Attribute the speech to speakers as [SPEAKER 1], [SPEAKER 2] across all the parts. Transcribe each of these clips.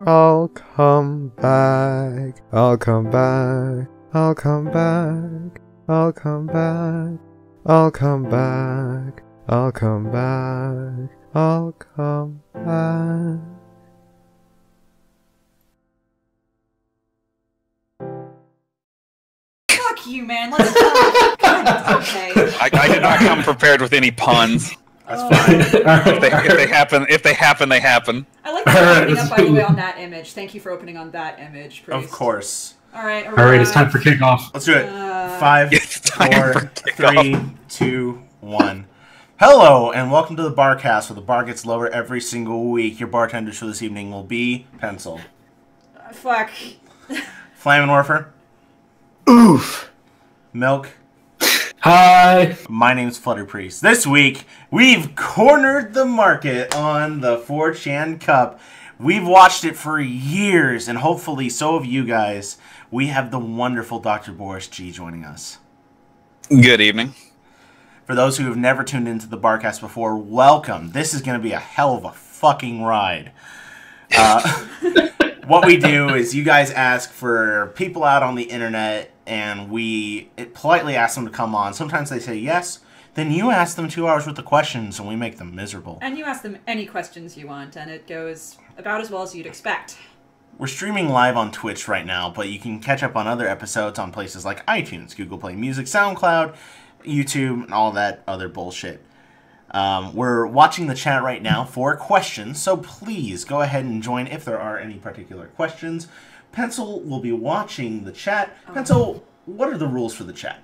[SPEAKER 1] I'll come back. I'll come back. I'll come back. I'll come back. I'll come back. I'll come back. I'll come back.
[SPEAKER 2] Fuck you, man. Let's go. God, okay.
[SPEAKER 3] I did not come prepared with any puns.
[SPEAKER 4] That's fine.
[SPEAKER 3] If they happen, they happen.
[SPEAKER 2] I like that opening up, by the way, on that image. Thank you for opening on that image, Priest.
[SPEAKER 4] Of course.
[SPEAKER 2] All right,
[SPEAKER 5] it's time for kickoff.
[SPEAKER 4] Let's do it. 5,
[SPEAKER 3] It's time
[SPEAKER 4] 4,
[SPEAKER 3] for kickoff.
[SPEAKER 4] 3, 2, 1. Hello, and welcome to the Barcast, where the bar gets lower every single week. Your bartenders for this evening will be Pencil.
[SPEAKER 2] Fuck.
[SPEAKER 4] Flamin' Warfer.
[SPEAKER 5] Oof.
[SPEAKER 4] Milk.
[SPEAKER 5] Hi.
[SPEAKER 4] My name's Flutter Priest. This week, we've cornered the market on the 4chan Cup. We've watched it for years, and hopefully so have you guys. We have the wonderful DrBorisG joining us.
[SPEAKER 3] Good evening.
[SPEAKER 4] For those who have never tuned into the Barcast before, welcome. This is going to be a hell of a fucking ride. What we do is you guys ask for people out on the internet, and we politely ask them to come on. Sometimes they say yes. Then you ask them 2 hours worth of questions, and we make them miserable.
[SPEAKER 2] And you ask them any questions you want, and it goes about as well as you'd expect.
[SPEAKER 4] We're streaming live on Twitch right now, but you can catch up on other episodes on places like iTunes, Google Play Music, SoundCloud, YouTube, and all that other bullshit. We're watching the chat right now for questions, so please go ahead and join if there are any particular questions. Pencil will be watching the chat. Pencil, what are the rules for the chat?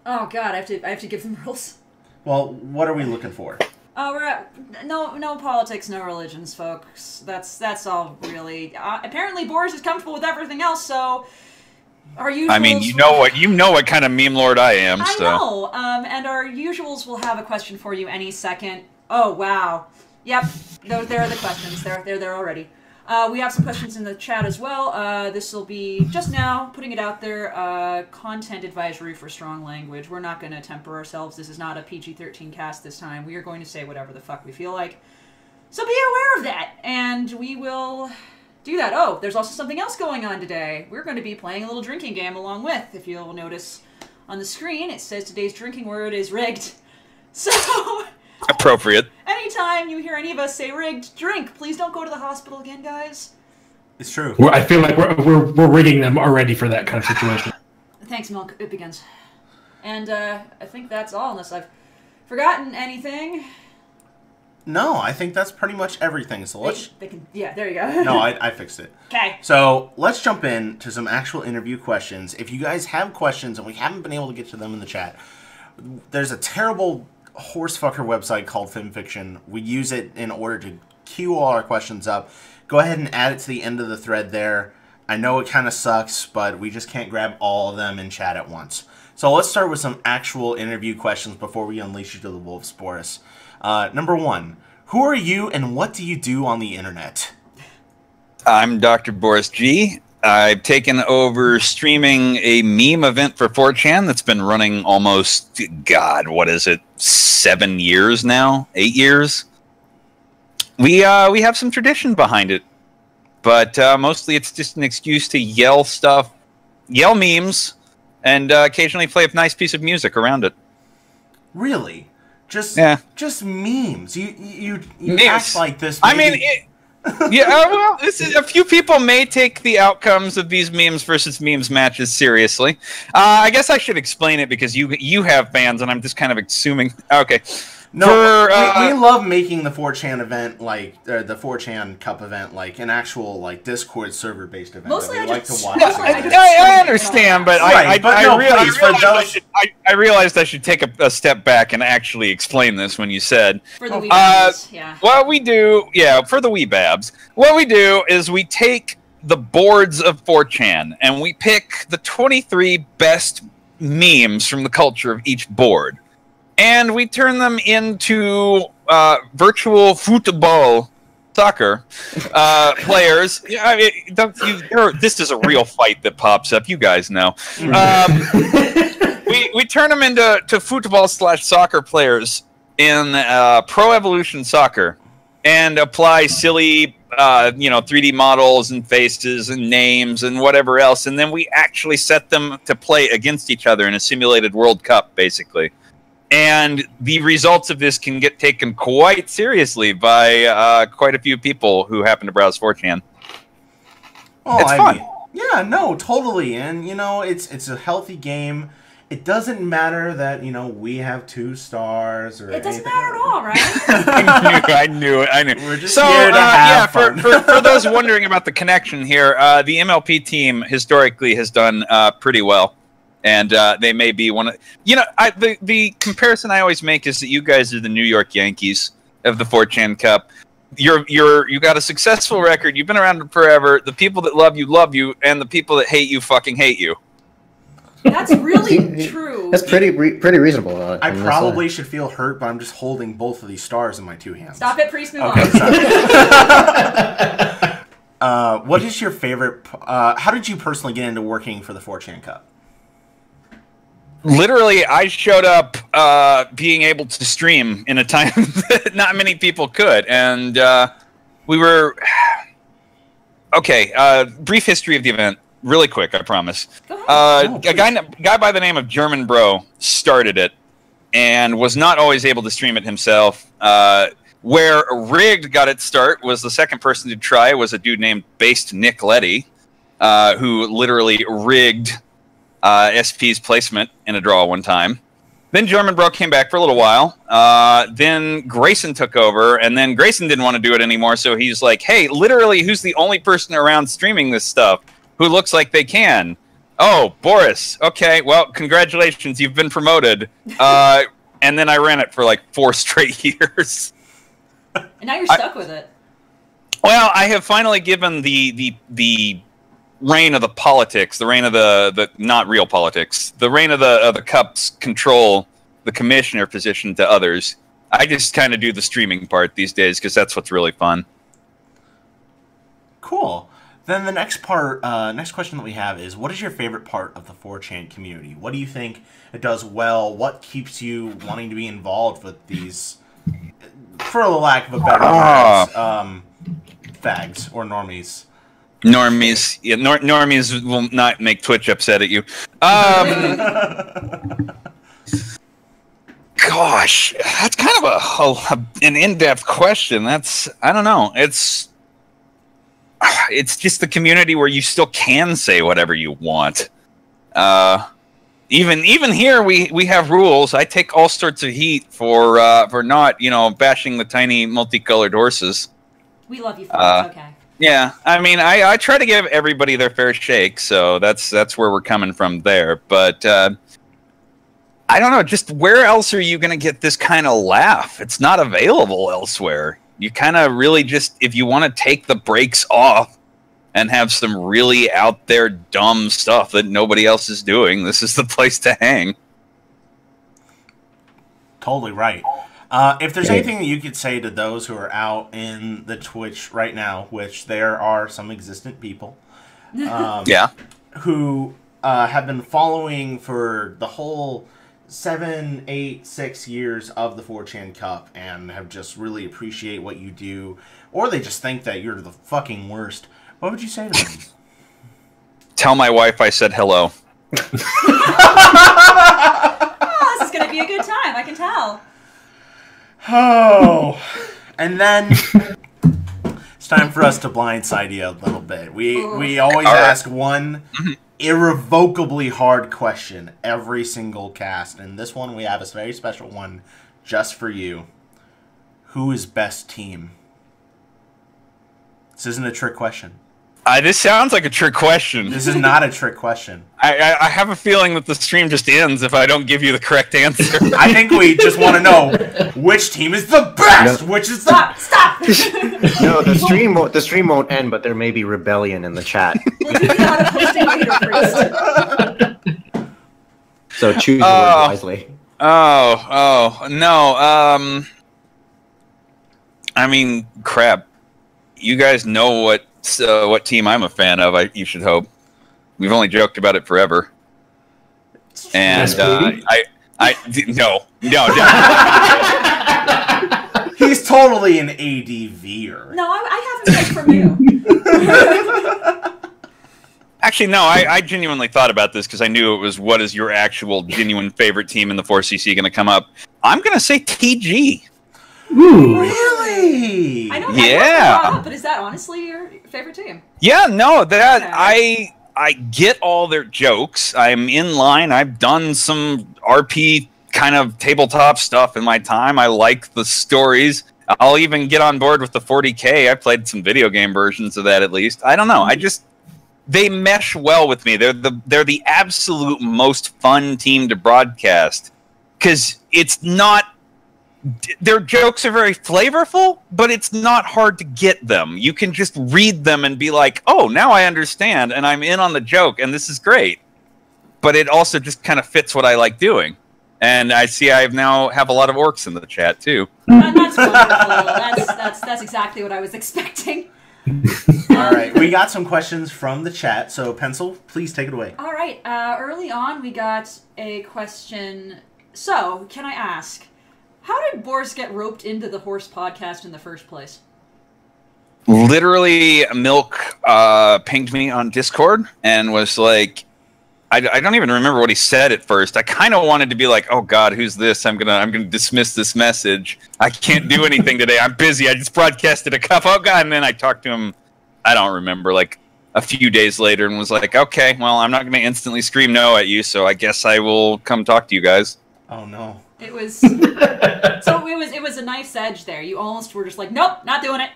[SPEAKER 2] Oh god, I have to give them rules.
[SPEAKER 4] Well, what are we looking for?
[SPEAKER 2] We're at, no politics, no religions, folks. That's all really. Apparently, Boris is comfortable with everything else, so our usuals.
[SPEAKER 3] I mean, you know what kind of meme lord I am.
[SPEAKER 2] I
[SPEAKER 3] so.
[SPEAKER 2] know. And our usuals will have a question for you any second. Oh wow. Yep. There are the questions. They're there already. We have some questions in the chat as well. This will be, just now, putting it out there, content advisory for strong language. We're not going to temper ourselves. This is not a PG-13 cast this time. We are going to say whatever the fuck we feel like. So be aware of that, and we will do that. Oh, there's also something else going on today. We're going to be playing a little drinking game along with. If you'll notice on the screen, it says today's drinking word is rigged. So...
[SPEAKER 3] Appropriate.
[SPEAKER 2] Anytime you hear any of us say rigged, drink. Please don't go to the hospital again, guys.
[SPEAKER 4] It's true.
[SPEAKER 5] I feel like we're rigging them already for that kind of situation.
[SPEAKER 2] Thanks, Milk. It begins. And I think that's all, unless I've forgotten anything.
[SPEAKER 4] No, I think that's pretty much everything. So let's...
[SPEAKER 2] Yeah, there you go.
[SPEAKER 4] No, I fixed it.
[SPEAKER 2] Okay.
[SPEAKER 4] So let's jump in to some actual interview questions. If you guys have questions and we haven't been able to get to them in the chat, there's a terrible... horsefucker website called FimFiction. We use it in order to queue all our questions up. Go ahead and add it to the end of the thread there. I know it kind of sucks, but we just can't grab all of them in chat at once. So let's start with some actual interview questions before we unleash you to the wolves, Boris. Number 1, who are you and what do you do on the internet?
[SPEAKER 3] I'm DrBorisG. I've taken over streaming a meme event for 4chan that's been running almost, God, what is it, 7 years now? 8 years? We have some tradition behind it, but mostly it's just an excuse to yell stuff, yell memes, and occasionally play a nice piece of music around it.
[SPEAKER 4] Really? Just memes. You
[SPEAKER 3] memes.
[SPEAKER 4] Act like this.
[SPEAKER 3] I mean... Yeah, well, a few people may take the outcomes of these memes versus memes matches seriously. I guess I should explain it because you have fans, and I'm just kind of assuming. Okay.
[SPEAKER 4] No, we love making the 4chan event the 4chan Cup event like an actual Discord server based event.
[SPEAKER 2] Mostly
[SPEAKER 4] that we like to watch.
[SPEAKER 3] I understand, but I realized I should take a step back and actually explain this when you said
[SPEAKER 2] for the weebabs, yeah.
[SPEAKER 3] What we do, for the weebabs, what we do is we take the boards of 4chan and we pick the 23 best memes from the culture of each board. And we turn them into virtual football soccer players. This is a real fight that pops up. You guys know. We turn them into football/soccer players in Pro Evolution Soccer and apply silly 3D models and faces and names and whatever else, and then we actually set them to play against each other in a simulated World Cup, basically. And the results of this can get taken quite seriously by quite a few people who happen to browse 4chan.
[SPEAKER 4] Oh,
[SPEAKER 3] It's fun.
[SPEAKER 4] Yeah, no, totally. And, it's a healthy game. It doesn't matter that, we have 2 stars or
[SPEAKER 2] It doesn't
[SPEAKER 4] anything.
[SPEAKER 2] matter at all, right?
[SPEAKER 3] I knew it.
[SPEAKER 4] We're just
[SPEAKER 3] So,
[SPEAKER 4] here to have fun.
[SPEAKER 3] for those wondering about the connection here, the MLP team historically has done pretty well. And they may be one of... the comparison I always make is that you guys are the New York Yankees of the 4chan Cup. You got a successful record. You've been around forever. The people that love you, and the people that hate you fucking hate you.
[SPEAKER 2] That's really true.
[SPEAKER 6] That's pretty reasonable.
[SPEAKER 4] I probably should feel hurt, but I'm just holding both of these stars in my 2 hands.
[SPEAKER 2] Stop it, Priest, move
[SPEAKER 4] Okay,
[SPEAKER 2] on.
[SPEAKER 4] sorry. What is your favorite... how did you personally get into working for the 4chan Cup?
[SPEAKER 3] Literally, I showed up being able to stream in a time that not many people could. And we were... Okay, brief history of the event. Really quick, I promise.
[SPEAKER 2] Go ahead.
[SPEAKER 3] A guy by the name of German Bro started it and was not always able to stream it himself. Where Rigged got its start was the second person to try was a dude named Based Nick Letty, who literally rigged SP's placement in a draw one time. Then German Bro came back for a little while. Then Grayson took over, and then Grayson didn't want to do it anymore, so he's like, hey, literally, who's the only person around streaming this stuff who looks like they can? Oh, Boris. Okay, well, congratulations, you've been promoted. And then I ran it for like 4 straight years.
[SPEAKER 2] And now you're stuck with it.
[SPEAKER 3] Well, I have finally given the reign of the politics, the reign of the not real politics, the reign of the Cup's control, the commissioner position to others. I just kind of do the streaming part these days because that's what's really fun.
[SPEAKER 4] Cool. Then the next question that we have is, what is your favorite part of the 4chan community? What do you think it does well? What keeps you wanting to be involved with these, for the lack of a better word, fags or normies?
[SPEAKER 3] Normies. Yeah, normies will not make Twitch upset at you. Gosh, that's kind of an in-depth question. I don't know. It's just the community where you still can say whatever you want. Even here, we have rules. I take all sorts of heat for not bashing the tiny multicolored horses.
[SPEAKER 2] We love you for it. It's okay.
[SPEAKER 3] Yeah, I mean, I try to give everybody their fair shake, so that's where we're coming from there. But I don't know, just where else are you going to get this kind of laugh? It's not available elsewhere. You kind of really just, if you want to take the brakes off and have some really out there dumb stuff that nobody else is doing, this is the place to hang.
[SPEAKER 4] Totally right. If there's anything that you could say to those who are out in the Twitch right now, which there are some existent people,
[SPEAKER 3] Yeah.
[SPEAKER 4] who have been following for the whole 7, 8, 6 years of the 4chan Cup and have just really appreciate what you do, or they just think that you're the fucking worst, what would you say to them?
[SPEAKER 3] Tell my wife I said hello.
[SPEAKER 2] Oh, this is going to be a good time. I can tell.
[SPEAKER 4] Oh, and then it's time for us to blindside you a little bit. We always ask one irrevocably hard question every single cast, and this one we have a very special one just for you. Who is best team? This isn't a trick question.
[SPEAKER 3] This sounds like a trick question.
[SPEAKER 4] This is not a trick question.
[SPEAKER 3] I have a feeling that the stream just ends if I don't give you the correct answer.
[SPEAKER 4] I think we just want to know which team is the best.
[SPEAKER 6] No.
[SPEAKER 4] Which is the
[SPEAKER 2] Stop!
[SPEAKER 6] No, the stream won't end, but there may be rebellion in the chat.
[SPEAKER 2] We'll teach you how to post a Priest.
[SPEAKER 6] So choose your word wisely.
[SPEAKER 3] Oh, no. I mean, crap. You guys know what team I'm a fan of, you should hope. We've only joked about it forever. And, no.
[SPEAKER 4] He he's totally an ADVer.
[SPEAKER 2] No, I have him picked from you.
[SPEAKER 3] Actually, no, I genuinely thought about this because I knew it was what is your actual genuine favorite team in the 4CC going to come up. I'm going to say TG.
[SPEAKER 5] Ooh.
[SPEAKER 4] Really?
[SPEAKER 2] I know.
[SPEAKER 3] Yeah.
[SPEAKER 2] But is that honestly your favorite team?
[SPEAKER 3] Yeah, no, that
[SPEAKER 2] Okay.
[SPEAKER 3] I get all their jokes. I'm in line. I've done some RP kind of tabletop stuff in my time. I like the stories. I'll even get on board with the 40K. I played some video game versions of that at least. I don't know. They mesh well with me. They're the absolute most fun team to broadcast because it's not. Their jokes are very flavorful, but it's not hard to get them. You can just read them and be like, "Oh, now I understand," and I'm in on the joke, and this is great. But it also just kind of fits what I like doing. And I see I now have a lot of orcs in the chat too.
[SPEAKER 2] That's wonderful. That's exactly what I was expecting.
[SPEAKER 4] All right, we got some questions from the chat, so Pencil, please take it away.
[SPEAKER 2] All right. Early on, we got a question. So, can I ask, how did Boris get roped into the horse podcast in the first place?
[SPEAKER 3] Literally, Milk pinged me on Discord and was like, I don't even remember what he said at first. I kind of wanted to be like, oh God, who's this? I'm gonna dismiss this message. I can't do anything today. I'm busy. I just broadcasted a cup. Oh God! And then I talked to him. I don't remember, like a few days later, and was like, okay, well, I'm not gonna instantly scream no at you, so I guess I will come talk to you guys.
[SPEAKER 4] Oh no.
[SPEAKER 2] It was so it was a nice edge there. You almost were just like, nope, not doing it.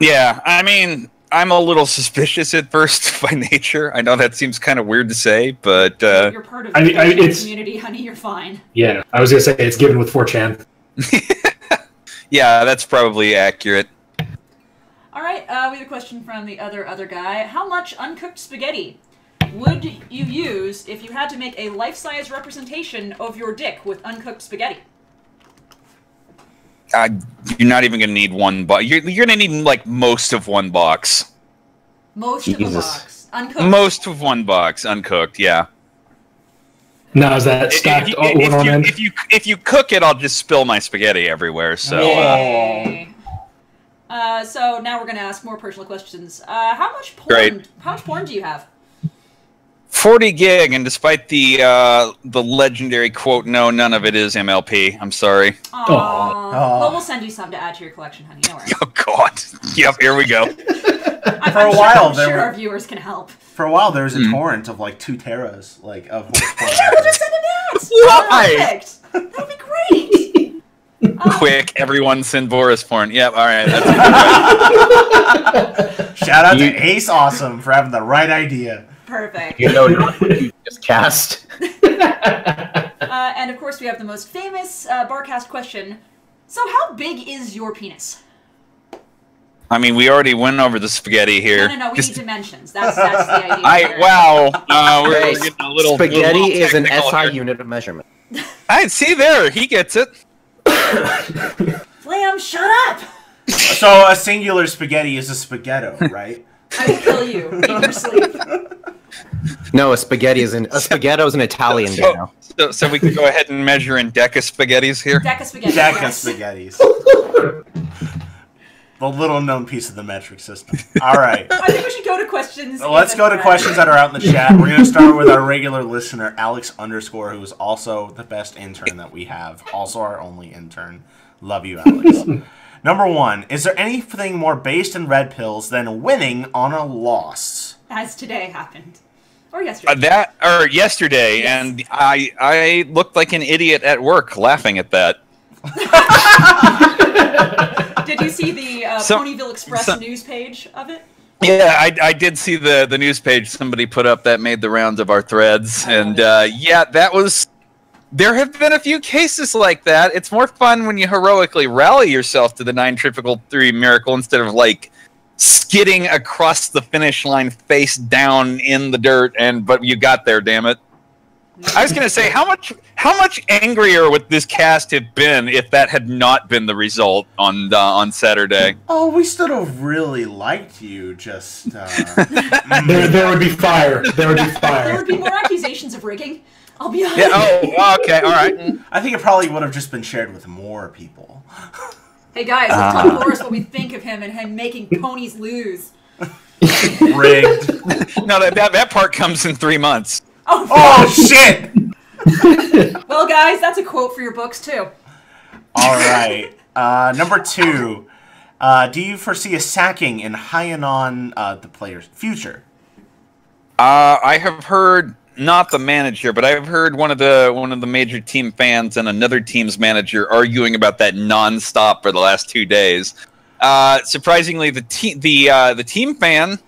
[SPEAKER 3] Yeah, I mean, I'm a little suspicious at first by nature. I know that seems kind of weird to say, but
[SPEAKER 2] You're part of the community, honey. You're fine.
[SPEAKER 5] Yeah, I was gonna say it's given with 4chan.
[SPEAKER 3] yeah, that's probably accurate.
[SPEAKER 2] All right, we have a question from the other guy. How much uncooked spaghetti would you use if you had to make a life-size representation of your dick with uncooked spaghetti?
[SPEAKER 3] You're not even gonna need one box. You're gonna need like most of one box.
[SPEAKER 2] Most of the box. Uncooked.
[SPEAKER 3] Most of one box, uncooked. Yeah.
[SPEAKER 5] Now is that stacked one on end?
[SPEAKER 3] If you cook it, I'll just spill my spaghetti everywhere. So.
[SPEAKER 2] Yay. So now we're gonna ask more personal questions. How much porn do you have?
[SPEAKER 3] 40 gig, and despite the legendary quote, no, none of it is MLP. I'm sorry.
[SPEAKER 2] Aww. Well, we'll send you some to add to your collection, honey. No worries.
[SPEAKER 3] Oh God. Yep. Here we go.
[SPEAKER 2] I'm sure our viewers can help.
[SPEAKER 4] For a while, there was a torrent of like 2 teras, like of.
[SPEAKER 2] Yeah, we'll just send it
[SPEAKER 3] Why?
[SPEAKER 2] Perfect. That'd be great.
[SPEAKER 3] Quick, everyone send Boris porn. Yep. All right. That's
[SPEAKER 4] Shout out to Ace Awesome for having the right idea.
[SPEAKER 2] Perfect.
[SPEAKER 6] You know what you just cast.
[SPEAKER 2] And of course, we have the most famous Barcast question. So, how big is your penis?
[SPEAKER 3] I mean, we already went over the spaghetti here.
[SPEAKER 2] No. We need dimensions. That's the idea.
[SPEAKER 3] We're getting a little.
[SPEAKER 6] Spaghetti is an
[SPEAKER 3] technical
[SPEAKER 6] SI
[SPEAKER 3] here.
[SPEAKER 6] unit of measurement.
[SPEAKER 3] I see there. He gets it.
[SPEAKER 2] Flam, shut up!
[SPEAKER 4] So a singular spaghetti is a spaghetto, right?
[SPEAKER 2] I will kill you in your sleep.
[SPEAKER 6] No, a spaghetto is an Italian now.
[SPEAKER 3] So we can go ahead and measure in deca spaghettis here.
[SPEAKER 2] Deca spaghetti.
[SPEAKER 4] Deca
[SPEAKER 2] Yes.
[SPEAKER 4] spaghettis. The little known piece of the metric system. All right.
[SPEAKER 2] I think we should go to questions.
[SPEAKER 4] Let's go to questions that are out in the chat. We're going to start with our regular listener, Alex_, who is also the best intern that we have. Also our only intern. Love you, Alex. Number 1, is there anything more based in red pills than winning on a loss?
[SPEAKER 2] As today happened. Or yesterday.
[SPEAKER 3] Yesterday,
[SPEAKER 2] Yes.
[SPEAKER 3] and I looked like an idiot at work laughing at that.
[SPEAKER 2] Did you see the Ponyville Express news page of it?
[SPEAKER 3] Yeah, I did see the news page somebody put up that made the rounds of our threads, and yeah, that was. There have been a few cases like that. It's more fun when you heroically rally yourself to the 9-3-3 miracle instead of like skidding across the finish line face down in the dirt. But you got there, damn it. I was gonna say, how much angrier would this cast have been if that had not been the result on Saturday?
[SPEAKER 4] Oh, we still have really liked you. Just
[SPEAKER 5] there would be fire. There would be fire.
[SPEAKER 2] There would be more accusations of rigging. I'll be honest.
[SPEAKER 3] Yeah. Oh, okay. All right.
[SPEAKER 4] I think it probably would have just been shared with more people.
[SPEAKER 2] Hey guys, let's tell Boris what we think of him and him making ponies lose.
[SPEAKER 4] Rigged.
[SPEAKER 3] No, that part comes in 3 months.
[SPEAKER 4] Oh shit!
[SPEAKER 2] Well, guys, that's a quote for your books too.
[SPEAKER 4] All right. Number 2. Do you foresee a sacking in Hyanon, the player's future?
[SPEAKER 3] I have heard, not the manager, but I've heard one of the major team fans and another team's manager arguing about that nonstop for the last 2 days. Surprisingly, the team fan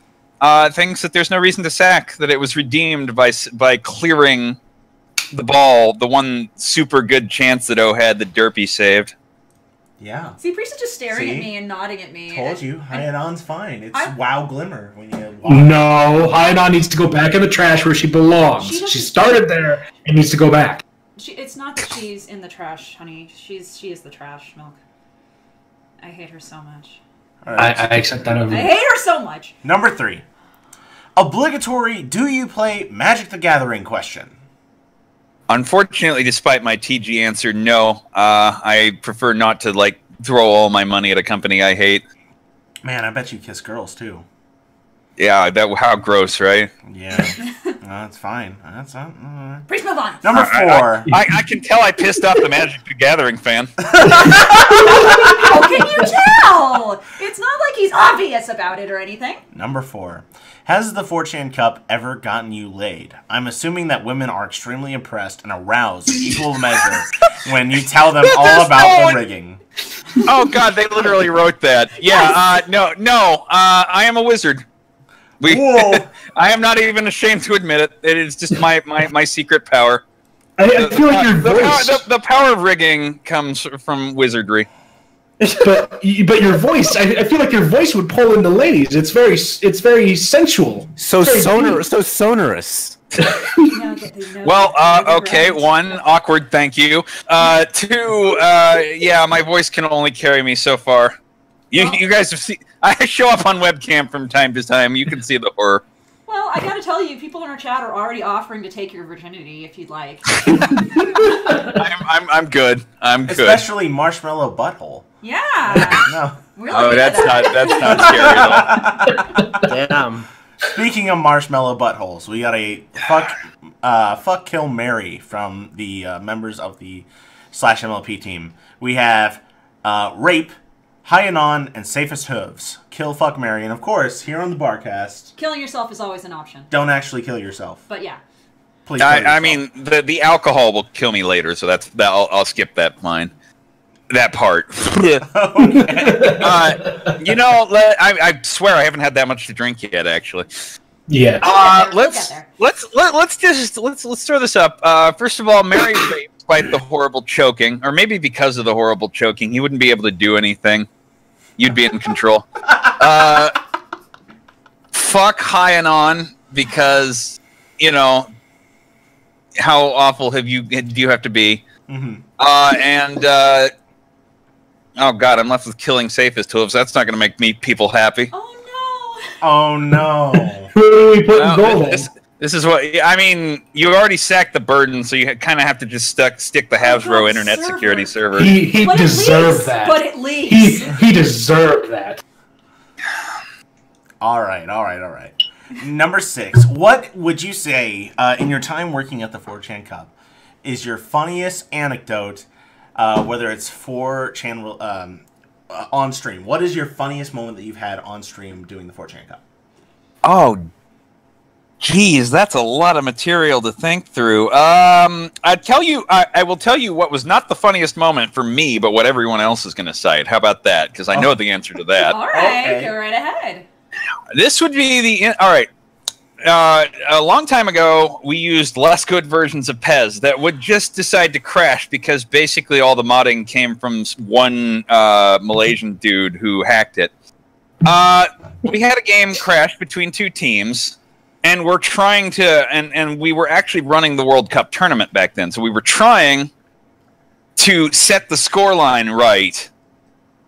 [SPEAKER 3] thinks that there's no reason to sack, that it was redeemed by clearing the ball, the one super good chance that O had that Derpy saved.
[SPEAKER 4] Yeah.
[SPEAKER 2] See, Priest is just staring at me and nodding at me.
[SPEAKER 4] Told you, Hyanon's fine. It's WoW Glimmer when you.
[SPEAKER 5] No, Hyanon needs to go back in the trash where she belongs. She started there and needs to go back.
[SPEAKER 2] It's not that she's in the trash, honey. She is the trash, Milk. I hate her so much.
[SPEAKER 4] Right.
[SPEAKER 5] I accept that over.
[SPEAKER 2] I hate her so much.
[SPEAKER 4] Number 3. Obligatory do you play Magic the Gathering question.
[SPEAKER 3] Unfortunately, despite my TG answer, no. I prefer not to throw all my money at a company I hate.
[SPEAKER 4] Man, I bet you kiss girls too.
[SPEAKER 3] Yeah, how gross, right?
[SPEAKER 4] Yeah, that's fine. That's
[SPEAKER 2] Priest, move on.
[SPEAKER 4] Number 4.
[SPEAKER 3] I can tell I pissed off the Magic the Gathering fan.
[SPEAKER 2] How can you tell? It's not like he's obvious about it or anything.
[SPEAKER 4] Number 4. Has the 4chan Cup ever gotten you laid? I'm assuming that women are extremely impressed and aroused in equal measure when you tell them all about the rigging.
[SPEAKER 3] Oh God, they literally wrote that. Yeah, no. I am a wizard.
[SPEAKER 4] Whoa.
[SPEAKER 3] I am not even ashamed to admit it. It is just my secret power.
[SPEAKER 5] I feel like your voice.
[SPEAKER 3] The power of rigging comes from wizardry.
[SPEAKER 5] But your voice, I feel like your voice would pull in the ladies. It's very sensual.
[SPEAKER 1] So
[SPEAKER 5] very
[SPEAKER 1] sonorous. So sonorous.
[SPEAKER 3] Well, okay. 1, awkward. Thank you. 2, yeah, my voice can only carry me so far. You guys have seen. I show up on webcam from time to time. You can see the horror.
[SPEAKER 2] Well, I gotta tell you, people in our chat are already offering to take your virginity if you'd like.
[SPEAKER 3] I'm good. I'm good.
[SPEAKER 4] Especially Marshmallow Butthole.
[SPEAKER 2] Yeah.
[SPEAKER 4] No.
[SPEAKER 2] Really
[SPEAKER 3] that's not scary at all.
[SPEAKER 6] Damn.
[SPEAKER 4] Speaking of Marshmallow Buttholes, we got a fuck kill Mary from the members of the /MLP team. We have rape, Hyanon, and safest hooves. Kill, fuck, marry, and of course, here on the Barcast,
[SPEAKER 2] Killing yourself is always an option.
[SPEAKER 4] don't actually kill yourself.
[SPEAKER 2] But yeah.
[SPEAKER 4] Please. Kill yourself.
[SPEAKER 3] I mean, the alcohol will kill me later, so I'll skip that line. That part. I swear I haven't had that much to drink yet, actually.
[SPEAKER 5] Yeah.
[SPEAKER 3] Let's throw this up. First of all, Mary raped despite the horrible choking, or maybe because of the horrible choking, he wouldn't be able to do anything. You'd be in control. Fuck Hyanon, because how awful do you have to be?
[SPEAKER 4] Mm-hmm.
[SPEAKER 3] Oh God, I'm left with killing safest hooves. That's not going to make people happy.
[SPEAKER 4] Oh no.
[SPEAKER 5] Who are we putting gold in?
[SPEAKER 3] This is what I mean. You already sacked the burden, so you kind of have to just stick the Hasbro internet security server.
[SPEAKER 5] He deserved that.
[SPEAKER 2] But at least
[SPEAKER 5] he deserved that.
[SPEAKER 4] All right. Number 6. What would you say in your time working at the 4chan Cup is your funniest anecdote? Whether it's 4chan on stream. What is your funniest moment that you've had on stream doing the 4chan Cup?
[SPEAKER 3] Oh, geez, that's a lot of material to think through. I will tell you what was not the funniest moment for me, but what everyone else is going to cite. How about that? Because I know the answer to that.
[SPEAKER 2] All right,
[SPEAKER 4] Okay.
[SPEAKER 2] go right ahead.
[SPEAKER 3] This would be all right. A long time ago, we used less good versions of Pez that would just decide to crash because basically all the modding came from one Malaysian dude who hacked it. We had a game crash between 2 teams, and we're trying to, and we were actually running the World Cup tournament back then, so we were trying to set the scoreline right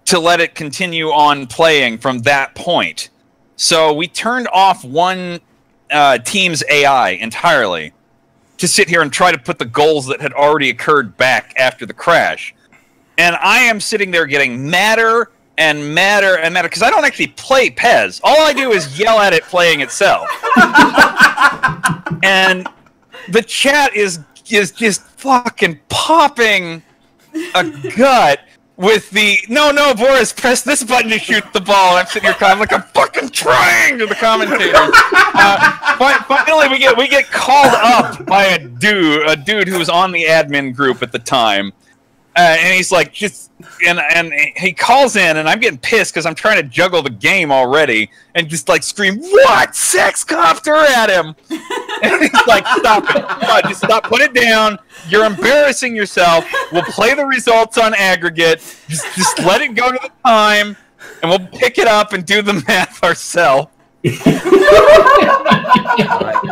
[SPEAKER 3] to let it continue on playing from that point. So we turned off one team's AI entirely to sit here and try to put the goals that had already occurred back after the crash. And I am sitting there getting madder and madder and madder because I don't actually play Pez. All I do is yell at it playing itself. And the chat is just fucking popping a gut with the no, Boris, press this button to shoot the ball. And I'm sitting here crying like I'm fucking trying to the commentators. Finally, we get called up by a dude who was on the admin group at the time. And he's like, and he calls in, and I'm getting pissed because I'm trying to juggle the game already, and just like scream, "What, sex copter?" at him. And he's like, "Stop it! Just stop! Put it down! You're embarrassing yourself. We'll play the results on aggregate. Just let it go to the time, and we'll pick it up and do the math ourselves."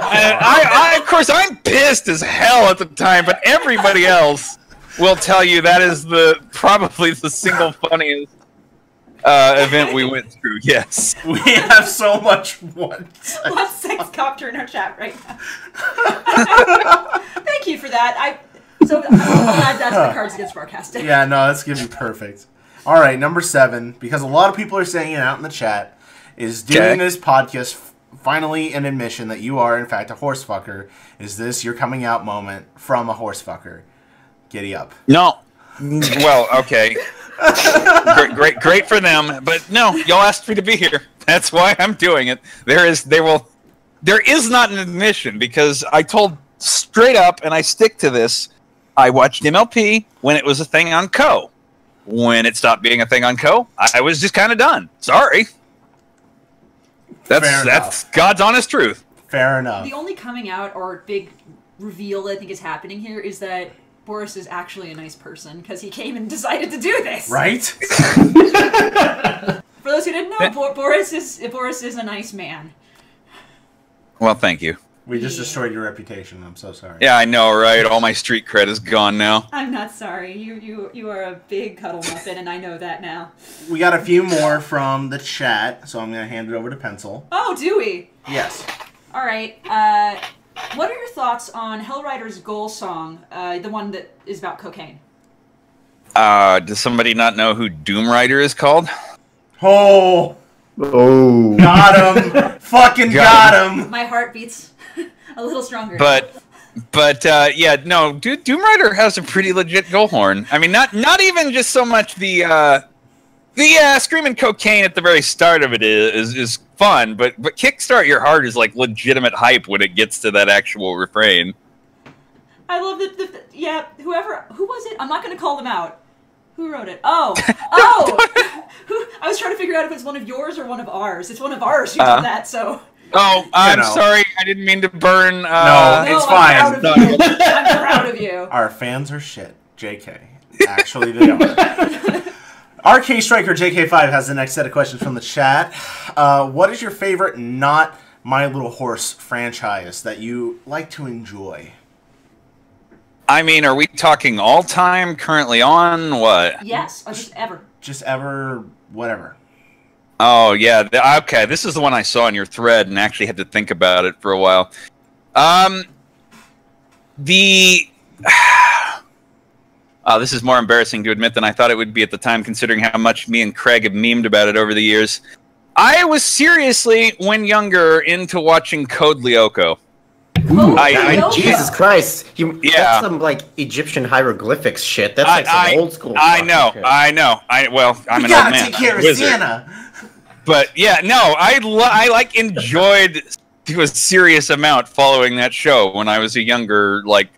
[SPEAKER 3] I of course, I'm pissed as hell at the time, but everybody else will tell you that is probably the single funniest event we went through. Yes,
[SPEAKER 4] We have so much one.
[SPEAKER 2] One sex copter in our chat right now. Thank you for that. I'm glad that's the Cards Against Barcast.
[SPEAKER 4] Yeah, no, that's gonna be perfect. All right, number 7, because a lot of people are saying it out in the chat, is doing this podcast finally an admission that you are in fact a horse fucker. Is this your coming out moment from a horse fucker? Giddy up.
[SPEAKER 3] No. Well, okay. Great for them, but no, y'all asked me to be here. That's why I'm doing it. There is not an admission because I told straight up, and I stick to this. I watched MLP when it was a thing on Co. When it stopped being a thing on Co, I was just kind of done. Sorry. That's God's honest truth.
[SPEAKER 4] Fair enough.
[SPEAKER 2] The only coming out or big reveal I think is happening here is that Boris is actually a nice person because he came and decided to do this.
[SPEAKER 4] Right?
[SPEAKER 2] For those who didn't know, Boris is a nice man.
[SPEAKER 3] Well, thank you.
[SPEAKER 4] We just destroyed your reputation. I'm so sorry.
[SPEAKER 3] Yeah, I know, right? All my street cred is gone now.
[SPEAKER 2] I'm not sorry. You are a big cuddle muffin, and I know that now.
[SPEAKER 4] We got a few more from the chat, so I'm going to hand it over to Pencil.
[SPEAKER 2] Oh, do we?
[SPEAKER 4] Yes.
[SPEAKER 2] All right. What are your thoughts on Hellrider's goal song, the one that is about cocaine?
[SPEAKER 3] Does somebody not know who Doom Rider is called?
[SPEAKER 6] Oh.
[SPEAKER 4] Got him. Fucking got him.
[SPEAKER 2] My heart beats a little stronger.
[SPEAKER 3] But yeah, no, Doom Rider has a pretty legit goal horn. I mean, not even just so much the screaming cocaine at the very start of it is fun, but Kickstart Your Heart is like legitimate hype when it gets to that actual refrain.
[SPEAKER 2] I love yeah, who was it? I'm not going to call them out. Who wrote it? Oh! I was trying to figure out if it's one of yours or one of ours. It's one of ours who did that, so...
[SPEAKER 3] Oh, I'm sorry. I didn't mean to burn...
[SPEAKER 4] No, it's fine.
[SPEAKER 2] I'm proud of you.
[SPEAKER 4] Our fans are shit. JK. Actually, they are. RK Striker JK5 has the next set of questions from the chat. What is your favorite not My Little Horse franchise that you like to enjoy?
[SPEAKER 3] I mean, are we talking all-time, currently on, what?
[SPEAKER 2] Yes, or just ever.
[SPEAKER 4] Just ever, whatever.
[SPEAKER 3] Oh, yeah. Okay, this is the one I saw in your thread and actually had to think about it for a while. This is more embarrassing to admit than I thought it would be at the time, considering how much me and Craig have memed about it over the years. I was seriously, when younger, into watching Code Lyoko.
[SPEAKER 6] Jesus Christ!
[SPEAKER 3] Yeah.
[SPEAKER 6] That's some like Egyptian hieroglyphics shit. That's like some old school.
[SPEAKER 3] I know.
[SPEAKER 6] Shit.
[SPEAKER 3] I'm an old man.
[SPEAKER 4] Gotta take care of Santa.
[SPEAKER 3] But yeah, no, I like enjoyed to a serious amount following that show when I was a younger, like,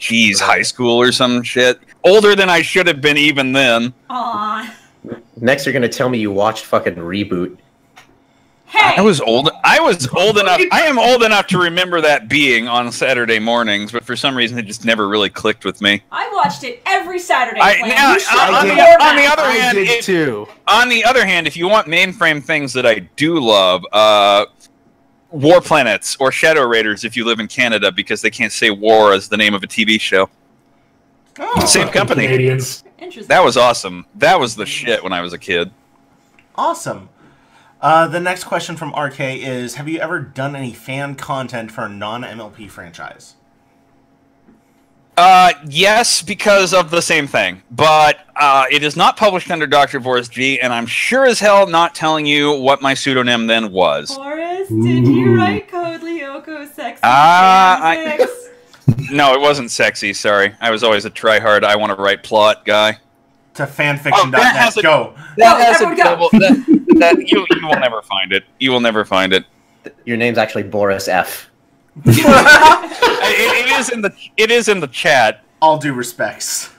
[SPEAKER 3] high school or some shit. Older than I should have been even then.
[SPEAKER 2] Aww.
[SPEAKER 6] Next, you're gonna tell me you watched fucking Reboot.
[SPEAKER 2] Hey!
[SPEAKER 3] I was old enough. I am old enough to remember that being on Saturday mornings, but for some reason it just never really clicked with me.
[SPEAKER 2] I watched it every Saturday.
[SPEAKER 3] On the other hand, if you want mainframe things that I do love, War Planets or Shadow Raiders if you live in Canada, because they can't say war as the name of a TV show.
[SPEAKER 4] Oh,
[SPEAKER 3] Same company.
[SPEAKER 5] Canadians.
[SPEAKER 2] Interesting.
[SPEAKER 3] That was awesome. That was the shit when I was a kid.
[SPEAKER 4] Awesome. The next question from RK is, have you ever done any fan content for a non-MLP franchise?
[SPEAKER 3] Yes, because of the same thing. But it is not published under DrBorisG, and I'm sure as hell not telling you what my pseudonym then was.
[SPEAKER 2] Boris, did you write Code Lyoko sexy fanfics?
[SPEAKER 3] No, it wasn't sexy, sorry. I was always a try-hard, I want to write plot guy.
[SPEAKER 4] To fanfiction.net, go.
[SPEAKER 3] That has a double... you will never find it. You will never find it.
[SPEAKER 6] Your name's actually Boris F.
[SPEAKER 3] It is in the chat.
[SPEAKER 4] All due respects.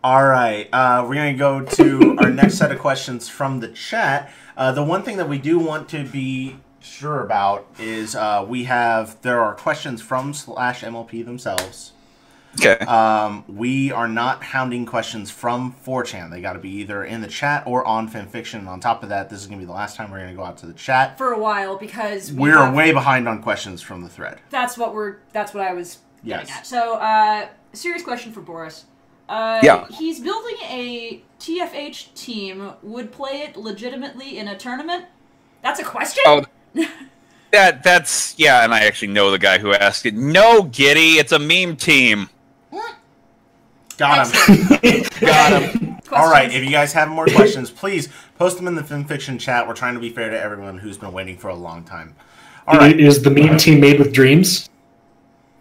[SPEAKER 4] All right, we're going to go to our next set of questions from the chat. The one thing that we do want to be sure about is there are questions from /MLP themselves.
[SPEAKER 3] Okay.
[SPEAKER 4] We are not hounding questions from 4chan. They got to be either in the chat or on fanfiction. And on top of that, this is going to be the last time we're going to go out to the chat
[SPEAKER 2] For a while, because
[SPEAKER 4] we're way behind on questions from the thread.
[SPEAKER 2] That's what I was getting at. So, serious question for Boris.
[SPEAKER 3] Yeah.
[SPEAKER 2] He's building a TFH team. Would play it legitimately in a tournament? That's a question?
[SPEAKER 3] Oh, that's... Yeah, and I actually know the guy who asked it. No, Giddy, it's a meme team.
[SPEAKER 4] Got him. Got him. All right, if you guys have more questions, please post them in the fanfiction chat. We're trying to be fair to everyone who's been waiting for a long time. All right.
[SPEAKER 5] Is the meme team made with dreams?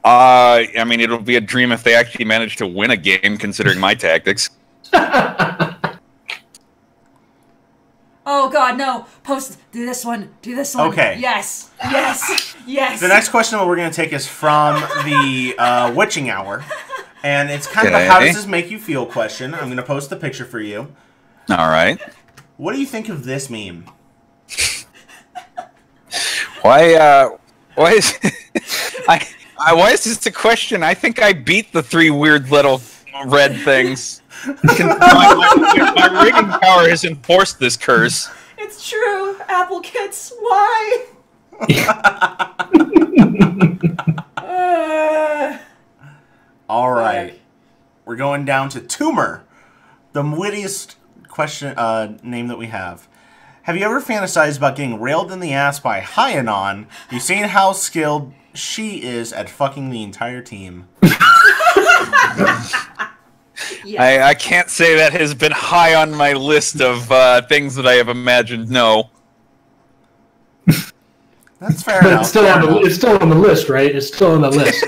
[SPEAKER 3] I mean, it'll be a dream if they actually manage to win a game, considering my tactics.
[SPEAKER 2] Oh God, no! Post. Do this one. Do this one.
[SPEAKER 4] Okay.
[SPEAKER 2] Yes. Yes. Yes.
[SPEAKER 4] The next question we're going to take is from the Witching Hour. And it's kind of a how does this make you feel question. I'm going to post the picture for you.
[SPEAKER 3] All right.
[SPEAKER 4] What do you think of this meme?
[SPEAKER 3] Why is why is this a question? I think I beat the 3 weird little red things. My rigging power has enforced this curse.
[SPEAKER 2] It's true, Apple Kits. Why?
[SPEAKER 4] All right. We're going down to Tumor, the wittiest question name that we have. Have you ever fantasized about getting railed in the ass by Hyanon? You've seen how skilled she is at fucking the entire team.
[SPEAKER 2] Yes.
[SPEAKER 3] I can't say that has been high on my list of things that I have imagined. No.
[SPEAKER 4] That's fair
[SPEAKER 5] But
[SPEAKER 4] enough.
[SPEAKER 5] it's still on the list, right? It's still on the list.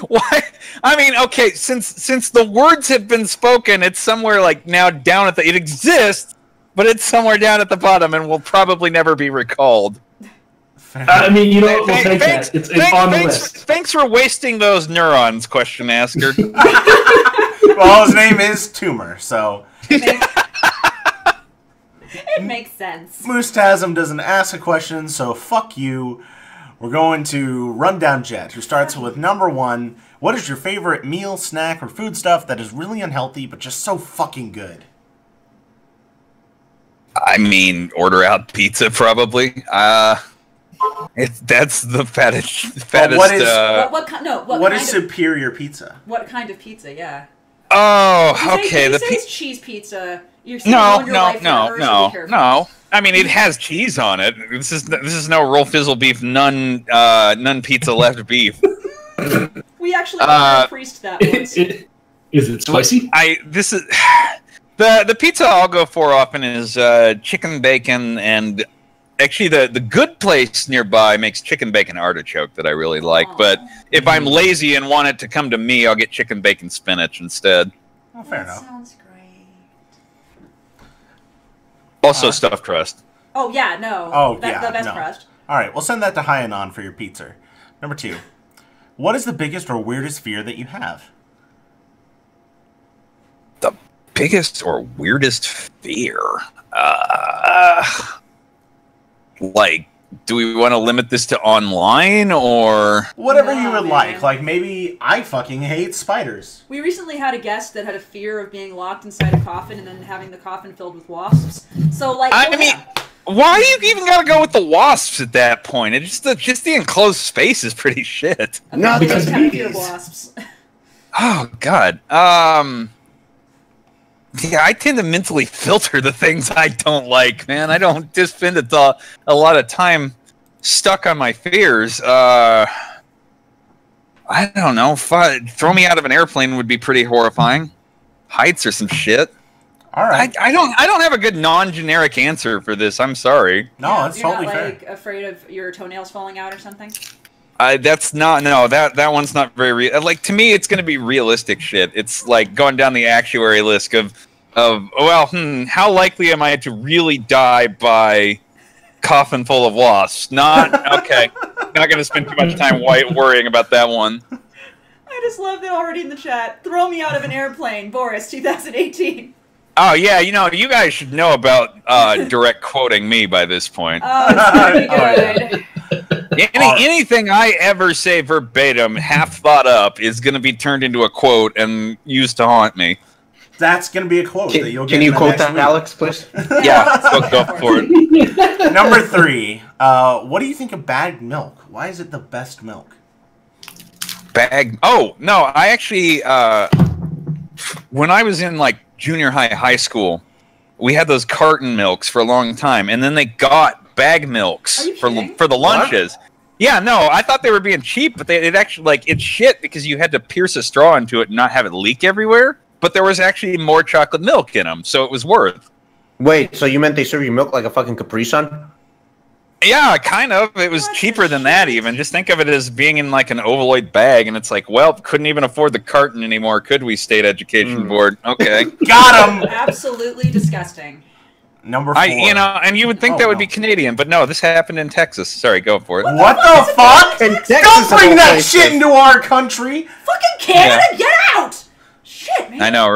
[SPEAKER 3] Why? I mean, okay, since the words have been spoken, it's somewhere like now down at the... It exists, but it's somewhere down at the bottom and will probably never be recalled.
[SPEAKER 5] I mean, you know, we'll take that. It's on the list.
[SPEAKER 3] Thanks for wasting those neurons, question asker.
[SPEAKER 4] Well, his name is Tumor, so...
[SPEAKER 2] It makes sense.
[SPEAKER 4] Moostasm doesn't ask a question, so fuck you. We're going to Rundown Jet, who starts with number 1. What is your favorite meal, snack, or food stuff that is really unhealthy but just so fucking good?
[SPEAKER 3] I mean, order out pizza, probably. That's the fattest.
[SPEAKER 4] What is superior pizza?
[SPEAKER 2] What kind of pizza? Yeah.
[SPEAKER 3] Oh, okay.
[SPEAKER 2] If you say cheese pizza, you're saying
[SPEAKER 3] no. I mean, it has cheese on it. This is no roll fizzle beef, none pizza left beef.
[SPEAKER 2] We actually increased that once.
[SPEAKER 5] Is it spicy?
[SPEAKER 3] The pizza I'll go for often is chicken bacon, and actually the good place nearby makes chicken bacon artichoke that I really like.
[SPEAKER 2] Aww.
[SPEAKER 3] But if I'm lazy and want it to come to me, I'll get chicken bacon spinach instead.
[SPEAKER 4] Oh, fair enough.
[SPEAKER 2] Sounds great.
[SPEAKER 3] Also stuffed crust.
[SPEAKER 2] Oh yeah, no.
[SPEAKER 4] Oh,
[SPEAKER 2] The
[SPEAKER 4] yeah,
[SPEAKER 2] best
[SPEAKER 4] no.
[SPEAKER 2] crust.
[SPEAKER 4] All right, we'll send that to Hyanon for your pizza. Number 2. What is the biggest or weirdest fear that you have?
[SPEAKER 3] The biggest or weirdest fear? Like, do we want to limit this to online, or...
[SPEAKER 4] Whatever you
[SPEAKER 2] No,
[SPEAKER 4] would
[SPEAKER 2] man.
[SPEAKER 4] like. Like, maybe I fucking hate spiders.
[SPEAKER 2] We recently had a guest that had a fear of being locked inside a coffin and then having the coffin filled with wasps. So, like,
[SPEAKER 3] I mean, why do you even gotta go with the wasps at that point? It's just the enclosed space is pretty shit.
[SPEAKER 6] Not
[SPEAKER 5] because
[SPEAKER 2] kind of
[SPEAKER 5] bees.
[SPEAKER 2] fear of wasps.
[SPEAKER 3] Oh, God. Yeah, I tend to mentally filter the things I don't like, man. I don't just spend a lot of time stuck on my fears. I don't know. Throw me out of an airplane would be pretty horrifying. Heights or some shit.
[SPEAKER 4] All right.
[SPEAKER 3] I don't have a good non-generic answer for this. I'm sorry.
[SPEAKER 4] No, that's
[SPEAKER 2] You're
[SPEAKER 4] totally
[SPEAKER 2] not,
[SPEAKER 4] fair.
[SPEAKER 2] like, afraid of your toenails falling out or something?
[SPEAKER 3] That's not. No, that one's not very real. Like, to me, it's going to be realistic shit. It's like going down the actuary list of how likely am I to really die by coffin full of wasps? Not okay. Not going to spend too much time worrying about that one.
[SPEAKER 2] I just love that already in the chat. Throw me out of an airplane, Boris, 2018.
[SPEAKER 3] Oh yeah, you guys should know about direct quoting me by this point.
[SPEAKER 2] Oh, it's pretty good.
[SPEAKER 3] Anything I ever say verbatim, half thought up, is going to be turned into a quote and used to haunt me.
[SPEAKER 4] That's going to be a quote that you'll get.
[SPEAKER 6] Can you quote that,
[SPEAKER 4] week.
[SPEAKER 6] Alex, please?
[SPEAKER 3] Yeah, go for it.
[SPEAKER 4] Number 3. What do you think of bagged milk? Why is it the best milk?
[SPEAKER 3] Bag? Oh no, I actually when I was in like junior high school, we had those carton milks for a long time, and then they got bag milks for the lunches. What? Yeah, no, I thought they were being cheap, but it actually it's shit because you had to pierce a straw into it and not have it leak everywhere. But there was actually more chocolate milk in them, so it was worth.
[SPEAKER 6] Wait, so you meant they serve you milk like a fucking Capri Sun?
[SPEAKER 3] Yeah, kind of. It was cheaper than that even. Just think of it as being in like an ovaloid bag, and it's like, well, couldn't even afford the carton anymore, could we, State Education Board? Okay.
[SPEAKER 4] Got him!
[SPEAKER 2] Absolutely disgusting.
[SPEAKER 4] Number 4.
[SPEAKER 3] And you would think that would be Canadian, but no, this happened in Texas. Sorry, go for it.
[SPEAKER 4] What the fuck? Don't bring that shit into our country!
[SPEAKER 2] Fucking Canada, get out! Shit, man.
[SPEAKER 3] I know,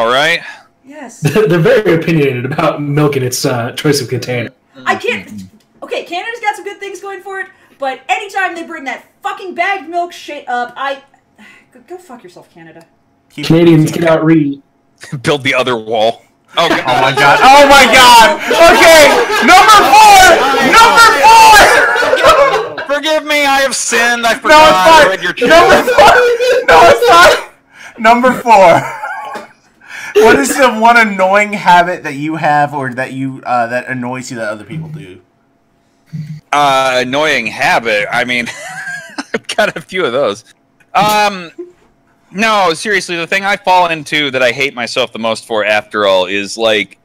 [SPEAKER 3] right?
[SPEAKER 2] Yes.
[SPEAKER 5] They're very opinionated about milk and its choice of container.
[SPEAKER 2] I can't... Okay, Canada's got some good things going for it, but anytime they bring that fucking bagged milk shit up, Go fuck yourself, Canada.
[SPEAKER 5] Canadians get out read.
[SPEAKER 3] Build the other wall. Oh, God.
[SPEAKER 4] Oh my god. Oh my god! Okay! Number 4!
[SPEAKER 3] Forgive me, I have sinned. I
[SPEAKER 4] No,
[SPEAKER 3] forgot.
[SPEAKER 4] it's fine. No, it's fine. Number 4. What is the one annoying habit that you have, or that that annoys you that other people do?
[SPEAKER 3] Annoying habit. I mean, I've got a few of those. No, seriously, the thing I fall into that I hate myself the most for, after all, is like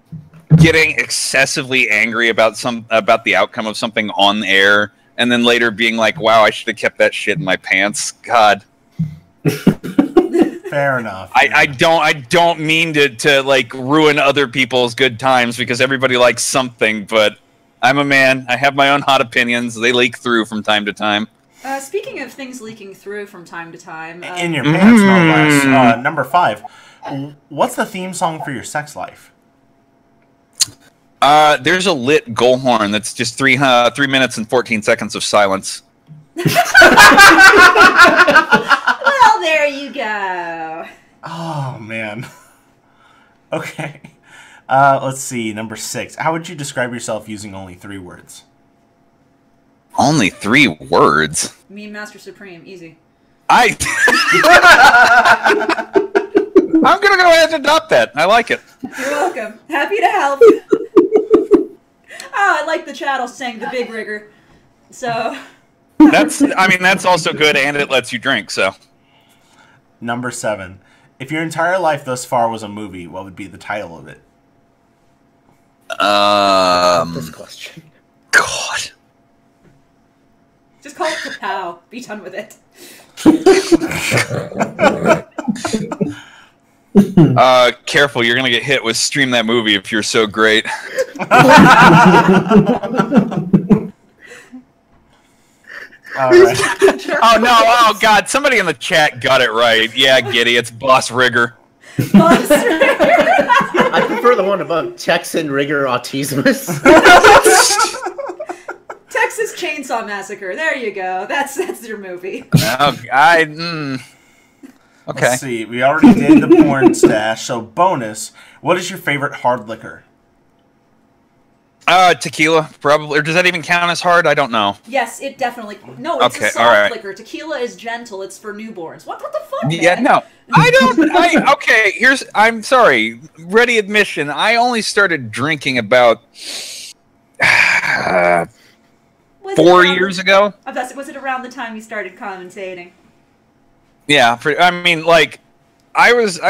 [SPEAKER 3] getting excessively angry about the outcome of something on air, and then later being like, "Wow, I should have kept that shit in my pants." God.
[SPEAKER 4] Fair enough.
[SPEAKER 3] I don't mean to like ruin other people's good times because everybody likes something, but I'm a man. I have my own hot opinions. They leak through from time to time.
[SPEAKER 2] Speaking of things leaking through from time to time...
[SPEAKER 4] in your pants, no less. Number 5. What's the theme song for your sex life?
[SPEAKER 3] There's a lit goal horn that's just 3 minutes and 14 seconds of silence.
[SPEAKER 2] Well, there you go.
[SPEAKER 4] Oh, man. Okay. Let's see. Number 6. How would you describe yourself using only 3 words?
[SPEAKER 3] Only 3 words?
[SPEAKER 2] Meme Master Supreme. Easy.
[SPEAKER 3] I'm gonna go ahead and adopt that. I like it.
[SPEAKER 2] You're welcome. Happy to help. Oh, I like the chat saying the big rigger. So...
[SPEAKER 3] That's also good, and it lets you drink, so...
[SPEAKER 4] Number 7. If your entire life thus far was a movie, what would be the title of it?
[SPEAKER 6] This question.
[SPEAKER 3] God.
[SPEAKER 2] Just call it Kapow. Be done with it.
[SPEAKER 3] Careful, you're gonna get hit with stream that movie if you're so great.
[SPEAKER 4] All right.
[SPEAKER 3] Oh no, oh god, somebody in the chat got it right. Yeah, Giddy, it's Boss Rigger.
[SPEAKER 6] I prefer the one about Texan Rigger Autismus.
[SPEAKER 2] Texas Chainsaw Massacre. There you go. That's your movie.
[SPEAKER 3] Okay.
[SPEAKER 4] Let's see. We already did the porn stash, so bonus. What is your favorite hard liquor?
[SPEAKER 3] Tequila, probably. Or does that even count as hard? I don't know.
[SPEAKER 2] Yes, it definitely... No, it's a soft liquor. Tequila is gentle. It's for newborns. What the fuck, man?
[SPEAKER 3] Yeah, no. Okay, I'm sorry. Ready admission. I only started drinking about 4 years ago.
[SPEAKER 2] Was it around the time you started commentating?
[SPEAKER 3] Yeah, I mean, like, I was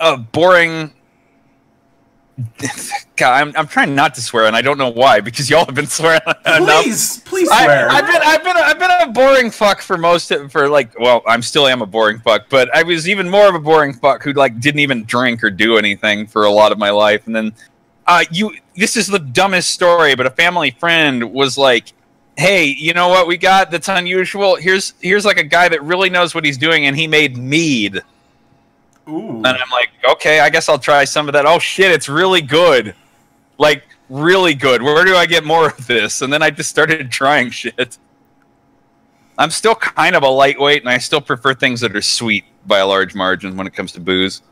[SPEAKER 3] a boring. God, I'm trying not to swear, and I don't know why, because y'all have been swearing enough.
[SPEAKER 4] Please swear.
[SPEAKER 3] I've been a boring fuck I still am a boring fuck, but I was even more of a boring fuck who like didn't even drink or do anything for a lot of my life, and then this is the dumbest story, but a family friend was like, hey, you know what we got that's unusual? Here's like a guy that really knows what he's doing, and he made mead.
[SPEAKER 4] Ooh.
[SPEAKER 3] And I'm like, okay, I guess I'll try some of that. Oh shit, it's really good. Like, really good. Where do I get more of this? And then I just started trying shit. I'm still kind of a lightweight, and I still prefer things that are sweet by a large margin when it comes to booze.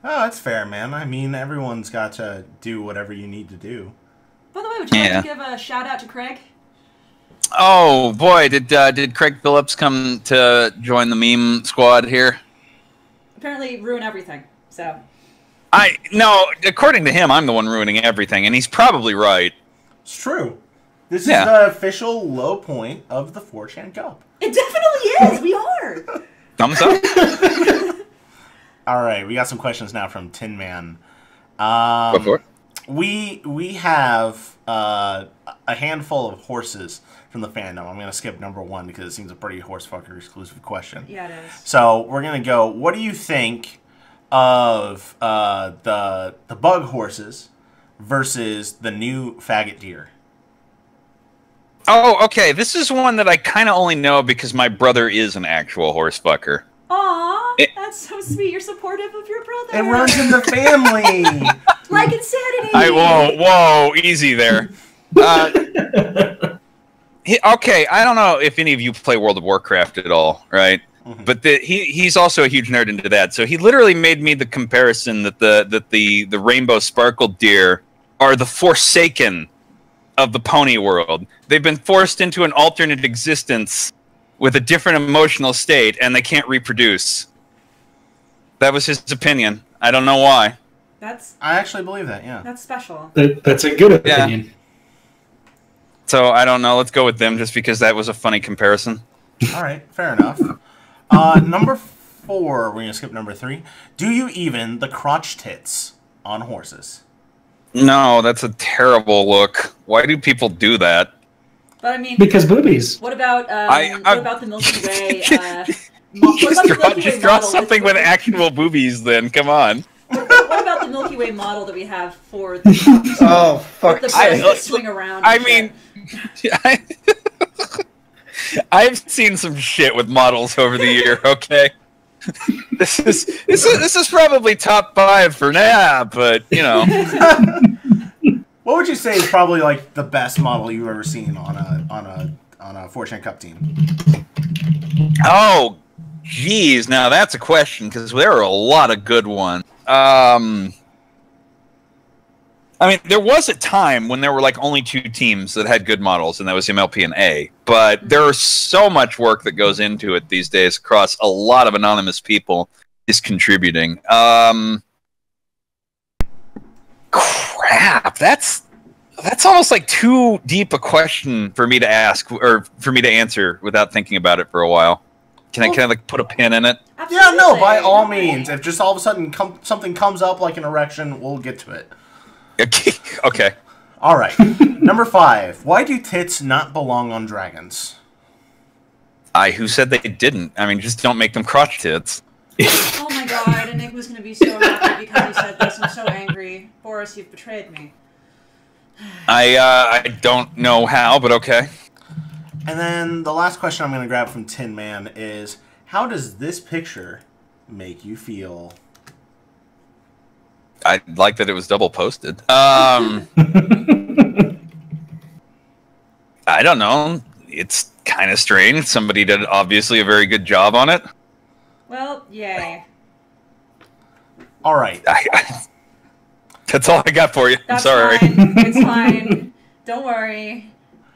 [SPEAKER 4] Oh, that's fair, man. I mean, everyone's got to do whatever you need to do.
[SPEAKER 2] By the way, would you like to give a shout out to Craig?
[SPEAKER 3] Oh boy, did Craig Phillips come to join the meme squad here?
[SPEAKER 2] Apparently ruin everything, so...
[SPEAKER 3] No, according to him, I'm the one ruining everything, and he's probably right.
[SPEAKER 4] It's true. This is the official low point of the 4chan Cup.
[SPEAKER 2] It definitely is! We are!
[SPEAKER 3] Thumbs up?
[SPEAKER 4] Alright, we got some questions now from Tin Man.
[SPEAKER 3] Go for it.
[SPEAKER 4] We have a handful of horses from the fandom. I'm going to skip number 1 because it seems a pretty horsefucker exclusive question.
[SPEAKER 2] Yeah, it is.
[SPEAKER 4] So we're going to go, what do you think of the bug horses versus the new faggot deer?
[SPEAKER 3] Oh, okay. This is one that I kind of only know because my brother is an actual horsefucker.
[SPEAKER 2] Aw, that's so sweet. You're supportive of your brother.
[SPEAKER 4] It runs in the family.
[SPEAKER 2] Like insanity.
[SPEAKER 3] Whoa, easy there. Okay, I don't know if any of you play World of Warcraft at all, right? Mm-hmm. But he's also a huge nerd into that. So he literally made me the comparison that the rainbow sparkle deer are the Forsaken of the pony world. They've been forced into an alternate existence with a different emotional state, and they can't reproduce. That was his opinion. I don't know why.
[SPEAKER 4] I actually believe that, yeah.
[SPEAKER 2] That's special.
[SPEAKER 5] That's a good opinion.
[SPEAKER 3] Yeah. So, I don't know. Let's go with them just because that was a funny comparison.
[SPEAKER 4] All right, fair enough. Number 4, we're going to skip number 3. Do you even the crotch tits on horses?
[SPEAKER 3] No, that's a terrible look. Why do people do
[SPEAKER 2] But I mean,
[SPEAKER 5] because boobies.
[SPEAKER 2] What about the Milky Way?
[SPEAKER 3] Just draw something with actual boobies, then. Come on.
[SPEAKER 2] What about the Milky Way model that we have for the cups?
[SPEAKER 6] Oh fuck!
[SPEAKER 2] The that swing around.
[SPEAKER 3] I mean, I've seen some shit with models over the year. Okay, this is probably top 5 for now, but you know.
[SPEAKER 4] What would you say is probably like the best model you've ever seen on a 4chan Cup team?
[SPEAKER 3] Oh, geez, now that's a question because there are a lot of good ones. I mean, there was a time when there were like only 2 teams that had good models, and that was MLP and A. But there is so much work that goes into it these days across a lot of anonymous people is contributing. Crap, that's almost like too deep a question for me to ask or for me to answer without thinking about it for a while. Can I like put a pin in it?
[SPEAKER 2] Absolutely.
[SPEAKER 4] Yeah, no, by all means. If just all of a sudden something comes up like an erection, we'll get to it.
[SPEAKER 3] Okay.
[SPEAKER 4] All right. Number 5. Why do tits not belong on dragons?
[SPEAKER 3] Who said they didn't? I mean, just don't make them crotch tits.
[SPEAKER 2] Oh my god, and Nick was going to be so happy because he said this. I'm so angry. Boris, you've betrayed me.
[SPEAKER 3] I don't know how, but okay.
[SPEAKER 4] And then the last question I'm going to grab from Tin Man is, how does this picture make you feel?
[SPEAKER 3] I like that it was double posted. I don't know. It's kind of strange. Somebody did obviously a very good job on it.
[SPEAKER 2] Well, yay.
[SPEAKER 4] All right.
[SPEAKER 3] That's all I got for you.
[SPEAKER 2] That's
[SPEAKER 3] I'm sorry.
[SPEAKER 2] Fine. It's fine. Don't worry.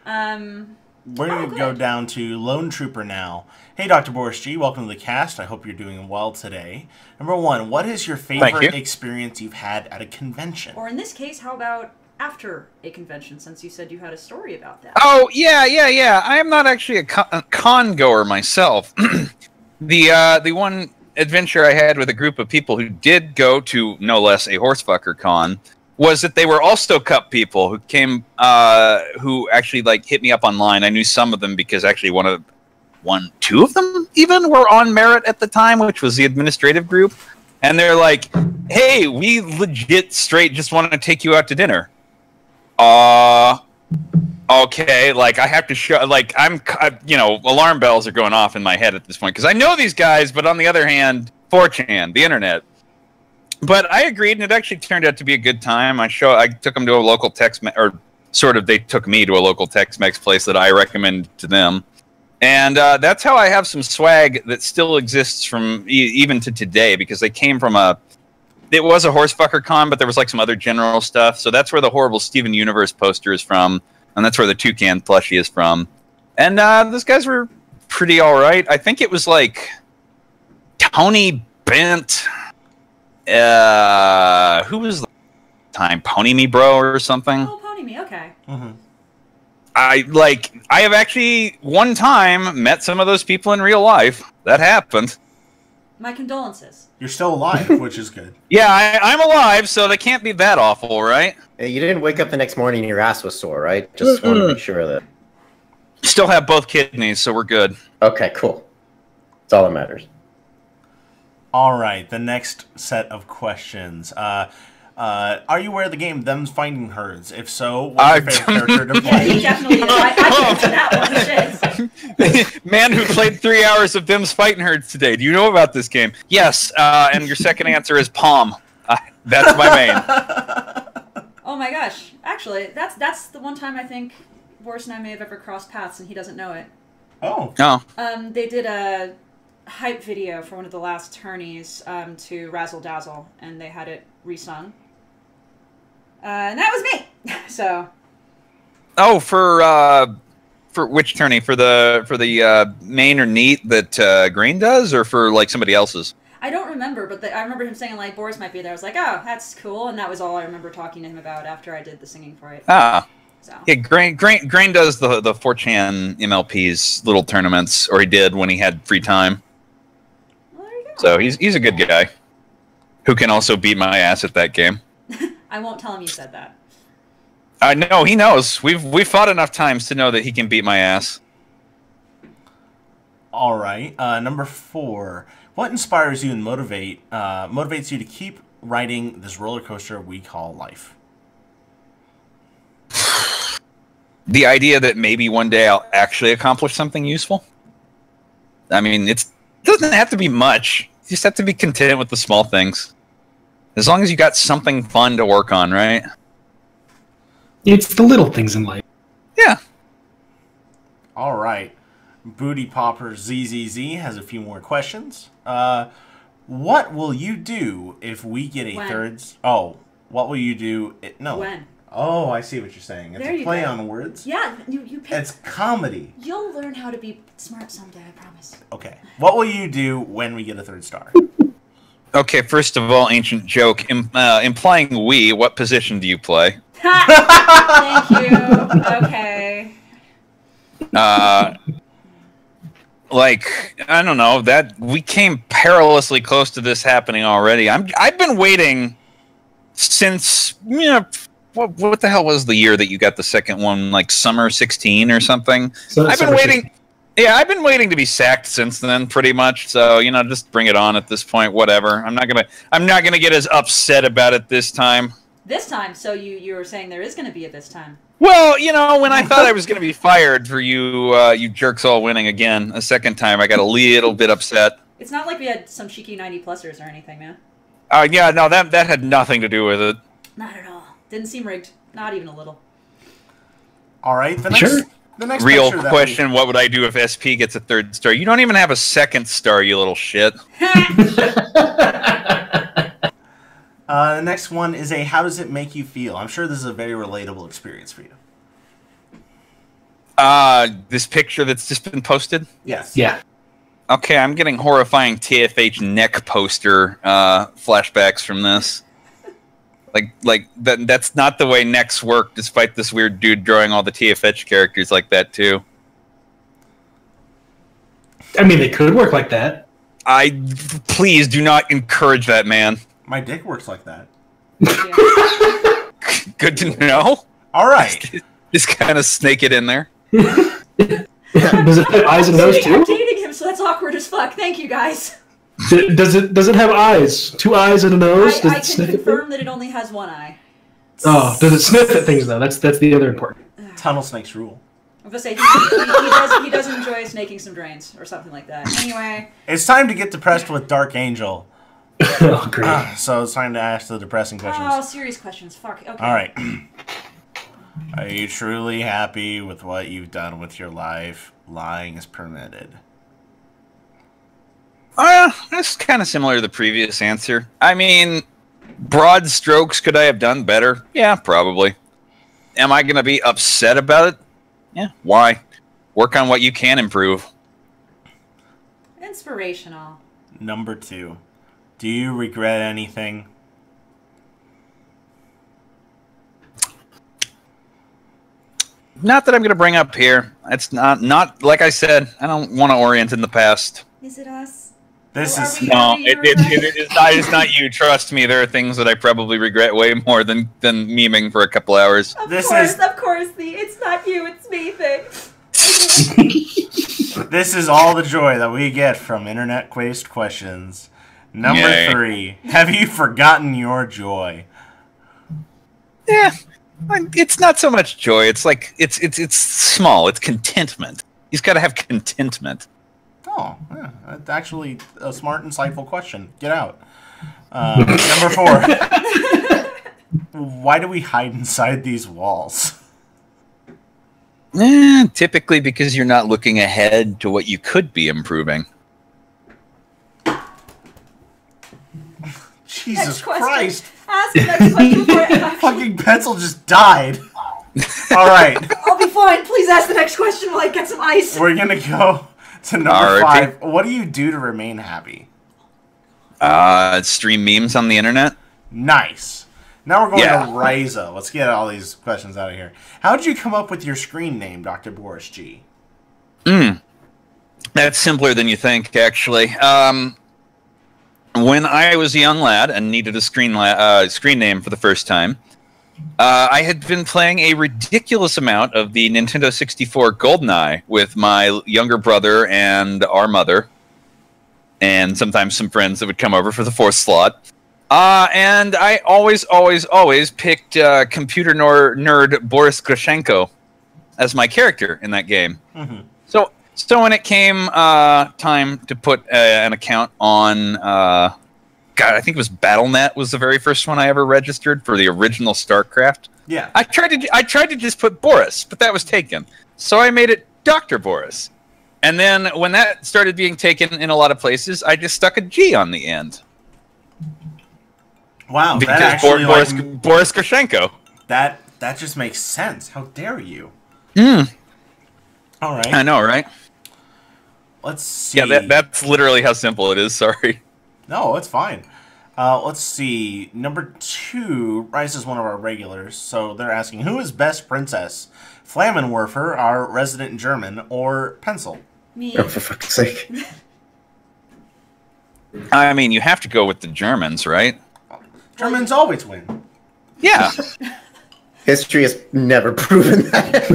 [SPEAKER 4] We're going to go down to Lone Trooper now. Hey, Dr. DrBorisG, welcome to the cast. I hope you're doing well today. Number 1, what is your favorite experience you've had at a convention?
[SPEAKER 2] Or in this case, how about after a convention, since you said you had a story about that?
[SPEAKER 3] Oh, yeah. I am not actually a con goer myself. The one adventure I had with a group of people who did go to no less a horsefucker con was that they were also cup people who came who actually like hit me up online. I knew some of them because actually two of them even were on Merit at the time, which was the administrative group. And they're like, "Hey, we legit straight just want to take you out to dinner." Okay, like I have to show, like alarm bells are going off in my head at this point because I know these guys, but on the other hand, 4chan, the internet. But I agreed, and it actually turned out to be a good time. I took them to a local they took me to a local Tex-Mex place that I recommended to them. And that's how I have some swag that still exists from even to today, because they came from it was a horsefucker con, but there was like some other general stuff. So that's where the horrible Steven Universe poster is from, and that's where the Toucan plushie is from. And those guys were pretty all right. I think it was like Tony Bent. Who was the time? Pony Me Bro or something?
[SPEAKER 2] Oh, Pony Me, okay.
[SPEAKER 4] Mm-hmm.
[SPEAKER 3] I have actually one time met some of those people in real life. That happened.
[SPEAKER 2] My condolences.
[SPEAKER 4] You're still alive, which is good.
[SPEAKER 3] Yeah, I'm alive, so they can't be that awful, right?
[SPEAKER 6] Hey, you didn't wake up the next morning and your ass was sore, right? Just want to make sure of that.
[SPEAKER 3] Still have both kidneys, so we're good.
[SPEAKER 6] Okay, cool. That's all that matters.
[SPEAKER 4] All right, the next set of questions. Are you aware of the game Them's Finding Herds? If so, what's your favorite character to
[SPEAKER 2] Yeah, he
[SPEAKER 4] play?
[SPEAKER 2] definitely is. I can answer that one. Shit.
[SPEAKER 3] Man who played 3 hours of Them's Fighting Herds today. Do you know about this game? Yes, and your second answer is Palm. That's my main.
[SPEAKER 2] Oh my gosh. Actually, that's the one time I think Boris and I may have ever crossed paths and he doesn't know it.
[SPEAKER 4] Oh.
[SPEAKER 3] Oh.
[SPEAKER 2] They did a hype video for one of the last tourneys to Razzle Dazzle, and they had it resung. And that was me. So.
[SPEAKER 3] Oh, for which tourney? For the main or neat that Green does, or for like somebody else's?
[SPEAKER 2] I don't remember, but I remember him saying like Boris might be there. I was like, oh, that's cool, and that was all I remember talking to him about after I did the singing for it.
[SPEAKER 3] Ah.
[SPEAKER 2] So.
[SPEAKER 3] Yeah, Grain does the 4chan MLP's little tournaments, or he did when he had free time.
[SPEAKER 2] Well, there you go.
[SPEAKER 3] So he's a good guy who can also beat my ass at that game.
[SPEAKER 2] I won't tell him you said that.
[SPEAKER 3] No, he knows. We've fought enough times to know that he can beat my ass.
[SPEAKER 4] All right. Number 4. What inspires you and motivates you to keep riding this roller coaster we call life?
[SPEAKER 3] The idea that maybe one day I'll actually accomplish something useful. I mean, it doesn't have to be much. You just have to be content with the small things. As long as you got something fun to work on, right?
[SPEAKER 5] It's the little things in life.
[SPEAKER 3] Yeah.
[SPEAKER 4] All right. Booty Popper ZZZ has a few more questions. What will you do if we get a
[SPEAKER 2] When?
[SPEAKER 4] third... Oh, what will you do... No.
[SPEAKER 2] When?
[SPEAKER 4] Oh, I see what you're saying. It's
[SPEAKER 2] There
[SPEAKER 4] a
[SPEAKER 2] you
[SPEAKER 4] play
[SPEAKER 2] go.
[SPEAKER 4] on words.
[SPEAKER 2] Yeah, you pick.
[SPEAKER 4] It's comedy.
[SPEAKER 2] You'll learn how to be smart someday, I promise.
[SPEAKER 4] Okay. What will you do when we get a third star?
[SPEAKER 3] Okay, first of all, ancient joke. Implying we, what position do you play?
[SPEAKER 2] Thank you. Okay.
[SPEAKER 3] Like, I don't know, that we came perilously close to this happening already. I've been waiting since, what the hell was the year that you got the second one, like summer 16 or something?
[SPEAKER 5] So,
[SPEAKER 3] I've been waiting. Yeah, I've been waiting to be sacked since then, pretty much. So, just bring it on at this point, whatever. I'm not gonna get as upset about it this time.
[SPEAKER 2] This time, so you were saying there is going to be a this time.
[SPEAKER 3] Well, when I thought I was going to be fired for you jerks all winning again a second time, I got a little bit upset.
[SPEAKER 2] It's not like we had some cheeky 90-plussers or anything, man.
[SPEAKER 3] Yeah, no, that had nothing to do with it.
[SPEAKER 2] Not at all. Didn't seem rigged. Not even a little.
[SPEAKER 4] All right. The next
[SPEAKER 3] Real
[SPEAKER 4] picture that
[SPEAKER 3] question, what would I do if SP gets a third star? You don't even have a second star, you little shit.
[SPEAKER 4] The next one is how does it make you feel? I'm sure this is a very relatable experience for you.
[SPEAKER 3] This picture that's just been posted?
[SPEAKER 4] Yes.
[SPEAKER 5] Yeah.
[SPEAKER 3] Okay, I'm getting horrifying TFH neck poster flashbacks from this. That's not the way necks work, despite this weird dude drawing all the TFH characters like that, too.
[SPEAKER 5] I mean, they could work like that.
[SPEAKER 3] Please do not encourage that, man.
[SPEAKER 4] My dick works like that.
[SPEAKER 3] Good to know.
[SPEAKER 4] All right.
[SPEAKER 3] Just kind of snake it in there.
[SPEAKER 5] Does it have eyes and nose
[SPEAKER 2] I'm
[SPEAKER 5] too?
[SPEAKER 2] dating him, so that's awkward as fuck. Thank you, guys.
[SPEAKER 5] Does it have eyes? 2 eyes and a nose? Does
[SPEAKER 2] I
[SPEAKER 5] it
[SPEAKER 2] can
[SPEAKER 5] sniff
[SPEAKER 2] confirm that it only has one eye.
[SPEAKER 5] Oh, does it sniff at things though? That's the other important.
[SPEAKER 4] Tunnel snakes rule.
[SPEAKER 2] I'm gonna say he does enjoy snaking some drains or something like that. Anyway,
[SPEAKER 4] It's time to get depressed with Dark Angel.
[SPEAKER 5] Oh, great.
[SPEAKER 4] So it's time to ask the depressing questions.
[SPEAKER 2] oh, serious questions. Fuck. Okay.
[SPEAKER 4] All right. Are you truly happy with what you've done with your life? Lying is permitted.
[SPEAKER 3] That's kind of similar to the previous answer. I mean, broad strokes, could I have done better? Yeah, probably. Am I going to be upset about it? Yeah, why? Work on what you can improve.
[SPEAKER 2] Inspirational.
[SPEAKER 4] Number 2. Do you regret anything?
[SPEAKER 3] Not that I'm going to bring up here. It's not like I said, I don't want to orient in the past.
[SPEAKER 2] Is it us?
[SPEAKER 4] This
[SPEAKER 2] Are
[SPEAKER 4] is
[SPEAKER 2] we-
[SPEAKER 3] No,
[SPEAKER 2] Are you
[SPEAKER 3] it's not you. Trust me, there are things that I probably regret way more than memeing for a couple hours.
[SPEAKER 2] Of
[SPEAKER 4] This
[SPEAKER 2] course,
[SPEAKER 4] is-
[SPEAKER 2] of course, the it's not you, it's me thing.
[SPEAKER 4] this is all the joy that we get from internet-based questions. Number
[SPEAKER 3] Yay.
[SPEAKER 4] 3. Have you forgotten your joy?
[SPEAKER 3] Yeah, it's not so much joy. It's like it's small. It's contentment. He's got to have contentment.
[SPEAKER 4] Oh, yeah, that's actually a smart, insightful question. Get out. Number 4. Why do we hide inside these walls?
[SPEAKER 3] Typically because you're not looking ahead to what you could be improving.
[SPEAKER 4] Jesus
[SPEAKER 2] Next question.
[SPEAKER 4] Christ.
[SPEAKER 2] Ask the next question before I
[SPEAKER 4] Fucking pencil just died. All right.
[SPEAKER 2] I'll be fine. Please ask the next question while I get some ice.
[SPEAKER 4] We're going to go to number
[SPEAKER 3] Alrighty.
[SPEAKER 4] 5. What do you do to remain happy?
[SPEAKER 3] Stream memes on the internet.
[SPEAKER 4] Nice. Now we're going
[SPEAKER 3] Yeah.
[SPEAKER 4] to Ryza. Let's get all these questions out of here. How did you come up with your screen name, DrBorisG?
[SPEAKER 3] That's simpler than you think, actually. When I was a young lad and needed a screen name for the first time, I had been playing a ridiculous amount of the Nintendo 64 GoldenEye with my younger brother and our mother, and sometimes some friends that would come over for the 4th slot. And I always picked computer nerd Boris Grushenko as my character in that game.
[SPEAKER 4] Mm-hmm.
[SPEAKER 3] So when it came time to put an account on, I think it was Battle.net was the very first one I ever registered for the original StarCraft.
[SPEAKER 4] Yeah.
[SPEAKER 3] I tried to just put Boris, but that was taken. So I made it Dr. Boris. And then when that started being taken in a lot of places, I just stuck a G on the end.
[SPEAKER 4] Wow.
[SPEAKER 3] Because
[SPEAKER 4] That actually,
[SPEAKER 3] Boris Grushenko.
[SPEAKER 4] that just makes sense. How dare you? All right.
[SPEAKER 3] I know, right?
[SPEAKER 4] Let's see.
[SPEAKER 3] Yeah, that's literally how simple it is. Sorry.
[SPEAKER 4] No, it's fine. Let's see. Number 2, Rice is one of our regulars, so they're asking, who is best princess? Flammenwerfer, our resident German, or Pencil?
[SPEAKER 2] Me.
[SPEAKER 6] Oh, for fuck's sake.
[SPEAKER 3] I mean, you have to go with the Germans, right?
[SPEAKER 4] Germans always win.
[SPEAKER 3] Yeah.
[SPEAKER 6] History has never proven that.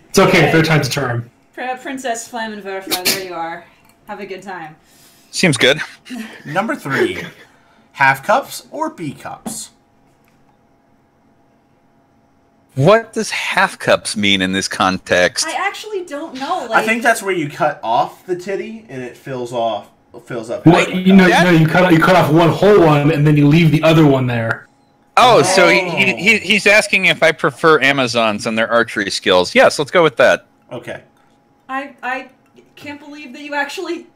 [SPEAKER 5] It's okay. 3rd time's a charm.
[SPEAKER 2] Princess Flammenwerfer, there you are. Have a good time.
[SPEAKER 3] Seems good.
[SPEAKER 4] Number 3, half cups or B cups?
[SPEAKER 3] What does half cups mean in this context?
[SPEAKER 2] I actually don't know.
[SPEAKER 4] I think that's where you cut off the titty and it fills up.
[SPEAKER 5] What, you cut off one whole one and then you leave the other one there.
[SPEAKER 3] Oh, so he's asking if I prefer Amazons and their archery skills. Yes, let's go with that.
[SPEAKER 4] Okay.
[SPEAKER 2] I can't believe that you actually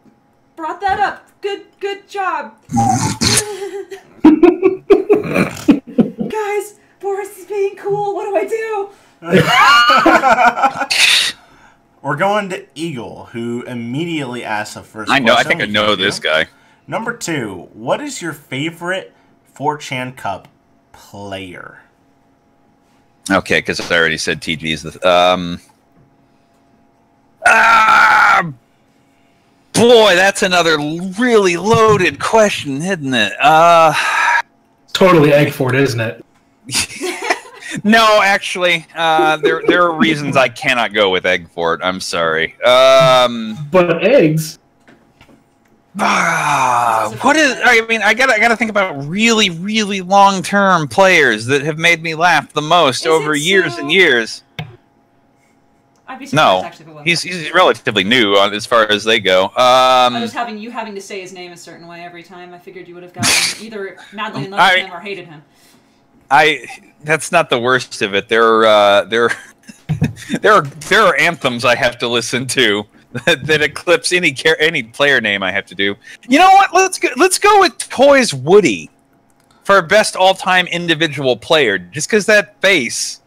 [SPEAKER 2] brought that up. Good job. Guys, Boris is being cool. What do I do?
[SPEAKER 4] We're going to Eagle, who immediately asks the first
[SPEAKER 3] I know. I
[SPEAKER 4] question.
[SPEAKER 3] think I know this guy.
[SPEAKER 4] Number 2, what is your favorite 4chan Cup player?
[SPEAKER 3] Okay, because I already said TG's the. Boy, that's another really loaded question, isn't it?
[SPEAKER 5] Totally Eggford, isn't it?
[SPEAKER 3] No, actually, there are reasons I cannot go with Eggfort. I'm sorry.
[SPEAKER 5] But eggs.
[SPEAKER 3] What is? I mean, I gotta think about really, really long-term players that have made me laugh the most over years and years.
[SPEAKER 2] I'd be surprised, actually, if it wasn't.
[SPEAKER 3] He's relatively new as far as they go.
[SPEAKER 2] I was having to say his name a certain way every time. I figured you would have gotten either madly in love with him or hated him.
[SPEAKER 3] That's not the worst of it. There are anthems I have to listen to that eclipse any player name I have to do. You know what? Let's go with Toys Woody for best all-time individual player, just because that face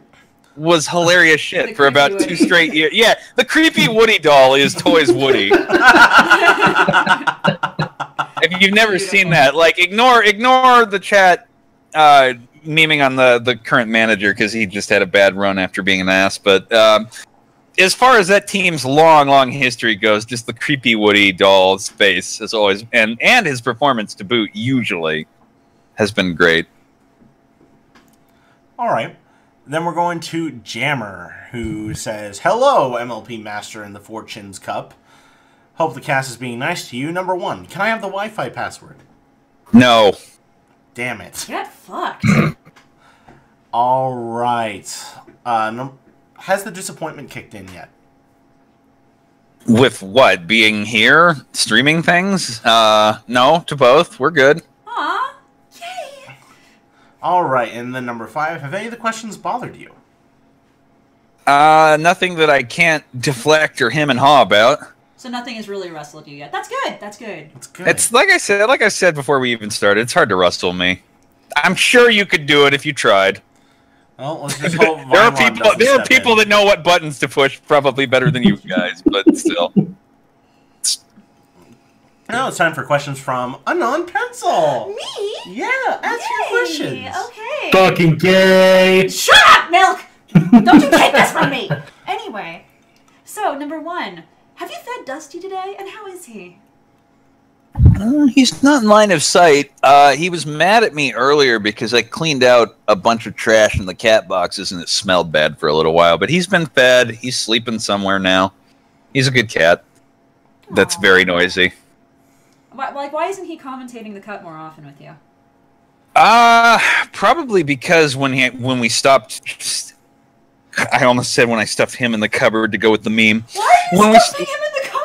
[SPEAKER 3] was hilarious shit for about 2 straight years. Yeah, the creepy Woody doll is Toys Woody. If you've never seen that, like ignore the chat memeing on the current manager because he just had a bad run after being an ass. But as far as that team's long history goes, just the creepy Woody doll's face has always and his performance to boot usually has been great.
[SPEAKER 4] All right. Then we're going to Jammer, who says, "Hello, MLP Master in the Fortunes Cup. Hope the cast is being nice to you. Number 1, can I have the Wi-Fi password?"
[SPEAKER 3] No.
[SPEAKER 4] Damn it.
[SPEAKER 2] Get fucked.
[SPEAKER 4] All right. Has the disappointment kicked in yet?
[SPEAKER 3] With what? Being here? Streaming things? No, to both. We're good.
[SPEAKER 2] Aw. Yay.
[SPEAKER 4] All right, and then number 5, have any of the questions bothered you?
[SPEAKER 3] Nothing that I can't deflect or him and haw about.
[SPEAKER 2] So nothing has really rustled you yet. That's good. That's good.
[SPEAKER 4] That's good.
[SPEAKER 3] It's like I said before we even started, it's hard to rustle me. I'm sure you could do it if you tried.
[SPEAKER 4] Well, let's just hope
[SPEAKER 3] there are people that know what buttons to push probably better than you guys, but still.
[SPEAKER 4] Now it's time for questions from Anon Pencil.
[SPEAKER 2] Me?
[SPEAKER 4] Yeah, ask your questions.
[SPEAKER 2] Okay.
[SPEAKER 5] Fucking gay.
[SPEAKER 2] Shut up, Milk! Don't you take this from me! Anyway, so number 1, have you fed Dusty today, and how is he?
[SPEAKER 3] He's not in line of sight. He was mad at me earlier because I cleaned out a bunch of trash in the cat boxes and it smelled bad for a little while. But he's been fed. He's sleeping somewhere now. He's a good cat. That's very noisy.
[SPEAKER 2] Why isn't he commentating the cut more often with you?
[SPEAKER 3] Probably because when we stopped... I almost said when I stuffed him in the cupboard to go with the meme.
[SPEAKER 2] Why are you stuffing him in the cupboard?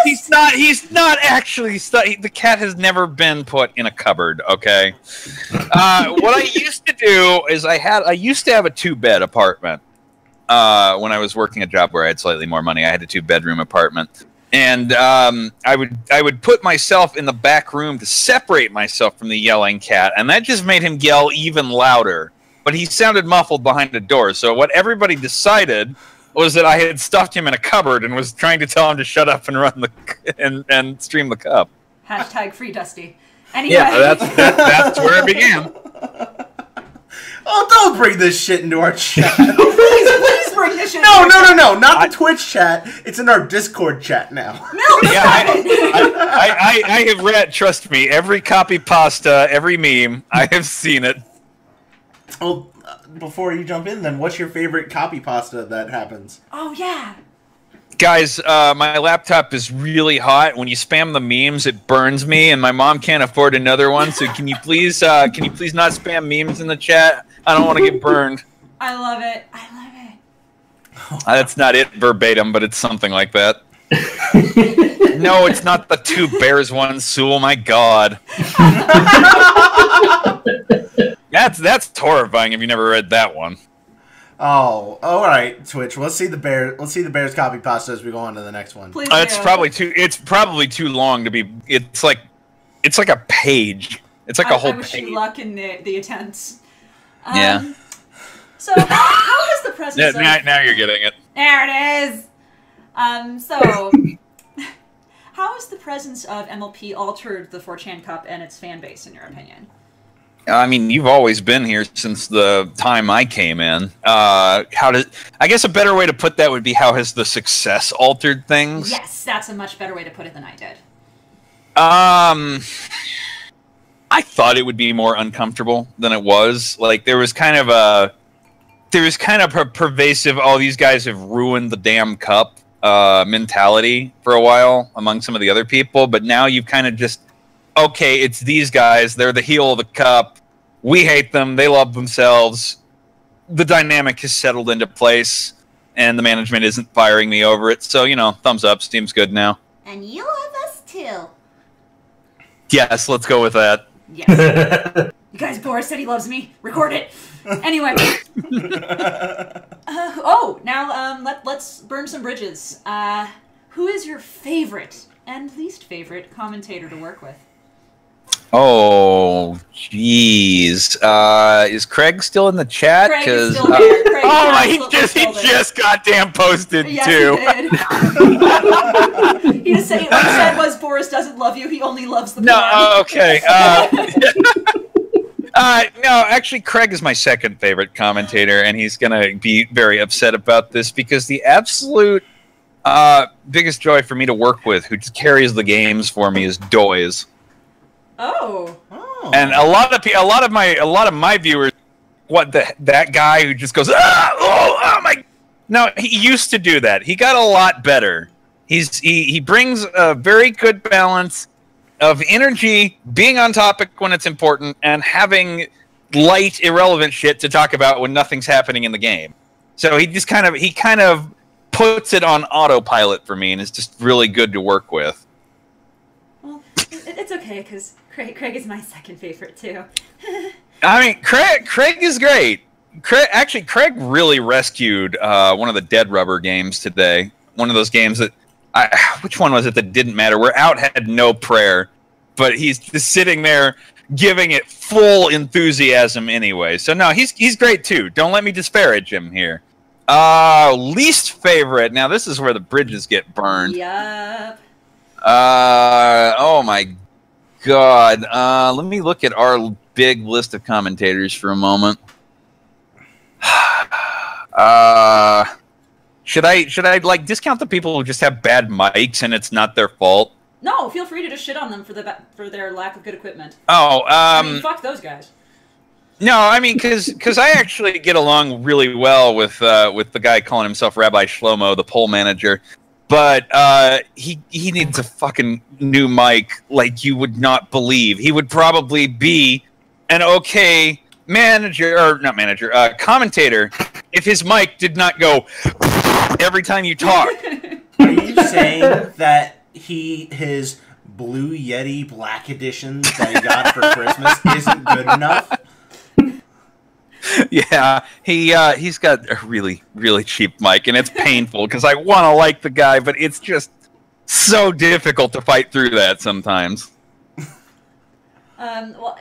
[SPEAKER 3] He's not actually the cat has never been put in a cupboard, okay? What I used to do is I used to have a 2-bed apartment. When I was working a job where I had slightly more money, I had a 2-bedroom apartment. And I would put myself in the back room to separate myself from the yelling cat, and that just made him yell even louder. But he sounded muffled behind the door, so what everybody decided was that I had stuffed him in a cupboard and was trying to tell him to shut up and run and stream the cup.
[SPEAKER 2] Hashtag free Dusty. Anyway.
[SPEAKER 3] Yeah, that's where it began.
[SPEAKER 4] Oh, don't bring this shit into our chat.
[SPEAKER 2] Please bring this shit.
[SPEAKER 4] No, not the Twitch chat. It's in our Discord chat now.
[SPEAKER 2] No,
[SPEAKER 3] yeah, I have read. Trust me, every copy pasta, every meme, I have seen it.
[SPEAKER 4] Well, before you jump in, then, what's your favorite copy pasta that happens?
[SPEAKER 2] Oh yeah.
[SPEAKER 3] Guys, my laptop is really hot. When you spam the memes, it burns me, and my mom can't afford another one. So can you please not spam memes in the chat? I don't want to get burned.
[SPEAKER 2] I love it.
[SPEAKER 3] That's not it verbatim, but it's something like that. No, it's not the 2 bears, 1 Sewell. My God. That's horrifying. If you never read that one.
[SPEAKER 4] Oh, all right, Twitch. Let's see the Bears copy pasta as we go on to the next one.
[SPEAKER 2] Please
[SPEAKER 3] It's probably too long to be. It's like a page. It's like a whole
[SPEAKER 2] I wish
[SPEAKER 3] page.
[SPEAKER 2] you luck in the attempts.
[SPEAKER 3] Yeah.
[SPEAKER 2] So how is the presence of...
[SPEAKER 3] Now you're getting it.
[SPEAKER 2] There it is. So how has the presence of MLP altered the 4chan Cup and its fan base, in your opinion?
[SPEAKER 3] I mean, you've always been here since the time I came in. I guess a better way to put that would be, how has the success altered things?
[SPEAKER 2] Yes, that's a much better way to put it than I did.
[SPEAKER 3] I thought it would be more uncomfortable than it was. Like, there was kind of a pervasive, oh, these guys have ruined the damn cup mentality for a while among some of the other people. But now you've kind of just, okay, it's these guys. They're the heel of the cup. We hate them. They love themselves. The dynamic has settled into place, and the management isn't firing me over it. So, thumbs up. Seems good now.
[SPEAKER 2] And you love us too.
[SPEAKER 3] Yes, let's go with that.
[SPEAKER 2] Yes. You guys, Boris said he loves me. Record it. Anyway. Now let's burn some bridges. Who is your favorite and least favorite commentator to work with?
[SPEAKER 3] Oh, jeez. Is Craig still in the chat?
[SPEAKER 2] Craig is still there. Craig
[SPEAKER 3] he just goddamn posted
[SPEAKER 2] yes,
[SPEAKER 3] too.
[SPEAKER 2] He did. What he said was, Boris doesn't love you. He only loves the plan.
[SPEAKER 3] No, okay. No, actually, Craig is my second favorite commentator, and he's gonna be very upset about this because the absolute biggest joy for me to work with, who just carries the games for me, is Doys.
[SPEAKER 2] Oh.
[SPEAKER 3] And a lot of my viewers, that guy who just goes, oh my. No, he used to do that. He got a lot better. He brings a very good balance of energy, being on topic when it's important, and having light, irrelevant shit to talk about when nothing's happening in the game. So he kind of puts it on autopilot for me, and it's just really good to work with.
[SPEAKER 2] Well, it's okay, because Craig is my second favorite too.
[SPEAKER 3] I mean, Craig is great. Craig really rescued one of the Dead Rubber games today. One of those games that, which one was it that didn't matter? Where Out had no prayer, but he's just sitting there giving it full enthusiasm anyway. So no, he's great too. Don't let me disparage him here. Least favorite. Now this is where the bridges get burned.
[SPEAKER 2] Yup.
[SPEAKER 3] Oh my God. Let me look at our big list of commentators for a moment. Should I like discount the people who just have bad mics and it's not their fault?
[SPEAKER 2] No, feel free to just shit on them for their lack of good equipment.
[SPEAKER 3] Oh,
[SPEAKER 2] I mean, fuck those guys.
[SPEAKER 3] No, I mean, because I actually get along really well with the guy calling himself Rabbi Shlomo, the poll manager. But he needs a fucking new mic like you would not believe. He would probably be an okay commentator if his mic did not go every time you talk.
[SPEAKER 4] Are you saying that his Blue Yeti Black Edition that he got for Christmas isn't good enough?
[SPEAKER 3] Yeah, he's got a really, really cheap mic, and it's painful because I want to like the guy, but it's just so difficult to fight through that sometimes.
[SPEAKER 2] Well,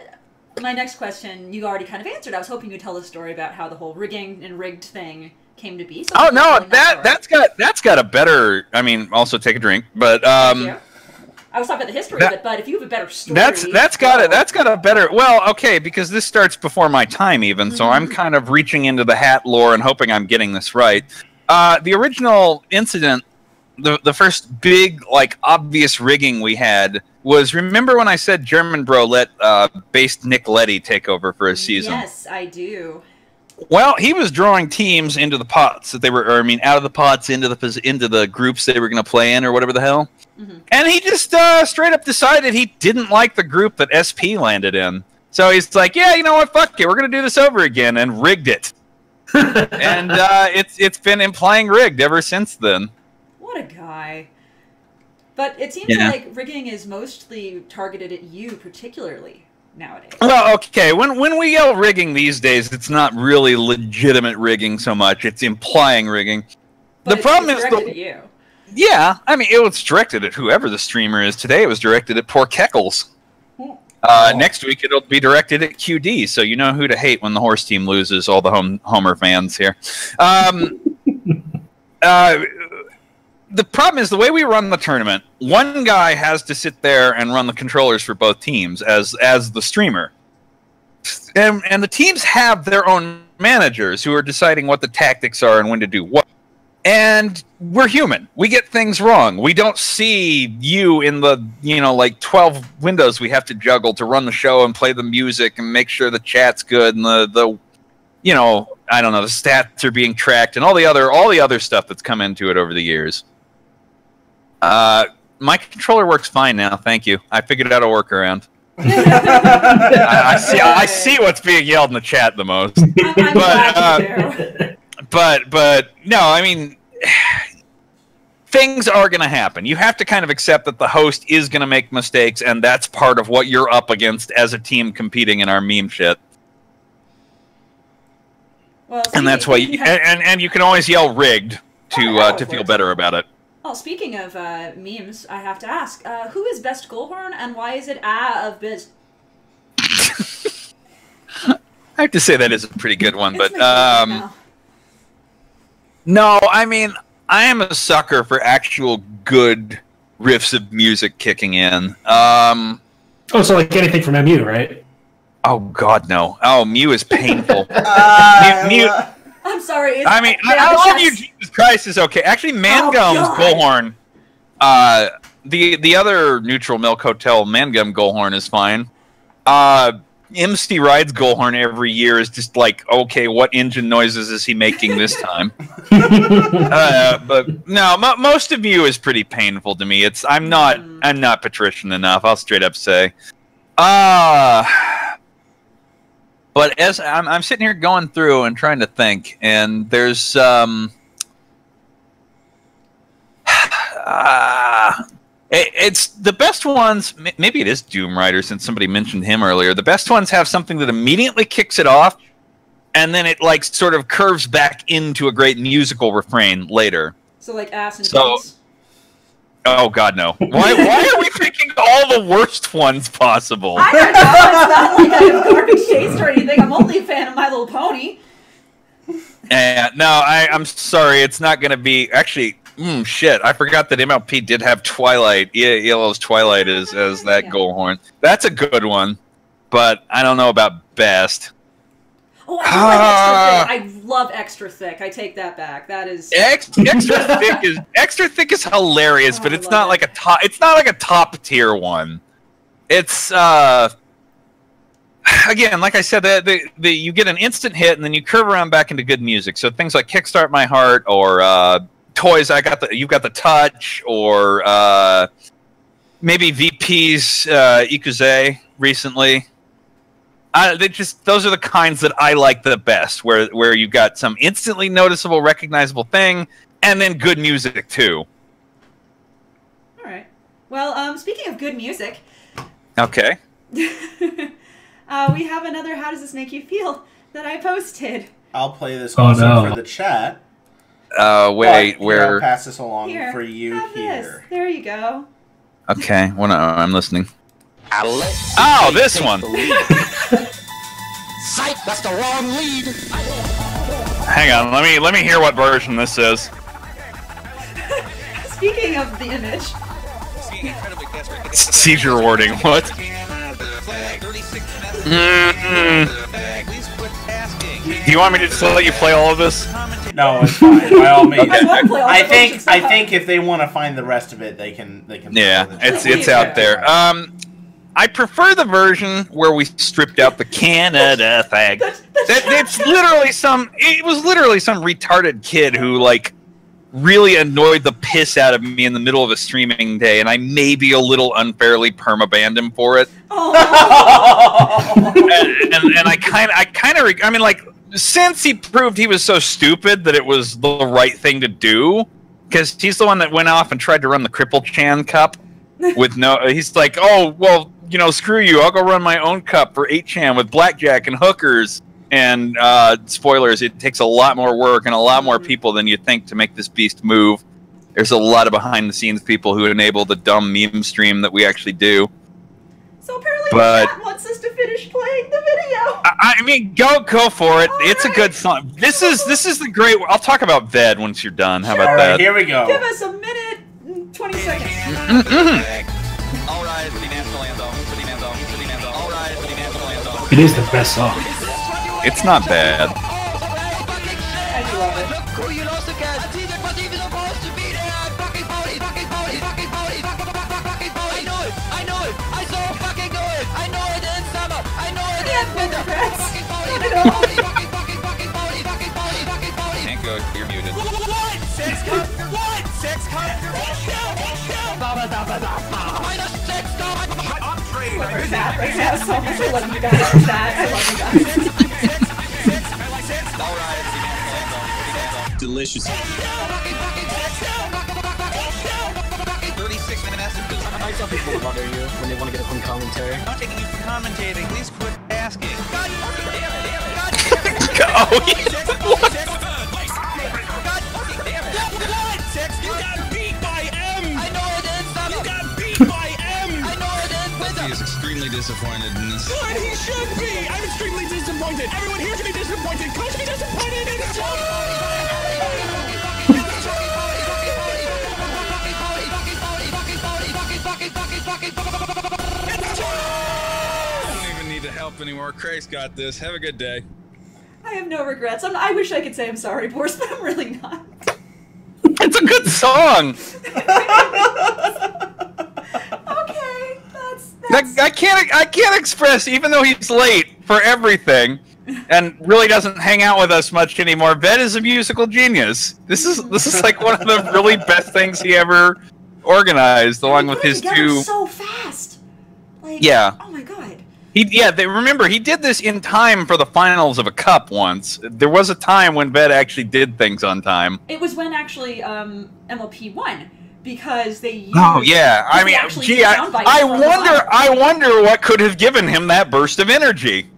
[SPEAKER 2] my next question you already kind of answered. I was hoping you'd tell the story about how the whole rigging and rigged thing came to be. So
[SPEAKER 3] oh no, that's got a better. I mean, also take a drink, but
[SPEAKER 2] I was talking about the history of it, but if you have a better story,
[SPEAKER 3] that's got a better. Well, okay, because this starts before my time even, so I'm kind of reaching into the hat lore and hoping I'm getting this right. The original incident, the first big like obvious rigging we had was, remember when I said German Bro let based Nick Letty take over for a season?
[SPEAKER 2] Yes, I do.
[SPEAKER 3] Well, he was drawing teams into the pots that they were, out of the pots into the groups they were going to play in or whatever the hell. Mm-hmm. And he just straight up decided he didn't like the group that SP landed in. So he's like, yeah, you know what, fuck it, we're going to do this over again, and rigged it. And it's been implying rigged ever since then.
[SPEAKER 2] What a guy. But it seems like rigging is mostly targeted at you particularly nowadays.
[SPEAKER 3] Well, okay, when we yell rigging these days, it's not really legitimate rigging so much. It's implying rigging.
[SPEAKER 2] But
[SPEAKER 3] the problem is
[SPEAKER 2] directed at you.
[SPEAKER 3] Yeah, I mean, it was directed at whoever the streamer is. Today it was directed at poor Keckles. Next week it'll be directed at QD, so you know who to hate when the horse team loses, all the Homer fans here. The problem is the way we run the tournament, one guy has to sit there and run the controllers for both teams as the streamer. and the teams have their own managers who are deciding what the tactics are and when to do what. And we're human. We get things wrong. We don't see you in the, like 12 windows we have to juggle to run the show and play the music and make sure the chat's good and the I don't know, the stats are being tracked and all the other stuff that's come into it over the years. My controller works fine now, thank you. I figured out a workaround. I see what's being yelled in the chat the most. But no, I mean, things are going to happen. You have to kind of accept that the host is going to make mistakes, and that's part of what you're up against as a team competing in our meme shit. Well, and that's why, and you can always yell rigged to feel better about it.
[SPEAKER 2] Well, speaking of memes, I have to ask, who is best Goldhorn, and why is it of Biz?
[SPEAKER 3] I have to say that is a pretty good one, but no, I mean, I am a sucker for actual good riffs of music kicking in.
[SPEAKER 5] Oh, so like anything from MU, right?
[SPEAKER 3] Oh God, no! Oh, Mew is painful. Mew.
[SPEAKER 2] I'm sorry.
[SPEAKER 3] I mean, I love you, Jesus Christ is okay. Actually, Mangum's Goldhorn, the other Neutral Milk Hotel Mangum Goldhorn is fine. MC Ride's Goldhorn every year is just like, okay, what engine noises is he making this time? But no, most of Mew is pretty painful to me. I'm not patrician enough. I'll straight up say. But as I'm sitting here going through and trying to think, and there's it's the best ones. Maybe it is Doom Rider, since somebody mentioned him earlier. The best ones have something that immediately kicks it off, and then it like sort of curves back into a great musical refrain later.
[SPEAKER 2] So like ass and titties.
[SPEAKER 3] Oh God, no! Why are we picking all the worst ones possible?
[SPEAKER 2] I don't know. It's not like I have garbage taste or anything. I'm only a fan of My Little Pony.
[SPEAKER 3] No, I'm sorry. It's not going to be actually. Shit! I forgot that MLP did have Twilight. ELO's Twilight as that Goldhorn. That's a good one, but I don't know about best.
[SPEAKER 2] Oh, I do like Extra Thick. I love Extra Thick. I take that back. That is
[SPEAKER 3] Extra Thick is hilarious, but it's not like a top. It's not like a top tier one. It's again, like I said, you get an instant hit and then you curve around back into good music. So things like Kickstart My Heart or Toys. You've got the touch, or maybe VP's Ikuze recently. Those are the kinds that I like the best, where you've got some instantly noticeable, recognizable thing, and then good music too.
[SPEAKER 2] All right. Well, speaking of good music.
[SPEAKER 3] Okay.
[SPEAKER 2] We have another "How Does This Make You Feel" that I posted.
[SPEAKER 4] I'll play this also for the chat.
[SPEAKER 3] Wait,
[SPEAKER 4] I'll pass this along for you
[SPEAKER 2] have
[SPEAKER 4] here.
[SPEAKER 2] This. There you go.
[SPEAKER 3] Okay, I'm listening. Oh, this one.
[SPEAKER 7] Psych, that's the wrong lead.
[SPEAKER 3] Hang on, let me hear what version this is.
[SPEAKER 2] Speaking of the image.
[SPEAKER 3] Seizure warding, what? Do you want me to just let you play all of this?
[SPEAKER 4] No, it's fine. By all means.
[SPEAKER 2] I
[SPEAKER 4] think if they want to find the rest of it, they can.
[SPEAKER 3] Yeah, it's out there. I prefer the version where we stripped out the Canada flag. It was literally some retarded kid who like really annoyed the piss out of me in the middle of a streaming day, and I maybe a little unfairly permabanned him for it.
[SPEAKER 2] Oh.
[SPEAKER 3] and I mean, like, since he proved he was so stupid that it was the right thing to do, because he's the one that went off and tried to run the Cripple Chan Cup with he's like, oh, well, screw you, I'll go run my own cup for 8chan with blackjack and hookers. And spoilers, it takes a lot more work and a lot more people than you think to make this beast move. There's a lot of behind-the-scenes people who enable the dumb meme stream that we actually do.
[SPEAKER 2] So apparently the chat wants us to finish playing the video.
[SPEAKER 3] I mean, go for it. It's a good song. This is the great. I'll talk about Ved once you're done. How about that?
[SPEAKER 4] Here we go.
[SPEAKER 2] Give us a minute and 20 seconds.
[SPEAKER 7] All right, for the national anthem. For the national anthem. All right, for the national anthem.
[SPEAKER 5] It is the best song.
[SPEAKER 3] It's not bad.
[SPEAKER 2] I do love it. Yeah, no regrets. Not at all.
[SPEAKER 3] Can't go. You're muted.
[SPEAKER 2] Whoever's that right now, so much. I love you guys for that. I love you guys.
[SPEAKER 8] Delicious.
[SPEAKER 3] 36 messages.
[SPEAKER 8] I tell people to bother you when they want to get a fun commentary.
[SPEAKER 3] I'm not taking you for commentating. Please quit asking. God damn it.
[SPEAKER 8] You got beat by M! I know it is! You got beat by M! I know it is!
[SPEAKER 3] He is extremely disappointed in this.
[SPEAKER 8] Good, he should be! I'm extremely disappointed! Everyone here should be disappointed! Coach should be disappointed! It's
[SPEAKER 3] I don't even need to help anymore. Christ got this. Have a good day.
[SPEAKER 2] I have no regrets. I wish I could say I'm sorry, Boris, but I'm really not.
[SPEAKER 3] It's a good song.
[SPEAKER 2] Okay, that's
[SPEAKER 3] I can't express, even though he's late for everything, and really doesn't hang out with us much anymore. Ben is a musical genius. This is like one of the really best things he ever organized, along with his two.
[SPEAKER 2] So fast. Like,
[SPEAKER 3] yeah.
[SPEAKER 2] Oh my god.
[SPEAKER 3] Remember, he did this in time for the finals of a cup once. There was a time when Ben actually did things on time.
[SPEAKER 2] It was when actually MLP won, because they used...
[SPEAKER 3] Oh yeah, I mean, gee, I wonder what could have given him that burst of energy.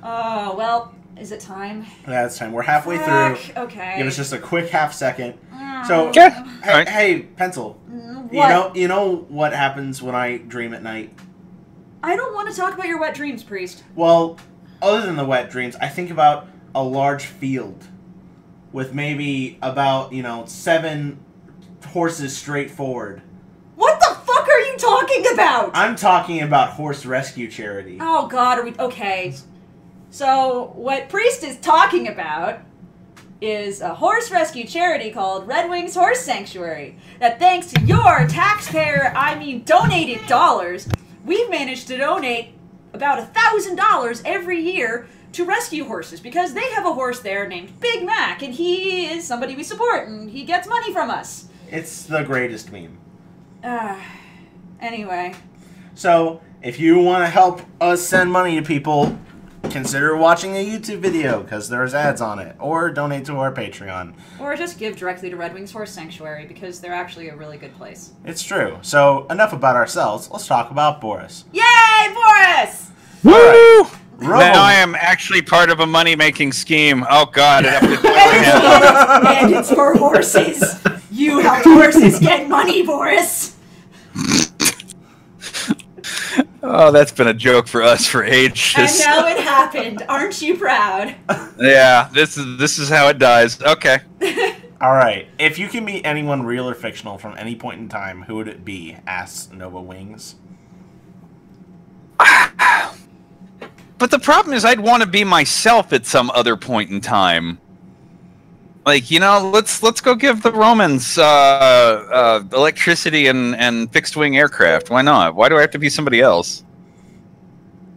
[SPEAKER 2] Oh, well, is it time?
[SPEAKER 4] Yeah, it's time. We're halfway through.
[SPEAKER 2] Okay.
[SPEAKER 4] Give us just a quick half second. So,
[SPEAKER 3] Okay.
[SPEAKER 4] hey, Pencil.
[SPEAKER 2] What?
[SPEAKER 4] You know what happens when I dream at night?
[SPEAKER 2] I don't want to talk about your wet dreams, Priest.
[SPEAKER 4] Well, other than the wet dreams, I think about a large field with maybe about, 7 horses straight forward.
[SPEAKER 2] What the fuck are you talking about?
[SPEAKER 4] I'm talking about horse rescue charity.
[SPEAKER 2] Oh god, are we... Okay. So, what Priest is talking about is a horse rescue charity called Red Wings Horse Sanctuary that, thanks to your donated dollars, we've managed to donate about $1,000 every year to rescue horses, because they have a horse there named Big Mac, and he is somebody we support, and he gets money from us.
[SPEAKER 4] It's the greatest meme.
[SPEAKER 2] Anyway.
[SPEAKER 4] So, if you want to help us send money to people, consider watching a YouTube video, because there's ads on it, or donate to our Patreon.
[SPEAKER 2] Or just give directly to Red Wings Horse Sanctuary, because they're actually a really good place.
[SPEAKER 4] It's true. So, enough about ourselves. Let's talk about Boris.
[SPEAKER 2] Yay, Boris!
[SPEAKER 3] Woo!
[SPEAKER 4] Robo.
[SPEAKER 3] Now I am actually part of a money-making scheme. Oh God!
[SPEAKER 2] And it's for horses. You help horses get money, Boris.
[SPEAKER 3] Oh, that's been a joke for us for ages.
[SPEAKER 2] And now it happened. Aren't you proud?
[SPEAKER 3] Yeah, this is how it dies. Okay.
[SPEAKER 4] All right. If you can meet anyone real or fictional from any point in time, who would it be? Asks Nova Wings.
[SPEAKER 3] But the problem is, I'd want to be myself at some other point in time. Like, let's go give the Romans electricity and fixed wing aircraft. Why not? Why do I have to be somebody else?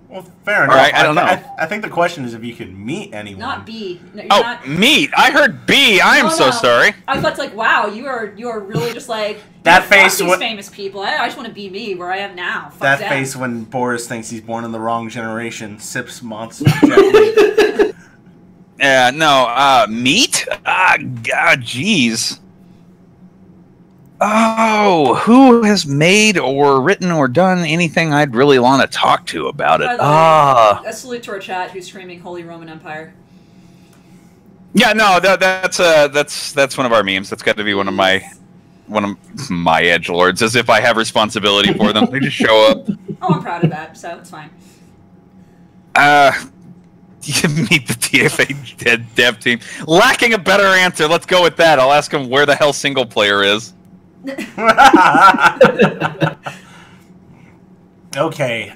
[SPEAKER 4] Well, fair enough.
[SPEAKER 3] Right, I don't know.
[SPEAKER 4] I think the question is if you could meet anyone.
[SPEAKER 2] Not B. No, you're
[SPEAKER 3] Oh,
[SPEAKER 2] not...
[SPEAKER 3] meat! I heard B. I'm so sorry.
[SPEAKER 2] I thought, like, wow, you are really just like
[SPEAKER 4] that face.
[SPEAKER 2] Fuck these famous people. I just want to be me where I am now. Fuck
[SPEAKER 4] that
[SPEAKER 2] them.
[SPEAKER 4] face when Boris thinks he's born in the wrong generation. Sips Monster gently.
[SPEAKER 3] Yeah, no, meat? God, jeez. Oh, who has made or written or done anything I'd really want to talk to about it?
[SPEAKER 2] A salute to our chat who's streaming Holy Roman Empire.
[SPEAKER 3] Yeah, no, that's one of our memes. That's got to be one of my edgelords, as if I have responsibility for them. They just show up.
[SPEAKER 2] Oh, I'm proud of that, so it's fine.
[SPEAKER 3] You meet the TFA dev team. Lacking a better answer, let's go with that. I'll ask him where the hell single player is.
[SPEAKER 4] Okay,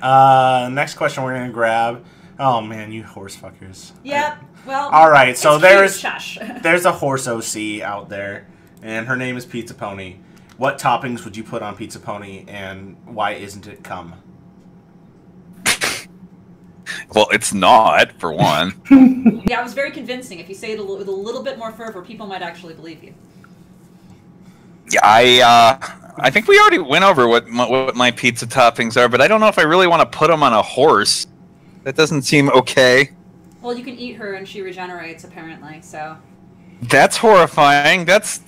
[SPEAKER 4] next question we're gonna grab. Oh man, you horse fuckers.
[SPEAKER 2] Yep. Well.
[SPEAKER 4] All right, so
[SPEAKER 2] it's cute, shush.
[SPEAKER 4] there's a horse OC out there, and her name is Pizza Pony. What toppings would you put on Pizza Pony, and why isn't it cum?
[SPEAKER 3] Well, it's not, for one.
[SPEAKER 2] Yeah, it was very convincing. If you say it with a little bit more fervor, people might actually believe you.
[SPEAKER 3] Yeah, I think we already went over what my pizza toppings are, but I don't know if I really want to put them on a horse. That doesn't seem okay.
[SPEAKER 2] Well, you can eat her and she regenerates, apparently, so...
[SPEAKER 3] That's horrifying. That's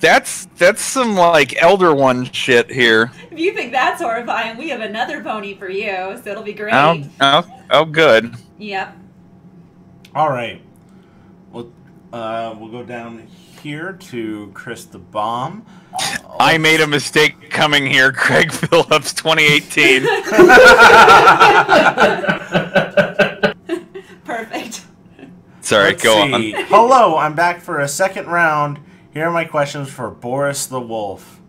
[SPEAKER 3] some, like, Elder One shit here.
[SPEAKER 2] If you think that's horrifying, we have another pony for you, so it'll be great.
[SPEAKER 3] Oh, good.
[SPEAKER 2] Yep.
[SPEAKER 4] All right. We'll go down here to Chris the Bomb.
[SPEAKER 3] I made a mistake coming here. Craig Phillips, 2018.
[SPEAKER 2] Perfect.
[SPEAKER 3] Sorry,
[SPEAKER 4] Let's
[SPEAKER 3] go
[SPEAKER 4] see.
[SPEAKER 3] on.
[SPEAKER 4] Hello, I'm back for a second round. Here are my questions for Boris the Wolf.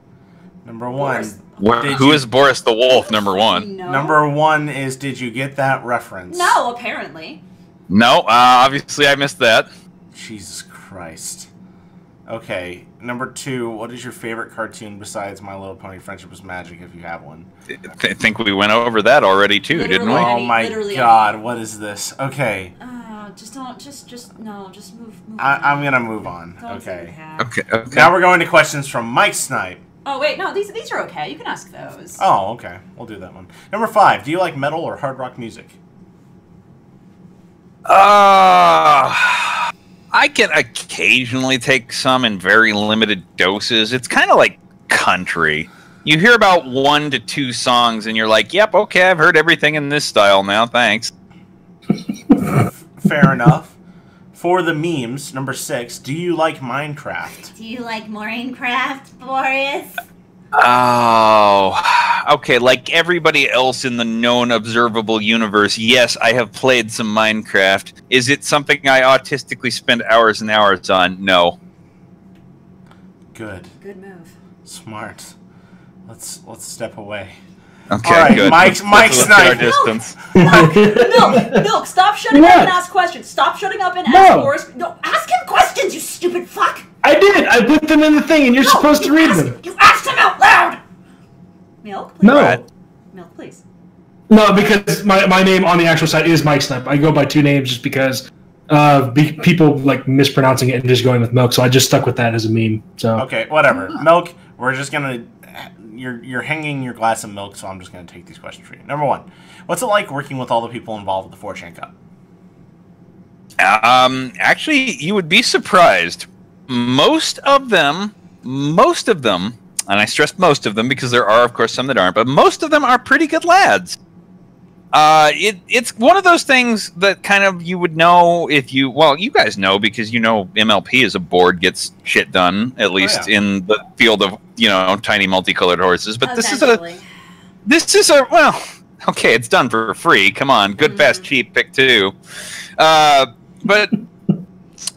[SPEAKER 4] Number one.
[SPEAKER 3] Who is Boris the Wolf, number one?
[SPEAKER 2] No.
[SPEAKER 4] Number one is, did you get that reference?
[SPEAKER 2] No, apparently.
[SPEAKER 3] No, obviously I missed that.
[SPEAKER 4] Jesus Christ. Okay, number two, what is your favorite cartoon besides My Little Pony Friendship is Magic, if you have one?
[SPEAKER 3] I think we went over that already, too, didn't we?
[SPEAKER 4] Oh my god, what is this? Okay.
[SPEAKER 2] Just move
[SPEAKER 4] I'm gonna move on.
[SPEAKER 2] Don't
[SPEAKER 4] Okay.
[SPEAKER 3] Okay.
[SPEAKER 4] Now we're going to questions from Mike Snipe.
[SPEAKER 2] Oh, wait, no, these are okay. You can ask those.
[SPEAKER 4] Oh, okay. We'll do that one. Number 5, do you like metal or hard rock music?
[SPEAKER 3] I can occasionally take some in very limited doses. It's kind of like country. You hear about 1 to 2 songs and you're like, yep, okay, I've heard everything in this style now, thanks.
[SPEAKER 4] Fair enough. For the memes, number 6, do you like Minecraft?
[SPEAKER 2] Do you like Minecraft, Boris?
[SPEAKER 3] Oh, okay, like everybody else in the known observable universe, yes, I have played some Minecraft. Is it something I autistically spend hours and hours on? No.
[SPEAKER 4] Good.
[SPEAKER 2] Good move.
[SPEAKER 4] Smart. Let's step away.
[SPEAKER 3] Okay,
[SPEAKER 4] all right,
[SPEAKER 3] good.
[SPEAKER 4] Mike Snipe.
[SPEAKER 3] Distance.
[SPEAKER 2] Milk, stop shutting up and ask questions. Stop shutting up and ask Boris. No, ask him questions, you stupid fuck.
[SPEAKER 5] I did. I put them in the thing, and you're supposed to read them.
[SPEAKER 2] You asked him out loud. Milk, please.
[SPEAKER 5] No.
[SPEAKER 2] Milk, please.
[SPEAKER 5] No, because my name on the actual site is Mike Snipe. I go by 2 names just because people like mispronouncing it and just going with Milk, so I just stuck with that as a meme. So
[SPEAKER 4] okay, whatever. Milk, we're just gonna. You're hanging your glass of milk, so I'm just gonna take these questions for you. Number 1, what's it like working with all the people involved with the 4chan Cup?
[SPEAKER 3] Actually, you would be surprised. Most of them, and I stress most of them because there are, of course, some that aren't, but most of them are pretty good lads. It's one of those things that kind of you would know if you, well, you guys know because you know MLP as a board gets shit done, at least in the field of, tiny multicolored horses. But this is a, well, okay, it's done for free. Come on, good, fast, cheap, pick 2. But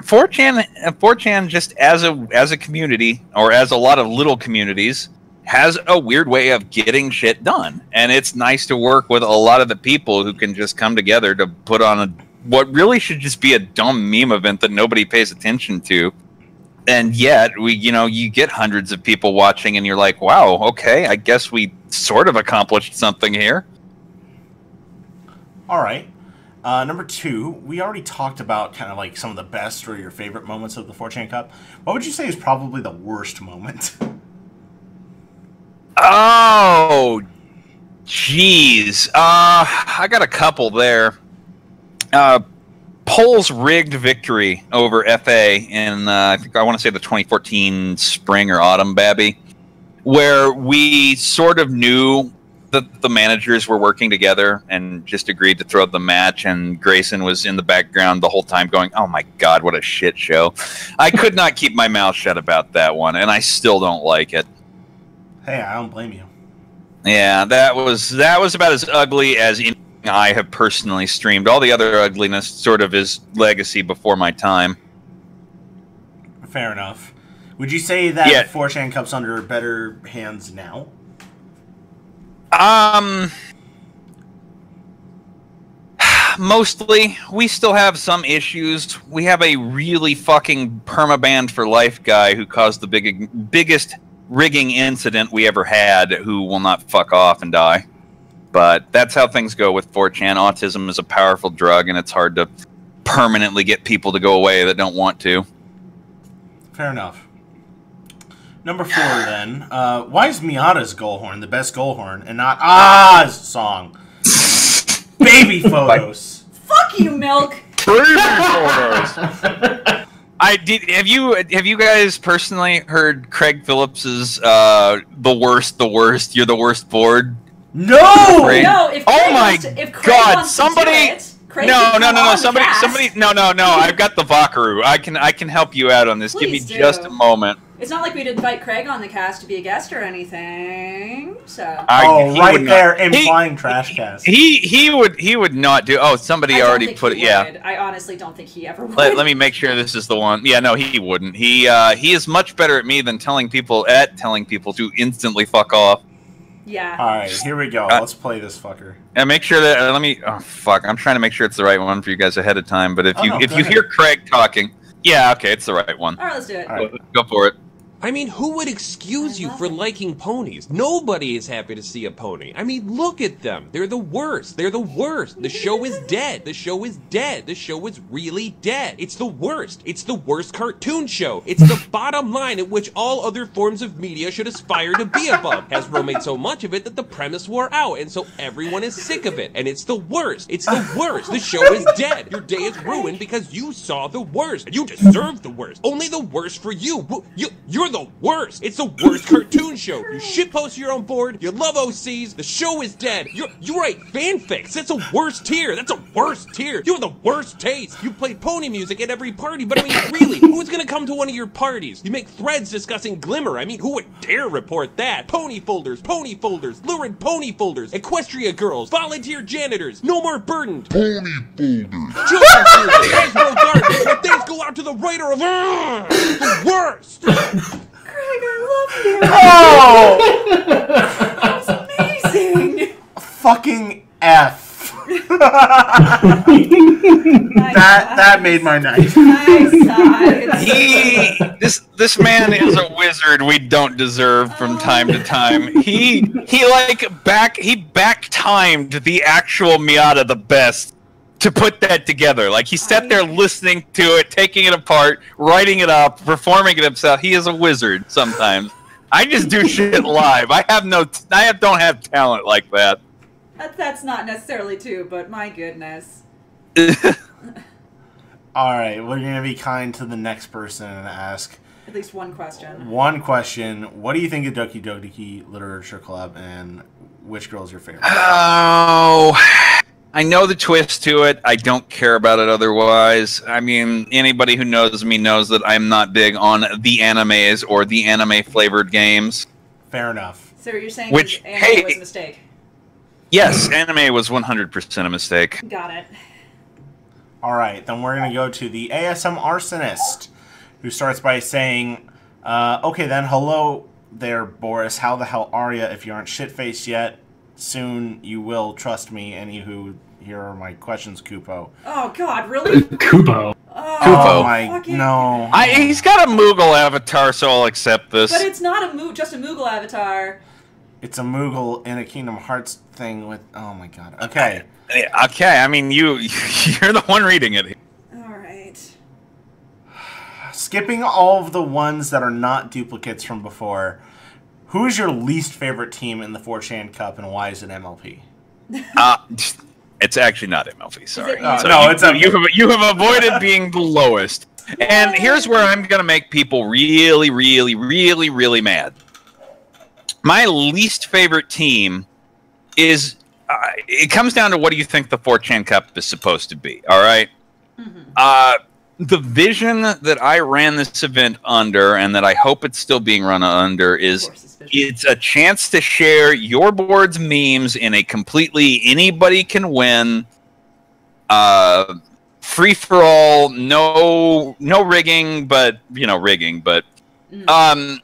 [SPEAKER 3] 4chan just as a community, or as a lot of little communities, has a weird way of getting shit done. And it's nice to work with a lot of the people who can just come together to put on what really should just be a dumb meme event that nobody pays attention to. And yet, you get hundreds of people watching and you're like, wow, okay, I guess we sort of accomplished something here.
[SPEAKER 4] All right. Number 2, we already talked about kind of like some of the best or your favorite moments of the 4chan Cup. What would you say is probably the worst moment?
[SPEAKER 3] Oh, jeez. I got a couple there. Pole's rigged victory over FA in, I want to say the 2014 spring or autumn, Babby, where we sort of knew that the managers were working together and just agreed to throw the match, and Grayson was in the background the whole time going, oh my god, what a shit show. I could not keep my mouth shut about that one, and I still don't like it.
[SPEAKER 4] Hey, I don't blame you.
[SPEAKER 3] Yeah, that was about as ugly as anything I have personally streamed. All the other ugliness sort of is legacy before my time.
[SPEAKER 4] Fair enough. Would you say that 4chan Cup's under better hands now?
[SPEAKER 3] Mostly. We still have some issues. We have a really fucking permabanned for life guy who caused the biggest rigging incident we ever had, who will not fuck off and die. But that's how things go with 4chan. Autism is a powerful drug, and it's hard to permanently get people to go away that don't want to. Fair
[SPEAKER 4] enough. Number 4, then. Why is Miata's goal horn the best goal horn and not Ah's song? Baby photos.
[SPEAKER 2] Fuck you, Milk.
[SPEAKER 3] Baby photos. Have you guys personally heard Craig Phillips's the worst, you're the worst board?
[SPEAKER 4] No!
[SPEAKER 2] No, if
[SPEAKER 3] God, somebody No, I've got the Vakaru. I can help you out on this.
[SPEAKER 2] Please
[SPEAKER 3] Give me just a moment.
[SPEAKER 2] It's not like we'd invite Craig on the cast to be a guest or anything. So.
[SPEAKER 4] Right there, implying trash cast.
[SPEAKER 3] He would not do. Oh, somebody already put it. Yeah.
[SPEAKER 2] I honestly don't think he ever would.
[SPEAKER 3] Let me make sure this is the one. Yeah, no, he wouldn't. He is much better at me than telling people to instantly fuck off.
[SPEAKER 2] Yeah.
[SPEAKER 4] All right, here we go. Let's play this fucker.
[SPEAKER 3] And make sure that Oh fuck! I'm trying to make sure it's the right one for you guys ahead of time. But if you hear Craig talking, yeah, okay, it's the right one.
[SPEAKER 2] All right, let's do it.
[SPEAKER 4] All right.
[SPEAKER 3] Go for it.
[SPEAKER 8] I mean, who would excuse you for liking ponies? Nobody is happy to see a pony. I mean, look at them. They're the worst. They're the worst. The show is dead. The show is dead. The show is really dead. It's the worst. It's the worst cartoon show. It's the bottom line at which all other forms of media should aspire to be above. Hasbro made so much of it that the premise wore out, and so everyone is sick of it. And it's the worst. It's the worst. The show is dead. Your day is ruined because you saw the worst. You deserve the worst. Only the worst for you. You're the worst. It's the worst cartoon show. You shitpost your own board. You love OCs. The show is dead. You write fanfics. That's a worst tier. That's a worst tier. You have the worst taste. You play pony music at every party, but I mean, really, who's gonna come to one of your parties? You make threads discussing Glimmer. I mean, who would dare report that? Pony folders, lurid pony folders, Equestria girls, volunteer janitors, no more burdened. Pony folders. Children's series, Hasbro garbage, but things go out to the writer of the worst.
[SPEAKER 2] Craig, I love you.
[SPEAKER 4] Oh!
[SPEAKER 2] That was amazing.
[SPEAKER 4] Fucking F. that made my night.
[SPEAKER 3] This man is a wizard we don't deserve from time to time. He back timed the actual Miata the best to put that together. Like, he sat there listening to it, taking it apart, writing it up, performing it himself. He is a wizard sometimes. I just do shit live. I don't have talent like that.
[SPEAKER 2] That's not necessarily true, but my goodness.
[SPEAKER 4] Alright, we're going to be kind to the next person and ask
[SPEAKER 2] at least one question.
[SPEAKER 4] One question. What do you think of Doki Doki Literature Club, and which girl is your favorite?
[SPEAKER 3] Oh... I know the twist to it. I don't care about it otherwise. I mean, anybody who knows me knows that I'm not big on the animes or the anime-flavored games.
[SPEAKER 4] Fair enough.
[SPEAKER 2] So you're saying anime was a mistake?
[SPEAKER 3] Yes, anime was 100% a mistake.
[SPEAKER 2] Got it.
[SPEAKER 4] Alright, then we're going to go to the ASM Arsonist, who starts by saying, okay then, hello there, Boris. How the hell are ya if you aren't shit-faced yet? Soon you will, trust me. Anywho, here are my questions, Kupo.
[SPEAKER 2] Oh God, really?
[SPEAKER 5] Kupo.
[SPEAKER 4] Oh my, no.
[SPEAKER 3] He's got a Moogle avatar, so I'll accept this.
[SPEAKER 2] But it's not just a Moogle avatar.
[SPEAKER 4] It's a Moogle in a Kingdom Hearts thing with. Oh my God. Okay.
[SPEAKER 3] Okay. I mean, you're the one reading it.
[SPEAKER 2] All right.
[SPEAKER 4] Skipping all of the ones that are not duplicates from before. Who is your least favorite team in the 4chan Cup, and why is it MLP?
[SPEAKER 3] It's actually not MLP, sorry. You have avoided being the lowest. And here's where I'm going to make people really, really, really, really mad. My least favorite team is... it comes down to what do you think the 4chan Cup is supposed to be, all right? Mm-hmm. The vision that I ran this event under, and that I hope it's still being run under, is it's a chance to share your board's memes in a completely anybody can win, free for all, no rigging, but rigging. But I'm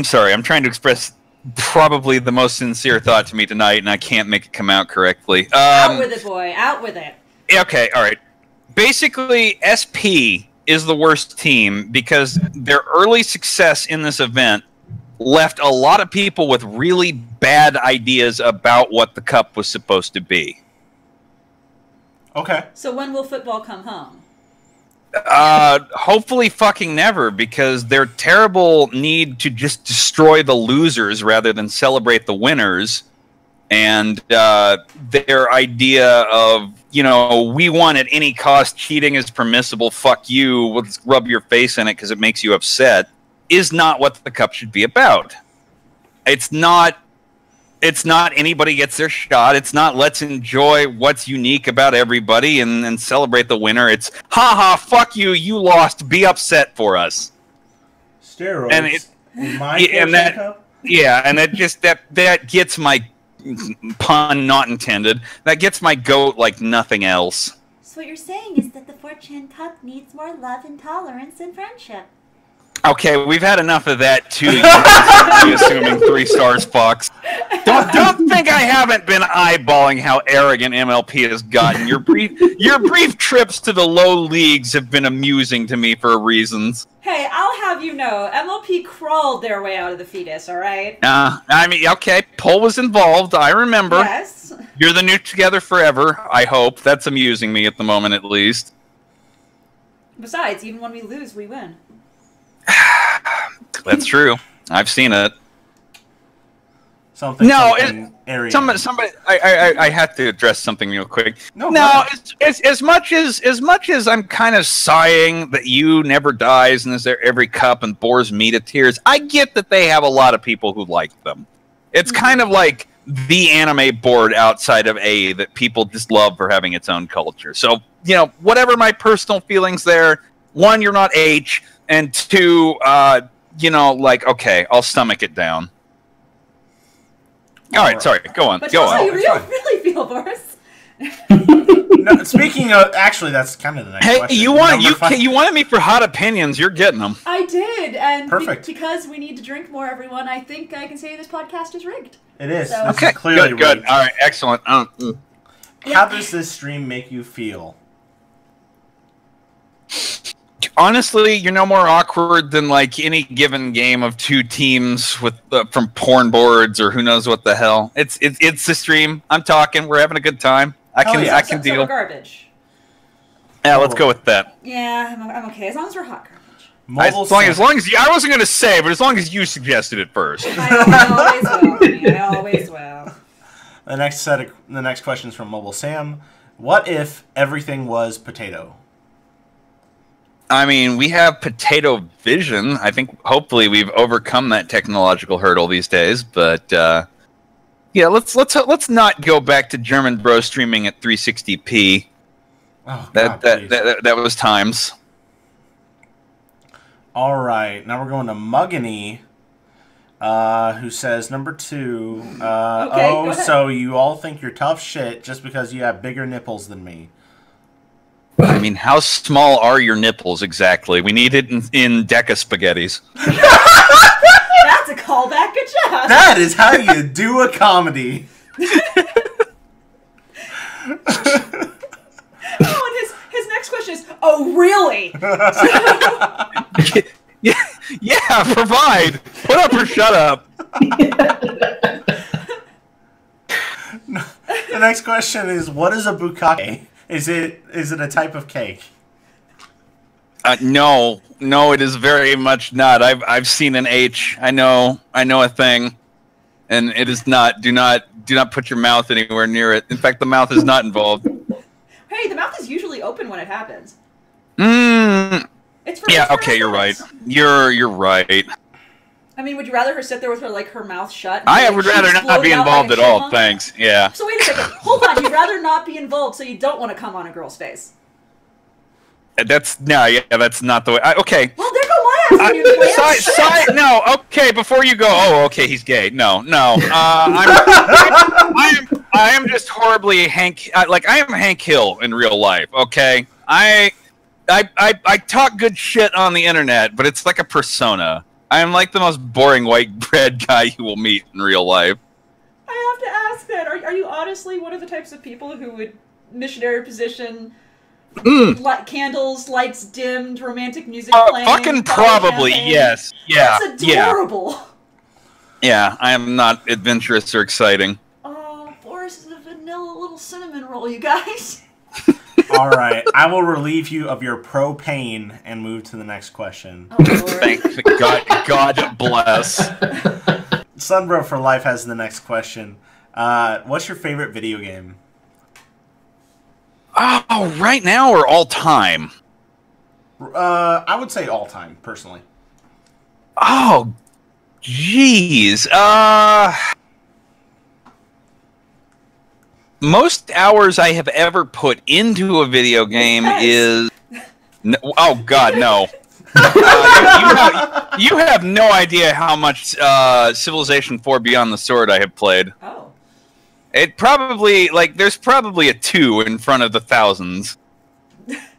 [SPEAKER 3] sorry, I'm trying to express probably the most sincere thought to me tonight, and I can't make it come out correctly.
[SPEAKER 2] Out with it, boy. Out with it.
[SPEAKER 3] Okay, all right. Basically, SP is the worst team because their early success in this event left a lot of people with really bad ideas about what the cup was supposed to be.
[SPEAKER 4] Okay.
[SPEAKER 2] So when will football come home?
[SPEAKER 3] Hopefully fucking never, because their terrible need to just destroy the losers rather than celebrate the winners, and their idea of, we won at any cost, cheating is permissible, fuck you, let's rub your face in it because it makes you upset, is not what the cup should be about. It's not anybody gets their shot. It's not let's enjoy what's unique about everybody and celebrate the winner. It's haha, fuck you, you lost, be upset for us.
[SPEAKER 4] Steroids.
[SPEAKER 3] And it,
[SPEAKER 4] in my
[SPEAKER 3] and that gets my pun not intended. That gets my goat like nothing else.
[SPEAKER 9] So what you're saying is that the 4chan Cup needs more love and tolerance and friendship.
[SPEAKER 3] Okay, we've had enough of that too. You assuming 3 stars, Fox. Don't think I haven't been eyeballing how arrogant MLP has gotten. Your brief trips to the low leagues have been amusing to me for reasons.
[SPEAKER 2] Hey, I'll have you know, MLP crawled their way out of the fetus, alright?
[SPEAKER 3] Okay, Poll was involved, I remember.
[SPEAKER 2] Yes.
[SPEAKER 3] You're the new together forever, I hope. That's amusing me at the moment, at least.
[SPEAKER 2] Besides, even when we lose, we win.
[SPEAKER 3] That's true. I've seen it.
[SPEAKER 4] Somebody.
[SPEAKER 3] I have to address something real quick. As much as I'm kind of sighing that you never dies and is there every cup and bores me to tears, I get that they have a lot of people who like them. It's kind of like the anime board outside of A that people just love for having its own culture. So, whatever my personal feelings there, 1, you're not H, and 2, okay, I'll stomach it down. All right, sorry, go on.
[SPEAKER 2] But
[SPEAKER 3] Go
[SPEAKER 2] how
[SPEAKER 3] on.
[SPEAKER 2] you really feel, Boris.
[SPEAKER 4] No, speaking of, actually, that's kind of the next question.
[SPEAKER 3] Hey, you wanted me for hot opinions. You're getting them.
[SPEAKER 2] I did, and
[SPEAKER 4] Perfect.
[SPEAKER 2] Because we need to drink more, everyone, I think I can say this podcast is rigged.
[SPEAKER 4] It is.
[SPEAKER 2] So,
[SPEAKER 4] This is clearly
[SPEAKER 3] good.
[SPEAKER 4] rigged.
[SPEAKER 3] All right, excellent.
[SPEAKER 4] How does this stream make you feel?
[SPEAKER 3] Honestly, you're no more awkward than like any given game of 2 teams with from porn boards or who knows what the hell. It's the stream. I'm talking. We're having a good time. I can deal.
[SPEAKER 2] So garbage.
[SPEAKER 3] Yeah, let's go with that.
[SPEAKER 2] Yeah, I'm okay as long as we're hot garbage.
[SPEAKER 3] As long as you, I wasn't going to say, but as long as you suggested it first.
[SPEAKER 2] I always will.
[SPEAKER 4] The next question is from Mobile Sam. What if everything was potato?
[SPEAKER 3] I mean, we have potato vision. I think hopefully we've overcome that technological hurdle these days. But yeah, let's not go back to German bro streaming at 360p.
[SPEAKER 4] Oh,
[SPEAKER 3] that was times.
[SPEAKER 4] All right, now we're going to Muggany, who says number 2. So you all think you're tough shit just because you have bigger nipples than me.
[SPEAKER 3] I mean, how small are your nipples exactly? We need it in Deca spaghettis.
[SPEAKER 2] That's a callback. Good job.
[SPEAKER 4] That is how you do a comedy.
[SPEAKER 2] Oh, and his next question is, oh, really?
[SPEAKER 3] yeah, provide. Put up or shut up.
[SPEAKER 4] The next question is, what is a bukkake? Is it a type of cake?
[SPEAKER 3] No, it is very much not. I've seen an H. I know a thing, and it is not. Do not put your mouth anywhere near it. In fact, the mouth is not involved.
[SPEAKER 2] Hey, the mouth is usually open when it happens. It's for
[SPEAKER 3] okay, you're right. You're right.
[SPEAKER 2] I mean, would you rather her sit there with her mouth shut?
[SPEAKER 3] I would rather not be involved at all, thanks. Yeah.
[SPEAKER 2] So wait a second. Hold on. You'd rather not be involved, so you don't want to come on a girl's face.
[SPEAKER 3] That's not the way. Okay.
[SPEAKER 2] Well, there go my ass when you
[SPEAKER 3] no, okay, before you go, okay, he's gay. No. I am just horribly Hank. I am Hank Hill in real life, okay? I talk good shit on the internet, but it's like a persona. I'm like the most boring white bread guy you will meet in real life.
[SPEAKER 2] I have to ask that. Are you honestly one of the types of people who would missionary position, candles, lights dimmed, romantic music playing?
[SPEAKER 3] Fucking probably, yes. Yeah.
[SPEAKER 2] That's adorable.
[SPEAKER 3] Yeah, I am not adventurous or exciting.
[SPEAKER 2] Oh, Boris is a vanilla little cinnamon roll, you guys.
[SPEAKER 4] All right, I will relieve you of your propane and move to the next question.
[SPEAKER 2] Oh, Lord.
[SPEAKER 3] Thank God, God bless.
[SPEAKER 4] Sunbro for Life has the next question. What's your favorite video game?
[SPEAKER 3] Oh, right now or all time?
[SPEAKER 4] I would say all time, personally.
[SPEAKER 3] Oh, jeez. Most hours I have ever put into a video game is... No, oh, God, no. You have no idea how much Civilization 4 Beyond the Sword I have played.
[SPEAKER 2] Oh.
[SPEAKER 3] It probably, like, there's probably a 2 in front of the thousands.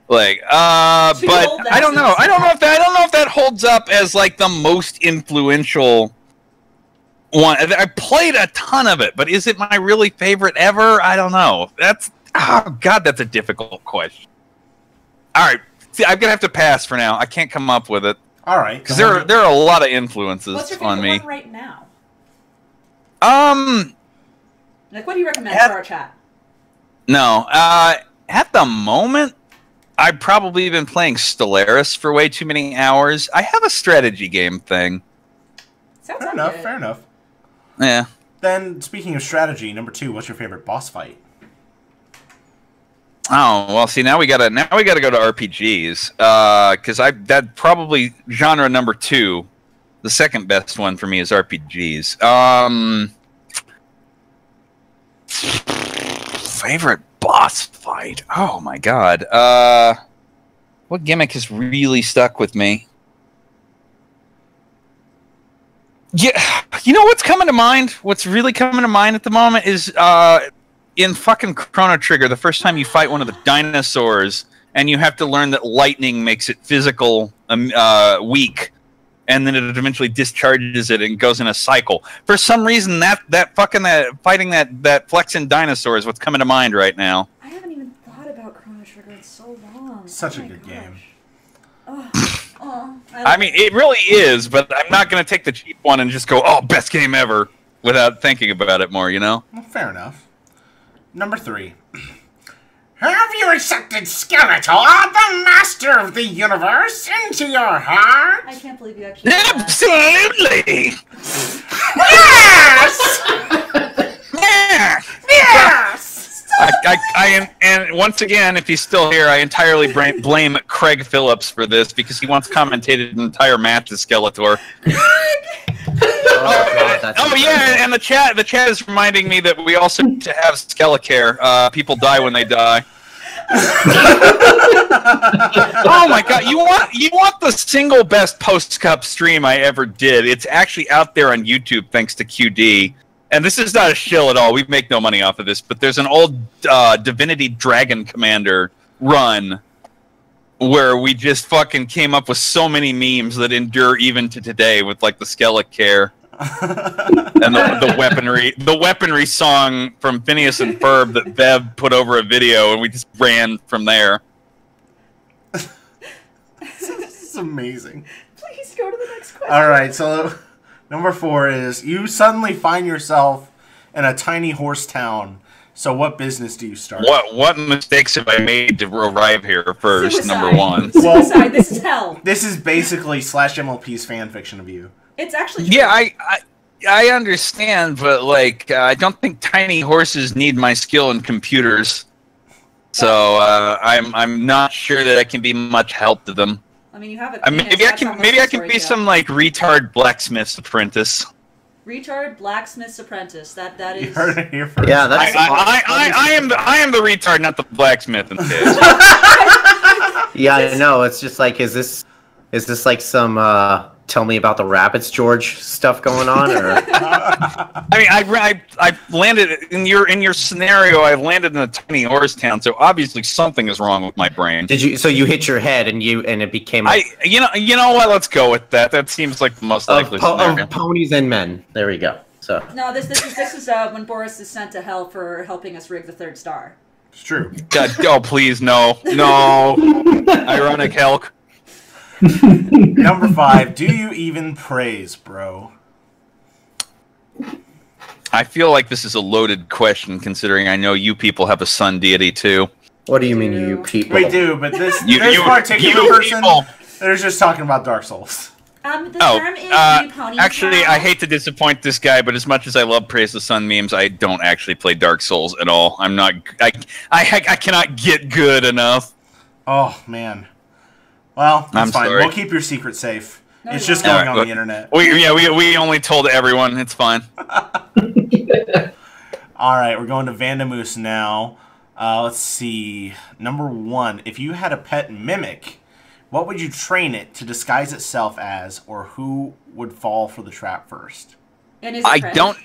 [SPEAKER 3] Like, but I don't know. I don't know if that holds up as, like, the most influential one. I played a ton of it, but is it my really favorite ever? I don't know. Oh, God, that's a difficult question. All right. See, I'm going to have to pass for now. I can't come up with it.
[SPEAKER 4] All right.
[SPEAKER 3] Because there are a lot of influences
[SPEAKER 2] What's your
[SPEAKER 3] on me.
[SPEAKER 2] favorite one right now? Like, what do you recommend for our chat?
[SPEAKER 3] No. At the moment, I've probably been playing Stellaris for way too many hours. I have a strategy game thing.
[SPEAKER 2] Sounds
[SPEAKER 4] fair enough, fair enough.
[SPEAKER 3] Yeah.
[SPEAKER 4] Then, speaking of strategy, number 2, what's your favorite boss fight?
[SPEAKER 3] Oh, well, see, now we gotta go to RPGs, because that probably genre number 2, the second best one for me is RPGs. Favorite boss fight? Oh my God. What gimmick has really stuck with me? Yeah, you know what's coming to mind? What's really coming to mind at the moment is in fucking Chrono Trigger, the first time you fight one of the dinosaurs, and you have to learn that lightning makes it physical weak, and then it eventually discharges it and goes in a cycle. For some reason, fighting that flexing dinosaur is what's coming to mind right now.
[SPEAKER 2] I haven't even thought about Chrono Trigger in so long.
[SPEAKER 4] Such a good game.
[SPEAKER 3] I mean, it really is, but I'm not going to take the cheap one and just go, oh, best game ever, without thinking about it more, you know?
[SPEAKER 4] Well, fair enough. Number 3. Have you accepted Skeletor, the master of the universe, into your heart?
[SPEAKER 2] I can't believe you actually...
[SPEAKER 3] Absolutely!
[SPEAKER 4] Yes! Yes!
[SPEAKER 3] And once again, if he's still here, I entirely blame Craig Phillips for this, because he once commentated an entire match as Skeletor. Oh yeah, and the chat is reminding me that we also need to have Skelecare. People die when they die. Oh my God! You want the single best post-cup stream I ever did? It's actually out there on YouTube thanks to QD. And this is not a shill at all. We make no money off of this, but there's an old Divinity Dragon Commander run where we just fucking came up with so many memes that endure even to today, with like the Skelecare and the weaponry song from Phineas and Ferb that Bev put over a video, and we just ran from there.
[SPEAKER 4] This is amazing.
[SPEAKER 2] Please go to the next question.
[SPEAKER 4] All right, so number 4 is you suddenly find yourself in a tiny horse town. So what business do you start?
[SPEAKER 3] What mistakes have I made to arrive here first?
[SPEAKER 2] Suicide.
[SPEAKER 3] Number 1.
[SPEAKER 2] Suicide. This is hell.
[SPEAKER 4] This is basically /MLP's fan fiction of you.
[SPEAKER 2] It's actually true.
[SPEAKER 3] Yeah, I understand, but like I don't think tiny horses need my skill in computers. So I'm not sure that I can be much help to them.
[SPEAKER 2] I mean, you have a
[SPEAKER 3] maybe I can be some like retard blacksmith's apprentice.
[SPEAKER 2] Retard blacksmith's apprentice. That is.
[SPEAKER 4] You heard it here first.
[SPEAKER 6] Yeah, that's.
[SPEAKER 3] I am the retard, not the blacksmith.
[SPEAKER 6] Yeah, I know. It's just like, is this like some tell me about the Rabbits George stuff going on, or
[SPEAKER 3] I mean, I landed in your scenario. I landed in a tiny horse town, so obviously something is wrong with my brain.
[SPEAKER 6] did you? So you hit your head and it became
[SPEAKER 3] You know what? Let's go with that. That seems like the most likely scenario.
[SPEAKER 6] of ponies and men. There we go. So
[SPEAKER 2] No, this is when Boris is sent to hell for helping us rig the third star.
[SPEAKER 4] It's true.
[SPEAKER 3] God, oh please, no. Ironic Helk.
[SPEAKER 4] Number 5. Do you even praise, bro?
[SPEAKER 3] I feel like this is a loaded question, considering I know you people have a sun deity too.
[SPEAKER 6] what do you mean, you people?
[SPEAKER 4] We do, but this
[SPEAKER 3] You
[SPEAKER 4] particular person,
[SPEAKER 3] people.
[SPEAKER 4] they're just talking about Dark Souls.
[SPEAKER 9] The term is new ponies.
[SPEAKER 3] Actually,
[SPEAKER 9] now.
[SPEAKER 3] I hate to disappoint this guy, but as much as I love Praise the Sun memes, I don't actually play Dark Souls at all. I'm not. I cannot get good enough.
[SPEAKER 4] Oh man. Well, that's
[SPEAKER 3] I'm
[SPEAKER 4] fine.
[SPEAKER 3] sorry.
[SPEAKER 4] We'll keep your secret safe.
[SPEAKER 2] No,
[SPEAKER 4] It's
[SPEAKER 2] you
[SPEAKER 4] just
[SPEAKER 2] won't.
[SPEAKER 4] going on
[SPEAKER 3] Look,
[SPEAKER 4] the internet.
[SPEAKER 3] We only told everyone. It's fine.
[SPEAKER 4] All right, we're going to Vandamoose now. Let's see. Number 1. If you had a pet mimic, what would you train it to disguise itself as, or who would fall for the trap first?
[SPEAKER 2] And is it Craig?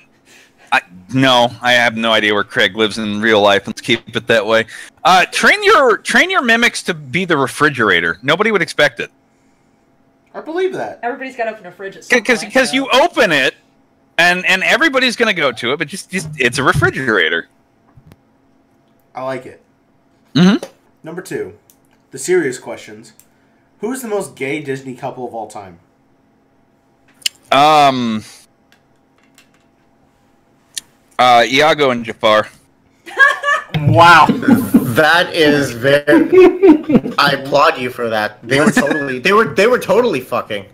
[SPEAKER 3] No, I have no idea where Craig lives in real life. Let's keep it that way. Train your mimics to be the refrigerator. Nobody would expect it.
[SPEAKER 4] I believe that.
[SPEAKER 2] Everybody's got to open a fridge at some point.
[SPEAKER 3] Because you open it, and everybody's gonna go to it, but just it's a refrigerator.
[SPEAKER 4] I like it.
[SPEAKER 3] Mm-hmm.
[SPEAKER 4] Number 2. The serious questions. Who is the most gay Disney couple of all time?
[SPEAKER 3] Iago and Jafar.
[SPEAKER 4] Wow.
[SPEAKER 6] That is very. I applaud you for that. They were totally fucking.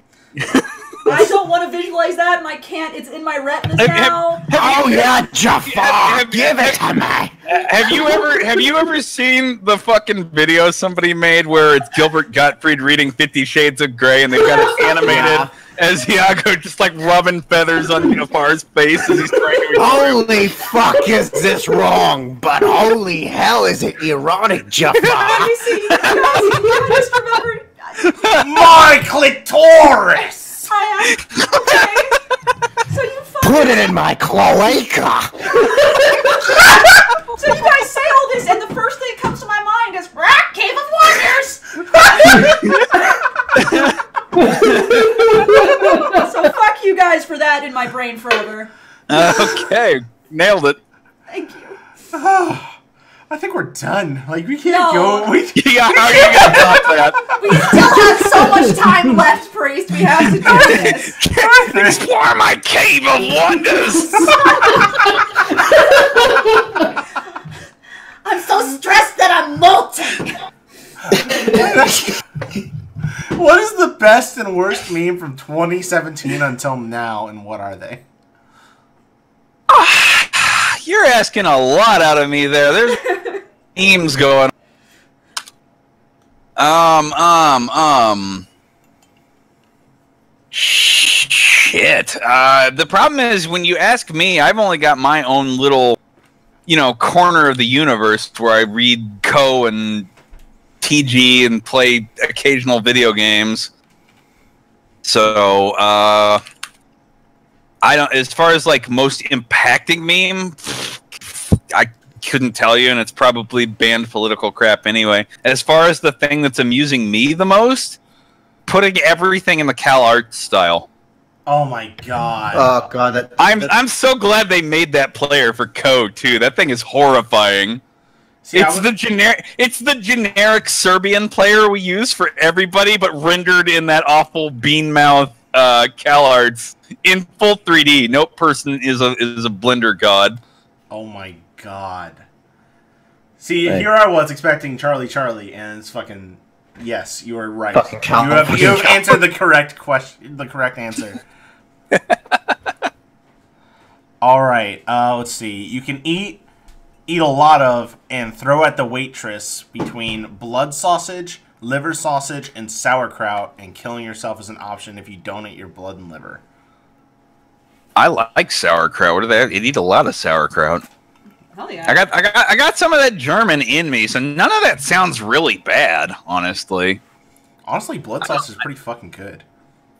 [SPEAKER 2] I don't want to visualize that, and I can't. It's in my retinas now.
[SPEAKER 6] Jafar, give it to me.
[SPEAKER 3] Have you ever seen the fucking video somebody made where it's Gilbert Gottfried reading 50 Shades of Grey, and they've got it animated as Iago just like rubbing feathers on Jafar's face as he's trying to
[SPEAKER 6] Holy fuck, is this wrong? But holy hell, is it ironic, Jafar?
[SPEAKER 2] Let me see. I just remembered.
[SPEAKER 4] My clitoris!
[SPEAKER 2] Okay. So you fucking...
[SPEAKER 6] Put it in my cloaca.
[SPEAKER 2] So you guys say all this, and the first thing that comes to my mind is Cave of Wonders. So fuck you guys for that in my brain forever.
[SPEAKER 3] Okay, nailed it.
[SPEAKER 2] Thank you.
[SPEAKER 4] I think we're done. Like, we can't go.
[SPEAKER 3] How are you gonna top that?
[SPEAKER 2] We still have so much time left, Priest. We have to do this.
[SPEAKER 3] Explore my Cave of Wonders.
[SPEAKER 9] I'm so stressed that I'm molting.
[SPEAKER 4] What is the best and worst meme from 2017 until now, and what are they?
[SPEAKER 3] You're asking a lot out of me there. There's memes going. Shit. The problem is when you ask me, I've only got my own little, corner of the universe where I read Co and TG and play occasional video games. So, I don't. As far as like most impacting meme, I couldn't tell you, and it's probably banned political crap anyway. As far as the thing that's amusing me the most, putting everything in the Cal art style.
[SPEAKER 4] Oh my god.
[SPEAKER 6] Oh god.
[SPEAKER 3] I'm so glad they made that player for Code too. That thing is horrifying.
[SPEAKER 4] See,
[SPEAKER 3] It's the generic Serbian player we use for everybody, but rendered in that awful bean mouth CalArts in full 3D. No person is a Blender god.
[SPEAKER 4] Oh my god. See, here I was expecting Charlie, and it's fucking. Yes, you are right. You have answered the correct question. The correct answer. All right. Let's see. You can eat a lot of, and throw at the waitress between blood sausage, liver sausage, and sauerkraut, and killing yourself is an option if you donate your blood and liver.
[SPEAKER 3] I like sauerkraut. What do they have? You eat a lot of sauerkraut.
[SPEAKER 2] Hell yeah.
[SPEAKER 3] I got some of that German in me, so none of that sounds really bad, honestly.
[SPEAKER 4] Honestly, blood sauce is pretty fucking good.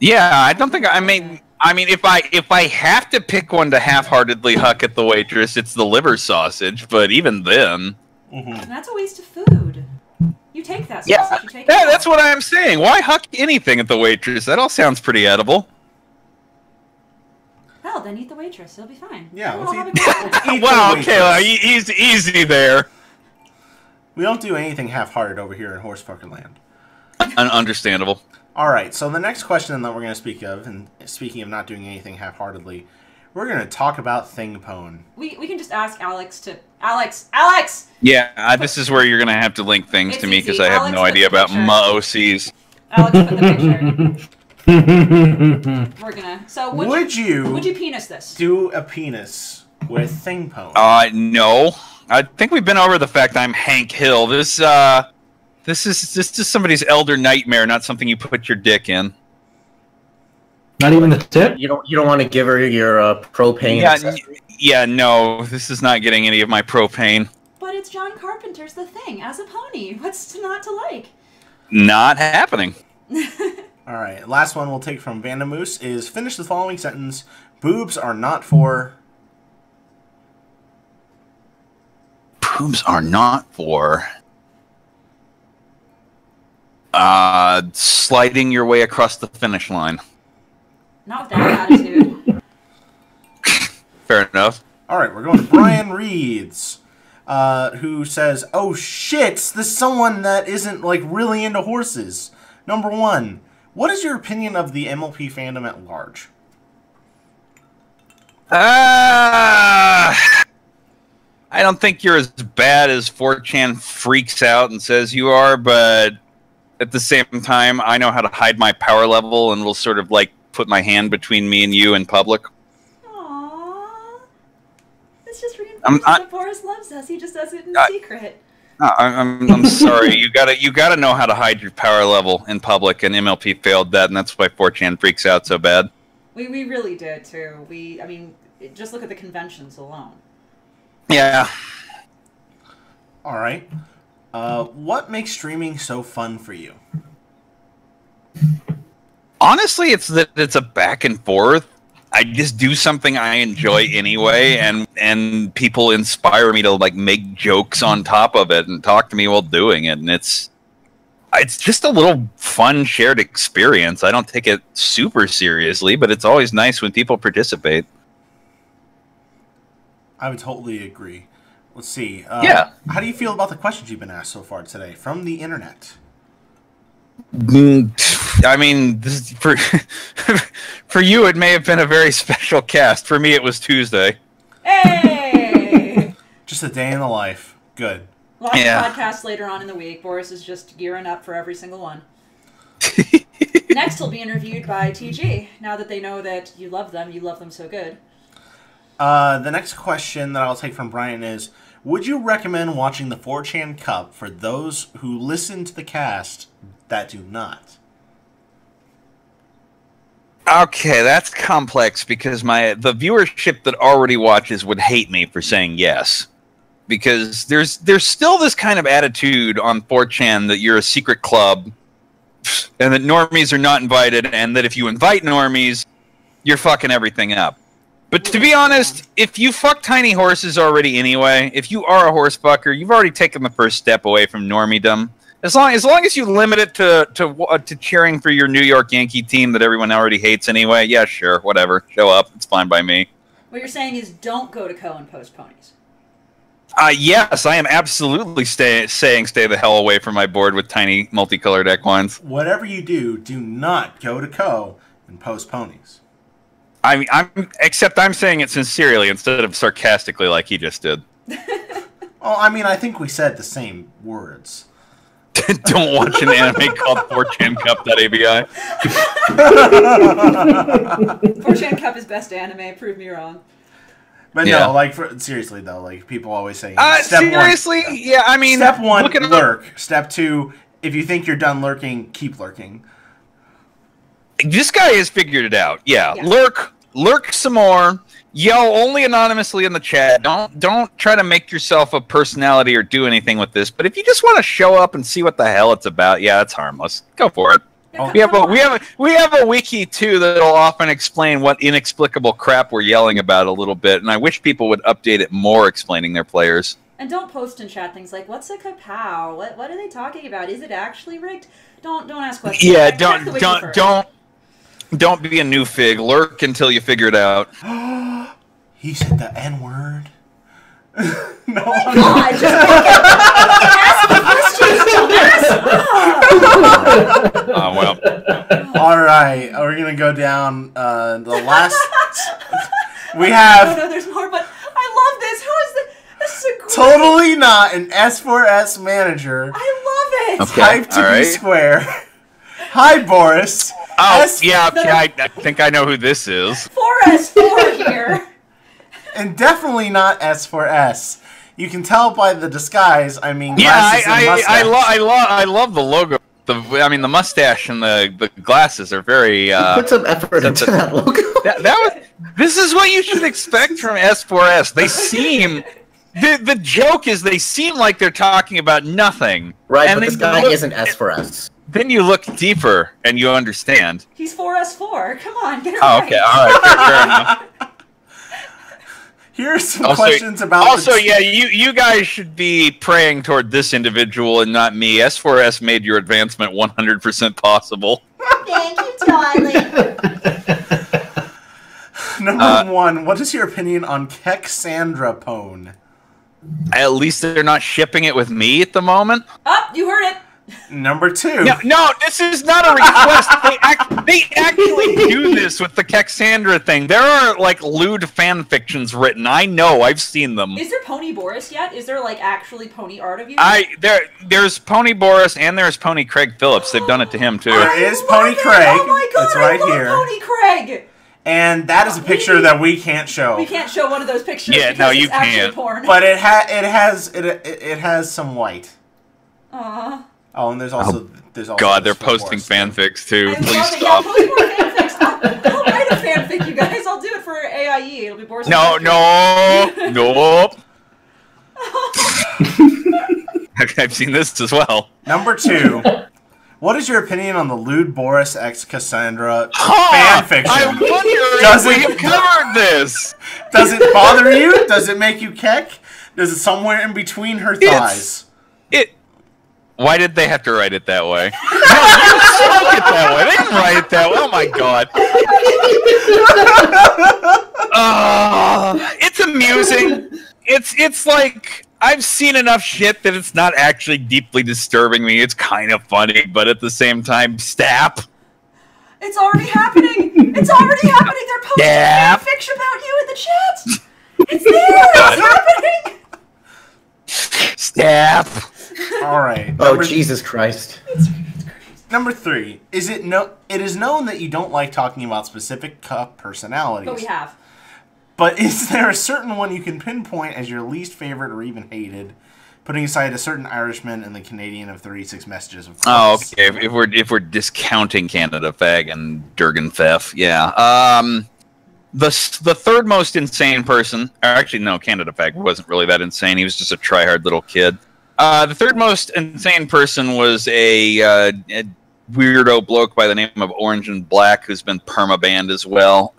[SPEAKER 3] Yeah, I don't think I mean if I have to pick one to half-heartedly huck at the waitress, it's the liver sausage. But even then,
[SPEAKER 2] that's a waste of food. You take that sausage. You take
[SPEAKER 3] that's what I'm saying. Why huck anything at the waitress? That all sounds pretty edible.
[SPEAKER 2] Hell, then eat the waitress. It'll be fine.
[SPEAKER 4] Yeah,
[SPEAKER 2] We'll
[SPEAKER 4] let's
[SPEAKER 2] have
[SPEAKER 4] eat
[SPEAKER 2] a
[SPEAKER 3] Wow, okay, well, easy there.
[SPEAKER 4] We don't do anything half-hearted over here in Horsefucker Land.
[SPEAKER 3] Understandable.
[SPEAKER 4] All right, so the next question that we're going to speak of, and speaking of not doing anything half-heartedly, we're going to talk about Thingpone.
[SPEAKER 2] We can just ask Alex to... Alex!
[SPEAKER 3] Yeah, this is where you're going to have to link things
[SPEAKER 2] It's
[SPEAKER 3] to me, because
[SPEAKER 2] easy.
[SPEAKER 3] I have
[SPEAKER 2] Alex,
[SPEAKER 3] no
[SPEAKER 2] put
[SPEAKER 3] idea
[SPEAKER 2] the
[SPEAKER 3] about
[SPEAKER 2] picture.
[SPEAKER 3] my OCs.
[SPEAKER 2] Alex, put the picture. We're gonna... So, would you penis this?
[SPEAKER 4] Do a penis with Thingpone?
[SPEAKER 3] No. I think we've been over the fact I'm Hank Hill. This is somebody's elder nightmare, not something you put your dick in.
[SPEAKER 5] Not even the tip?
[SPEAKER 6] You don't want to give her your propane.
[SPEAKER 3] Yeah, no. This is not getting any of my propane.
[SPEAKER 2] But it's John Carpenter's The Thing as a pony. What's not to like?
[SPEAKER 3] Not happening.
[SPEAKER 4] All right, last one we'll take from Vandamoose is finish the following sentence. Boobs are not for...
[SPEAKER 3] Boobs are not for... sliding your way across the finish line.
[SPEAKER 2] Not with that attitude.
[SPEAKER 3] Fair enough.
[SPEAKER 4] All right, we're going to Brian Reeds, who says, "Oh shit, there's someone that isn't like really into horses." Number one, what is your opinion of the MLP fandom at large?
[SPEAKER 3] I don't think you're as bad as 4chan freaks out and says you are, but at the same time, I know how to hide my power level and will sort of like put my hand between me and you in public.
[SPEAKER 2] Aww. This just reinforces that Boris loves us. He just does it in secret.
[SPEAKER 3] I'm sorry. You gotta know how to hide your power level in public, and MLP failed that, and that's why 4chan freaks out so bad.
[SPEAKER 2] We really did too. I mean, just look at the conventions alone.
[SPEAKER 3] Yeah.
[SPEAKER 4] All right. What makes streaming so fun for you?
[SPEAKER 3] Honestly, it's that it's a back and forth. I just do something I enjoy anyway, and people inspire me to like make jokes on top of it and talk to me while doing it, and it's just a little fun shared experience. I don't take it super seriously, but it's always nice when people participate.
[SPEAKER 4] I would totally agree. Let's see.
[SPEAKER 3] Yeah.
[SPEAKER 4] How do you feel about the questions you've been asked so far today from the internet?
[SPEAKER 3] I mean, for you, it may have been a very special cast. For me, it was Tuesday.
[SPEAKER 2] Hey!
[SPEAKER 4] Just a day in the life. Good.
[SPEAKER 2] Lots of podcasts later on in the week. Boris is just gearing up for every single one. Next, he'll be interviewed by TG. Now that they know that you love them so good.
[SPEAKER 4] The next question that I'll take from Brian is, would you recommend watching the 4chan Cup for those who listen to the cast that do not?
[SPEAKER 3] Okay, that's complex because the viewership that already watches would hate me for saying yes. Because there's still this kind of attitude on 4chan that you're a secret club and that normies are not invited, and that if you invite normies, you're fucking everything up. But to be honest, if you fuck tiny horses already anyway, if you are a horse fucker, you've already taken the first step away from normiedom. As long as you limit it to cheering for your New York Yankee team that everyone already hates anyway, yeah, sure, whatever, show up, it's fine by me.
[SPEAKER 2] What you're saying is don't go to Co and post ponies.
[SPEAKER 3] Yes, I am absolutely saying stay the hell away from my board with tiny multicolored equines.
[SPEAKER 4] Whatever you do, do not go to Co and post ponies.
[SPEAKER 3] Except I'm saying it sincerely instead of sarcastically like he just did.
[SPEAKER 4] Well, I mean, I think we said the same words.
[SPEAKER 3] Don't watch an anime called 4chancup.avi.
[SPEAKER 2] 4chan Cup is best anime. Prove me wrong.
[SPEAKER 4] But no, like seriously though, like people always say.
[SPEAKER 3] Seriously, yeah. I mean,
[SPEAKER 4] step one, lurk. Step two, if you think you're done lurking, keep lurking.
[SPEAKER 3] This guy has figured it out. Yeah. Lurk some more. Yell only anonymously in the chat. Don't try to make yourself a personality or do anything with this. But if you just want to show up and see what the hell it's about, yeah, it's harmless. Go for it. Yeah, but we have a wiki too that'll often explain what inexplicable crap we're yelling about a little bit, and I wish people would update it more, explaining their players.
[SPEAKER 2] And don't post in chat things like, "What's a kapow? What are they talking about? Is it actually rigged?" Don't ask questions.
[SPEAKER 3] Yeah,
[SPEAKER 2] Check the wiki first.
[SPEAKER 3] don't be a new fig. Lurk until you figure it out.
[SPEAKER 4] He said the N-word. No.
[SPEAKER 2] God, just ask the questions.
[SPEAKER 3] Oh well.
[SPEAKER 4] All right, we're gonna go down the last. We have.
[SPEAKER 2] No, there's more, but I love this. Who is this? This is a great...
[SPEAKER 4] Totally not an S4S manager.
[SPEAKER 2] I love it.
[SPEAKER 3] Okay.
[SPEAKER 4] Type to be square. Hi, Boris.
[SPEAKER 3] Oh, yeah, okay, I think I know who this is.
[SPEAKER 2] 4S4 here.
[SPEAKER 4] And definitely not S4S. You can tell by the disguise. I mean,
[SPEAKER 3] Yeah,
[SPEAKER 4] glasses and mustache.
[SPEAKER 3] I love the logo. The mustache and the glasses are very.
[SPEAKER 6] Put some effort into that logo.
[SPEAKER 3] This is what you should expect from S4S. They seem. The joke is they seem like they're talking about nothing.
[SPEAKER 6] Right, and but this guy isn't S4S.
[SPEAKER 3] Then you look deeper and you understand.
[SPEAKER 2] He's 4S4. Come on, get it
[SPEAKER 3] right.
[SPEAKER 2] right.
[SPEAKER 3] Okay, all right, fair enough.
[SPEAKER 4] Here's some questions about.
[SPEAKER 3] Also, yeah, you guys should be praying toward this individual and not me. S4S made your advancement 100% possible.
[SPEAKER 9] Thank you, darling.
[SPEAKER 4] Number one, what is your opinion on Kexandra Pone?
[SPEAKER 3] At least they're not shipping it with me at the moment.
[SPEAKER 2] Oh, you heard it.
[SPEAKER 4] Number two.
[SPEAKER 3] No, this is not a request. They actually do this with the Kexandra thing. There are, like, lewd fan fictions written. I know. I've seen them.
[SPEAKER 2] Is there Pony Boris yet? Is there, like, actually pony art of you?
[SPEAKER 3] There's Pony Boris and there's Pony Craig Phillips. They've done it to him, too.
[SPEAKER 4] There is Pony Craig.
[SPEAKER 2] Oh my God,
[SPEAKER 4] it's right
[SPEAKER 2] I love
[SPEAKER 4] here.
[SPEAKER 2] Pony Craig.
[SPEAKER 4] And that is a picture that we can't show.
[SPEAKER 2] We can't show one of those pictures.
[SPEAKER 3] Yeah,
[SPEAKER 2] because
[SPEAKER 3] no,
[SPEAKER 2] it's
[SPEAKER 3] you can't.
[SPEAKER 2] Porn.
[SPEAKER 4] But it has some white.
[SPEAKER 2] Aww.
[SPEAKER 4] Oh, and there's also
[SPEAKER 3] God, they're posting fanfics too.
[SPEAKER 2] I
[SPEAKER 3] Please
[SPEAKER 2] love
[SPEAKER 3] stop.
[SPEAKER 2] It. Yeah, post more fanfics. I'll write a fanfic, you guys. I'll do it for AIE. It'll be Boris.
[SPEAKER 3] Nope. I've seen this as well.
[SPEAKER 4] Number two. What is your opinion on the lewd Boris X Cassandra fanfiction?
[SPEAKER 3] I wonder if we've covered this.
[SPEAKER 4] Does it bother you? Does it make you keck? Is it somewhere in between her thighs?
[SPEAKER 3] Why did they have to write it that way? No, you spoke it that way. They didn't write it that way. Oh my God. It's amusing. It's like I've seen enough shit that it's not actually deeply disturbing me. It's kind of funny, but at the same time, stop.
[SPEAKER 2] It's already happening. It's already happening. They're posting fanfiction about you in the chat. It's there. It's happening.
[SPEAKER 3] Stop.
[SPEAKER 4] All right.
[SPEAKER 6] Oh, Jesus Christ.
[SPEAKER 4] Number three. It is known that you don't like talking about specific cup personalities.
[SPEAKER 2] But we have.
[SPEAKER 4] But is there a certain one you can pinpoint as your least favorite or even hated, putting aside a certain Irishman and the Canadian of 36 Messages of Christ?
[SPEAKER 3] Oh, okay. If we're discounting Canada Fag and Durgan Thef, yeah. The third most insane person, or actually no, Canada Fag wasn't really that insane. He was just a try-hard little kid. The third most insane person was a weirdo bloke by the name of Orange and Black, who's been perma-banned as well.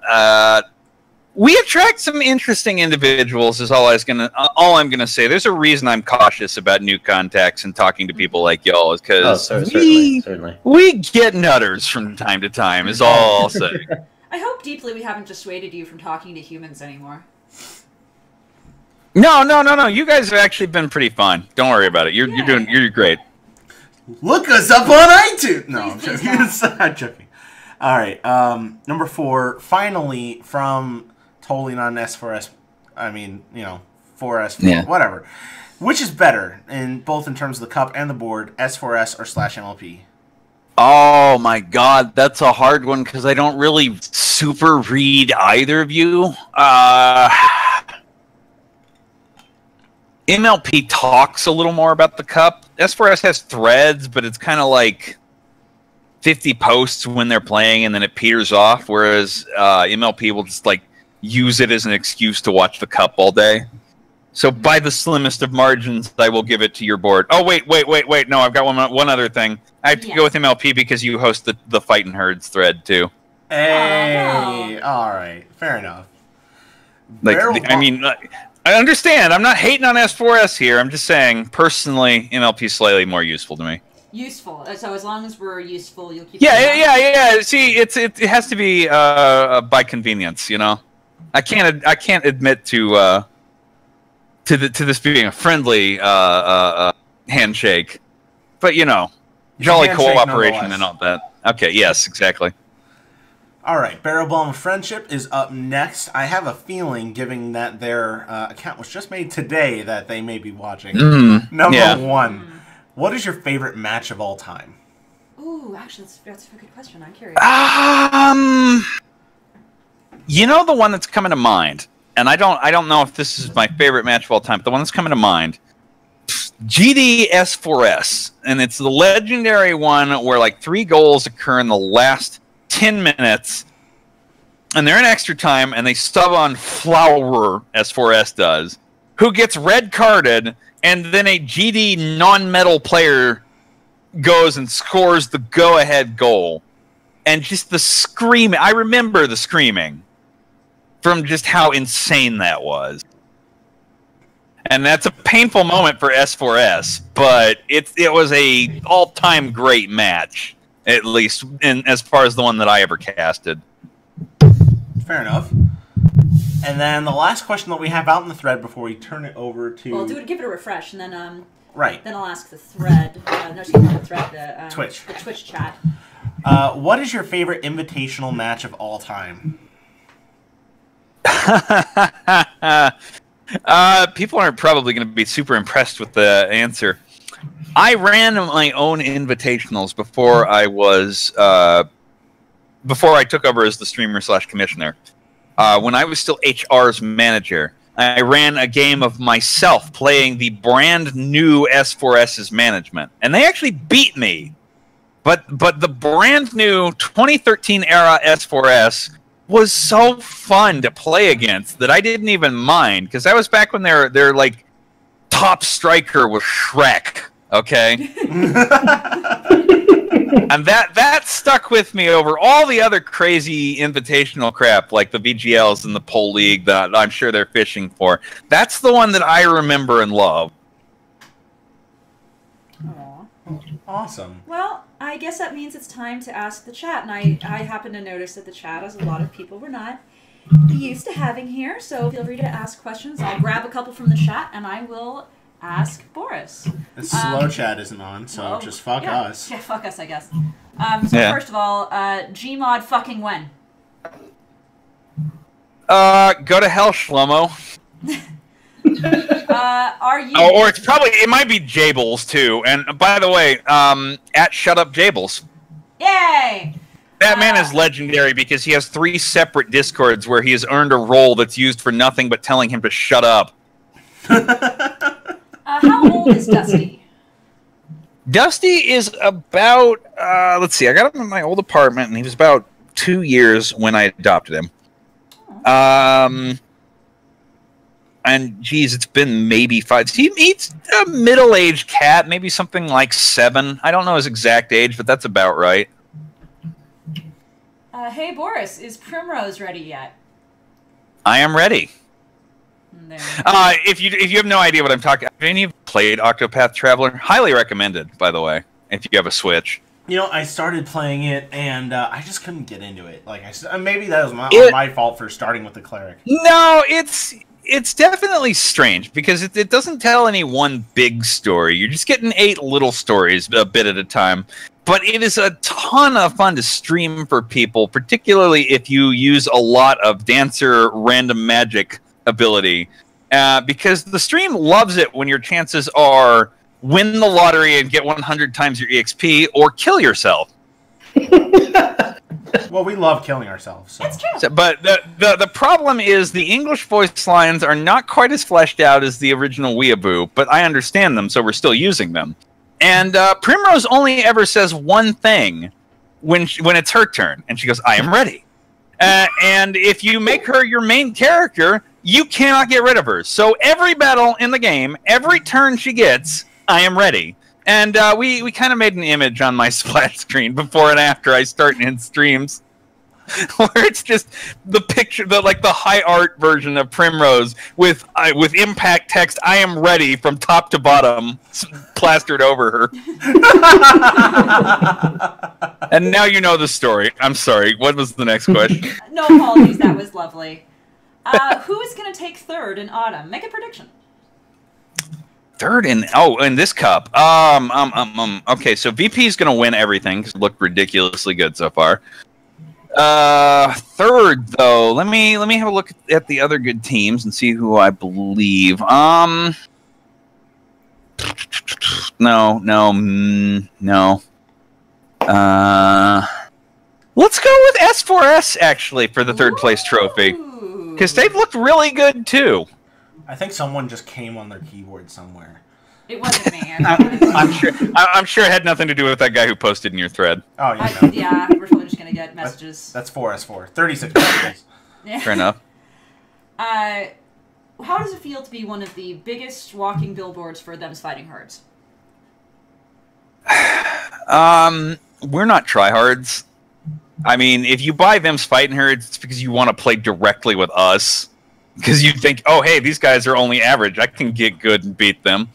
[SPEAKER 3] We attract some interesting individuals, is all I'm gonna say. There's a reason I'm cautious about new contacts and talking to people like y'all, is because
[SPEAKER 6] certainly.
[SPEAKER 3] We get nutters from time to time, is all I'll say.
[SPEAKER 2] I hope deeply we haven't dissuaded you from talking to humans anymore.
[SPEAKER 3] No. You guys have actually been pretty fun. Don't worry about it. You're great.
[SPEAKER 4] Look us up on iTunes. No, I'm
[SPEAKER 2] Please
[SPEAKER 4] joking. I'm joking. All right. Number four. Finally, from totally not an S4S. I mean, 4S, whatever. Which is better in both in terms of the cup and the board, S4S or /MLP?
[SPEAKER 3] Oh my God, that's a hard one because I don't really super read either of you. MLP talks a little more about the cup. S4S has threads, but it's kind of like 50 posts when they're playing and then it peters off, whereas MLP will just like use it as an excuse to watch the cup all day. So by the slimmest of margins, I will give it to your board. Oh, wait. No, I've got one other thing. I have to go with MLP because you host the Fightin' Herds thread, too.
[SPEAKER 4] Hey, all right. Fair enough.
[SPEAKER 3] Like, I mean, I understand. I'm not hating on S4S here. I'm just saying, personally, MLP is slightly more useful to me.
[SPEAKER 2] Useful. So as long as we're useful, you'll keep.
[SPEAKER 3] Yeah. See, it has to be by convenience, you know. I can't admit to this being a friendly handshake, but you know, jolly cooperation and all that. Okay, yes, exactly.
[SPEAKER 4] All right, Barrel Bomb Friendship is up next. I have a feeling, given that their account was just made today, that they may be watching. Number one, what is your favorite match of all time?
[SPEAKER 2] Ooh, actually, that's a good question. I'm curious.
[SPEAKER 3] You know the one that's coming to mind, and I don't know if this is my favorite match of all time, but the one that's coming to mind, GDS4S, and it's the legendary one where like 3 goals occur in the last 10 minutes, and they're in extra time, and they sub on Flower, S4S does, who gets red carded, and then a GD non-metal player goes and scores the go-ahead goal. And just the screaming, I remember the screaming from just how insane that was. And that's a painful moment for S4S, but it was a all-time great match. At least, as far as the one that I ever casted.
[SPEAKER 4] Fair enough. And then the last question that we have out in the thread before we turn it over to...
[SPEAKER 2] Well, give it a refresh, and then
[SPEAKER 4] right.
[SPEAKER 2] Then I'll ask the thread. No, excuse me, the thread. The
[SPEAKER 4] Twitch.
[SPEAKER 2] The Twitch chat.
[SPEAKER 4] What is your favorite invitational match of all time?
[SPEAKER 3] People aren't probably going to be super impressed with the answer. I ran my own invitationals before I took over as the streamer/commissioner. When I was still HR's manager, I ran a game of myself playing the brand new S4S's management, and they actually beat me. But the brand new 2013 era S4S was so fun to play against that I didn't even mind, because that was back when their like top striker was Shrek. Okay, and that stuck with me over all the other crazy invitational crap like the VGLs and the Pole League that I'm sure they're fishing for. That's the one that I remember and love.
[SPEAKER 2] Aww.
[SPEAKER 4] Awesome.
[SPEAKER 2] Well, I guess that means it's time to ask the chat, and I happen to notice that the chat has a lot of people we're not used to having here, so feel free to ask questions. I'll grab a couple from the chat, and I will ask Boris.
[SPEAKER 4] The slow chat isn't on, so just fuck us.
[SPEAKER 2] Yeah, fuck us, I guess. First of all, Gmod fucking when?
[SPEAKER 3] Go to hell, Shlomo.
[SPEAKER 2] Are you...
[SPEAKER 3] or it might be Jables, too. And by the way, at Shut Up Jables.
[SPEAKER 2] Yay!
[SPEAKER 3] That man is legendary because he has 3 separate Discords where he has earned a role that's used for nothing but telling him to shut up.
[SPEAKER 2] How old is Dusty?
[SPEAKER 3] Dusty is about, let's see, I got him in my old apartment, and he was about 2 years when I adopted him. And, geez, it's been maybe 5. He's a middle-aged cat, maybe something like 7. I don't know his exact age, but that's about right.
[SPEAKER 2] Hey, Boris, is Primrose ready yet?
[SPEAKER 3] I am ready. If you have no idea what I'm talking, have any of you played Octopath Traveler? Highly recommended, by the way, if you have a Switch.
[SPEAKER 4] You know, I started playing it, and I just couldn't get into it. Like, maybe that was my fault for starting with the cleric.
[SPEAKER 3] No, it's definitely strange, because it doesn't tell any one big story. You're just getting 8 little stories a bit at a time. But it is a ton of fun to stream for people, particularly if you use a lot of Dancer random magic ability, because the stream loves it when your chances are win the lottery and get 100 times your EXP or kill yourself.
[SPEAKER 4] Well, we love killing ourselves. So.
[SPEAKER 2] That's true.
[SPEAKER 3] So, but the problem is the English voice lines are not quite as fleshed out as the original Weeaboo, but I understand them, so we're still using them. And Primrose only ever says one thing when it's her turn, and she goes, "I am ready." And if you make her your main character, you cannot get rid of her. So every battle in the game, every turn she gets, I am ready. And we kind of made an image on my splash screen before and after I start in streams, where it's just the picture, the high art version of Primrose with impact text, "I am ready" from top to bottom, plastered over her. And now you know the story. I'm sorry. What was the next question?
[SPEAKER 2] No apologies. That was lovely. Who is going to take third in autumn? Make a prediction.
[SPEAKER 3] Third in this cup. Okay, so VP is going to win everything because it looked ridiculously good so far. Third though, let me have a look at the other good teams and see who I believe. No. Let's go with S4S actually for the third place trophy because they've looked really good too.
[SPEAKER 4] I think someone just came on their keyboard somewhere.
[SPEAKER 2] It wasn't me.
[SPEAKER 3] I'm sure it had nothing to do with that guy who posted in your thread.
[SPEAKER 4] Oh, yeah. No.
[SPEAKER 2] Yeah, we're probably just going to get messages.
[SPEAKER 4] That's 4S4. 36 messages.
[SPEAKER 2] Yeah.
[SPEAKER 3] Fair enough.
[SPEAKER 2] How does it feel to be one of the biggest walking billboards for Them's Fighting Herds?
[SPEAKER 3] We're not tryhards. I mean, if you buy Them's Fighting Herds, it's because you want to play directly with us. Because you think, oh, hey, these guys are only average. I can get good and beat them.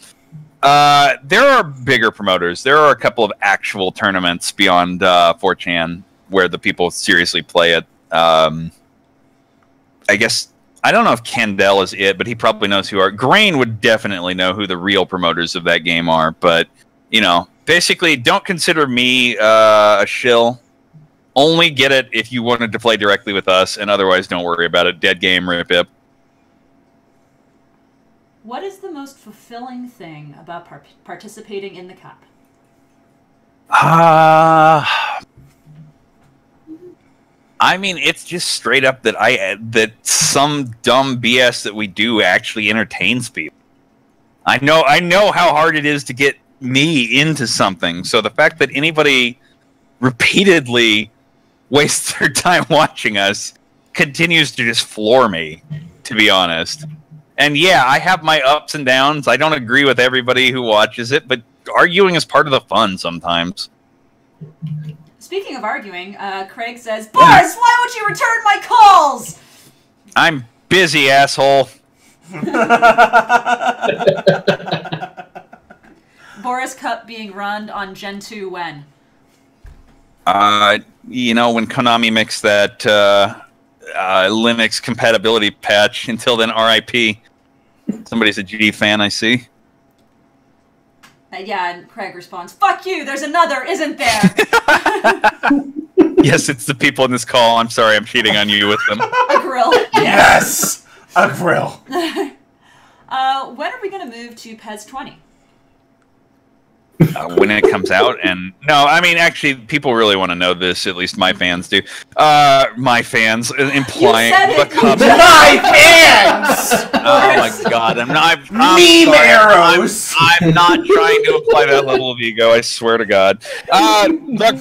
[SPEAKER 3] There are bigger promoters. There are a couple of actual tournaments beyond 4chan where the people seriously play it. I guess, I don't know if Candel is it, but he probably knows who are. Grain would definitely know who the real promoters of that game are. But, you know, basically, don't consider me a shill. Only get it if you wanted to play directly with us, and otherwise don't worry about it. Dead game, rip-ip.
[SPEAKER 2] What is the most fulfilling thing about participating in the Cup?
[SPEAKER 3] I mean, it's just straight up that some dumb BS that we do actually entertains people. I know how hard it is to get me into something. So the fact that anybody repeatedly wastes their time watching us continues to just floor me, to be honest. And yeah, I have my ups and downs. I don't agree with everybody who watches it, but arguing is part of the fun sometimes.
[SPEAKER 2] Speaking of arguing, Craig says, Boris, why won't you return my calls?
[SPEAKER 3] I'm busy, asshole.
[SPEAKER 2] Boris Cup being run on Gen 2 when?
[SPEAKER 3] You know, when Konami makes that Linux compatibility patch. Until then, RIP. Somebody's a G fan, I see.
[SPEAKER 2] Yeah, and Craig responds, fuck you, there's another, isn't there?
[SPEAKER 3] Yes, it's the people in this call. I'm sorry, I'm cheating on you with them.
[SPEAKER 2] A grill.
[SPEAKER 4] Yes! A grill.
[SPEAKER 2] When are we going to move to PES 20?
[SPEAKER 3] When it comes out, and no, I mean, actually, people really want to know this. At least my fans do. My fans, implying the cup.
[SPEAKER 4] My fans.
[SPEAKER 3] Oh my god, I'm
[SPEAKER 4] Meme arrows.
[SPEAKER 3] I'm not trying to imply that level of ego. I swear to God. Look,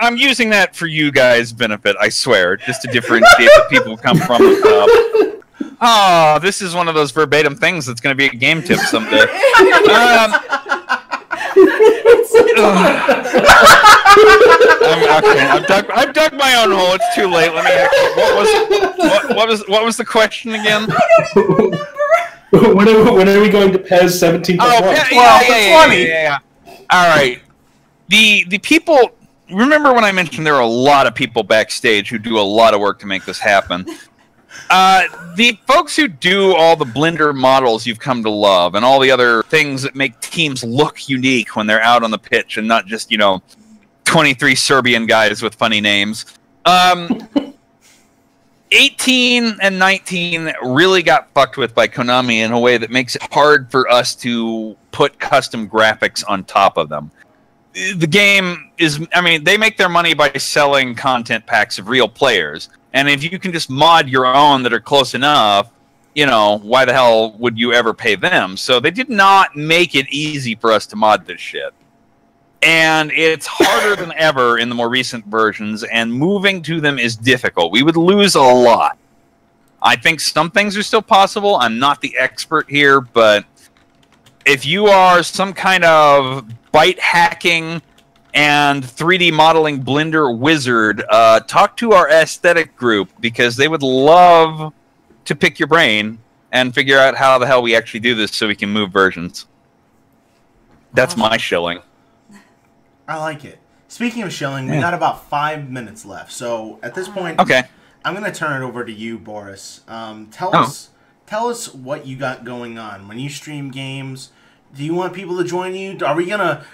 [SPEAKER 3] I'm using that for you guys' benefit. I swear, just to differentiate the people who come from the cup. Oh, this is one of those verbatim things that's going to be a game tip someday. I've dug my own hole. It's too late. Let me. What was the question again?
[SPEAKER 2] I don't even remember.
[SPEAKER 5] When are we going to PES 17?
[SPEAKER 3] Yeah. All right. The people. Remember when I mentioned there are a lot of people backstage who do a lot of work to make this happen. The folks who do all the Blender models you've come to love and all the other things that make teams look unique when they're out on the pitch and not just, 23 Serbian guys with funny names. 18 and 19 really got fucked with by Konami in a way that makes it hard for us to put custom graphics on top of them. The game is, they make their money by selling content packs of real players. And if you can just mod your own that are close enough, why the hell would you ever pay them? So they did not make it easy for us to mod this shit. And it's harder than ever in the more recent versions, and moving to them is difficult. We would lose a lot. I think some things are still possible. I'm not the expert here, but if you are some kind of byte hacking and 3D modeling Blender wizard, talk to our aesthetic group, because they would love to pick your brain and figure out how the hell we actually do this so we can move versions. That's my shilling.
[SPEAKER 4] I like it. Speaking of shilling, we got about 5 minutes left. So at this point,
[SPEAKER 3] okay,
[SPEAKER 4] I'm going to turn it over to you, Boris. Tell us what you got going on when you stream games. Do you want people to join you? Are we gonna?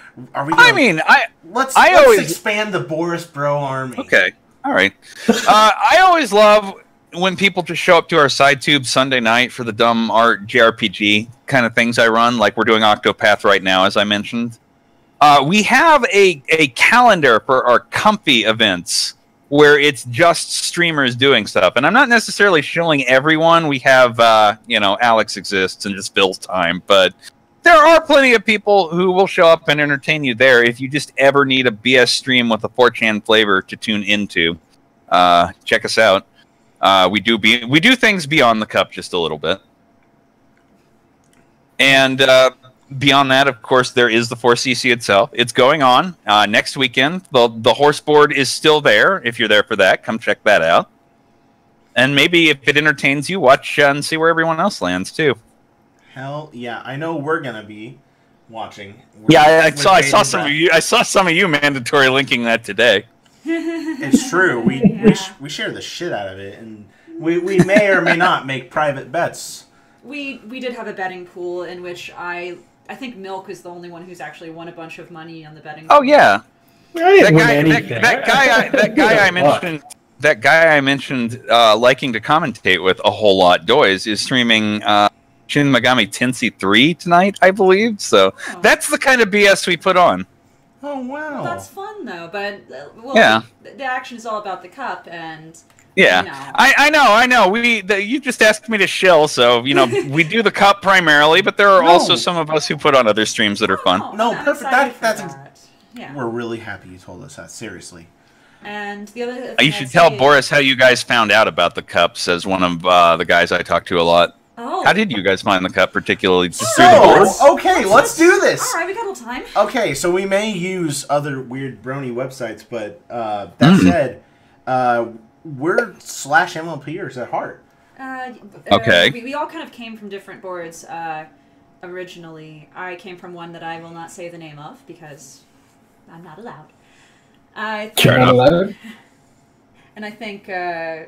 [SPEAKER 4] Let's expand the Boris Bro army.
[SPEAKER 3] Okay, all right. I always love when people just show up to our SideTube Sunday night for the dumb art JRPG kind of things I run, like we're doing Octopath right now, as I mentioned. We have a calendar for our comfy events where it's just streamers doing stuff, and I'm not necessarily shilling everyone. We have, Alex exists and just fills time, but there are plenty of people who will show up and entertain you there if you just ever need a BS stream with a 4chan flavor to tune into. Check us out. We do things beyond the cup just a little bit. And beyond that, of course, there is the 4CC itself. It's going on next weekend. The horse board is still there. If you're there for that, come check that out. And maybe if it entertains you, watch and see where everyone else lands, too.
[SPEAKER 4] Hell yeah! I know we're gonna be watching.
[SPEAKER 3] I saw some of you. I saw some of you mandatory linking that today.
[SPEAKER 4] It's true. We share the shit out of it, and we may or may not make private bets.
[SPEAKER 2] We did have a betting pool in which I think Milk is the only one who's actually won a bunch of money on the betting pool.
[SPEAKER 3] Oh yeah, that guy I mentioned liking to commentate with a whole lot. Doys is streaming Shin Megami Tensei 3 tonight, I believe. So that's the kind of BS we put on.
[SPEAKER 4] Oh wow,
[SPEAKER 2] well, that's fun though. But the action is all about the cup, and
[SPEAKER 3] I know. You just asked me to shill, so we do the cup primarily, but there are also some of us who put on other streams that are fun.
[SPEAKER 4] No, perfect. We're really happy you told us that. Seriously.
[SPEAKER 2] And the other
[SPEAKER 3] you should tell Boris how you guys found out about the cup, says one of the guys I talk to a lot.
[SPEAKER 2] Oh.
[SPEAKER 3] How did you guys find the cup, particularly just through the boards?
[SPEAKER 4] Okay, let's do this.
[SPEAKER 2] All right, we got a little time.
[SPEAKER 4] Okay, so we may use other weird brony websites, but that said, we're /MLPers at heart.
[SPEAKER 3] Okay.
[SPEAKER 2] We all kind of came from different boards originally. I came from one that I will not say the name of because I'm not allowed.
[SPEAKER 5] Sure, not allowed.
[SPEAKER 2] And I think,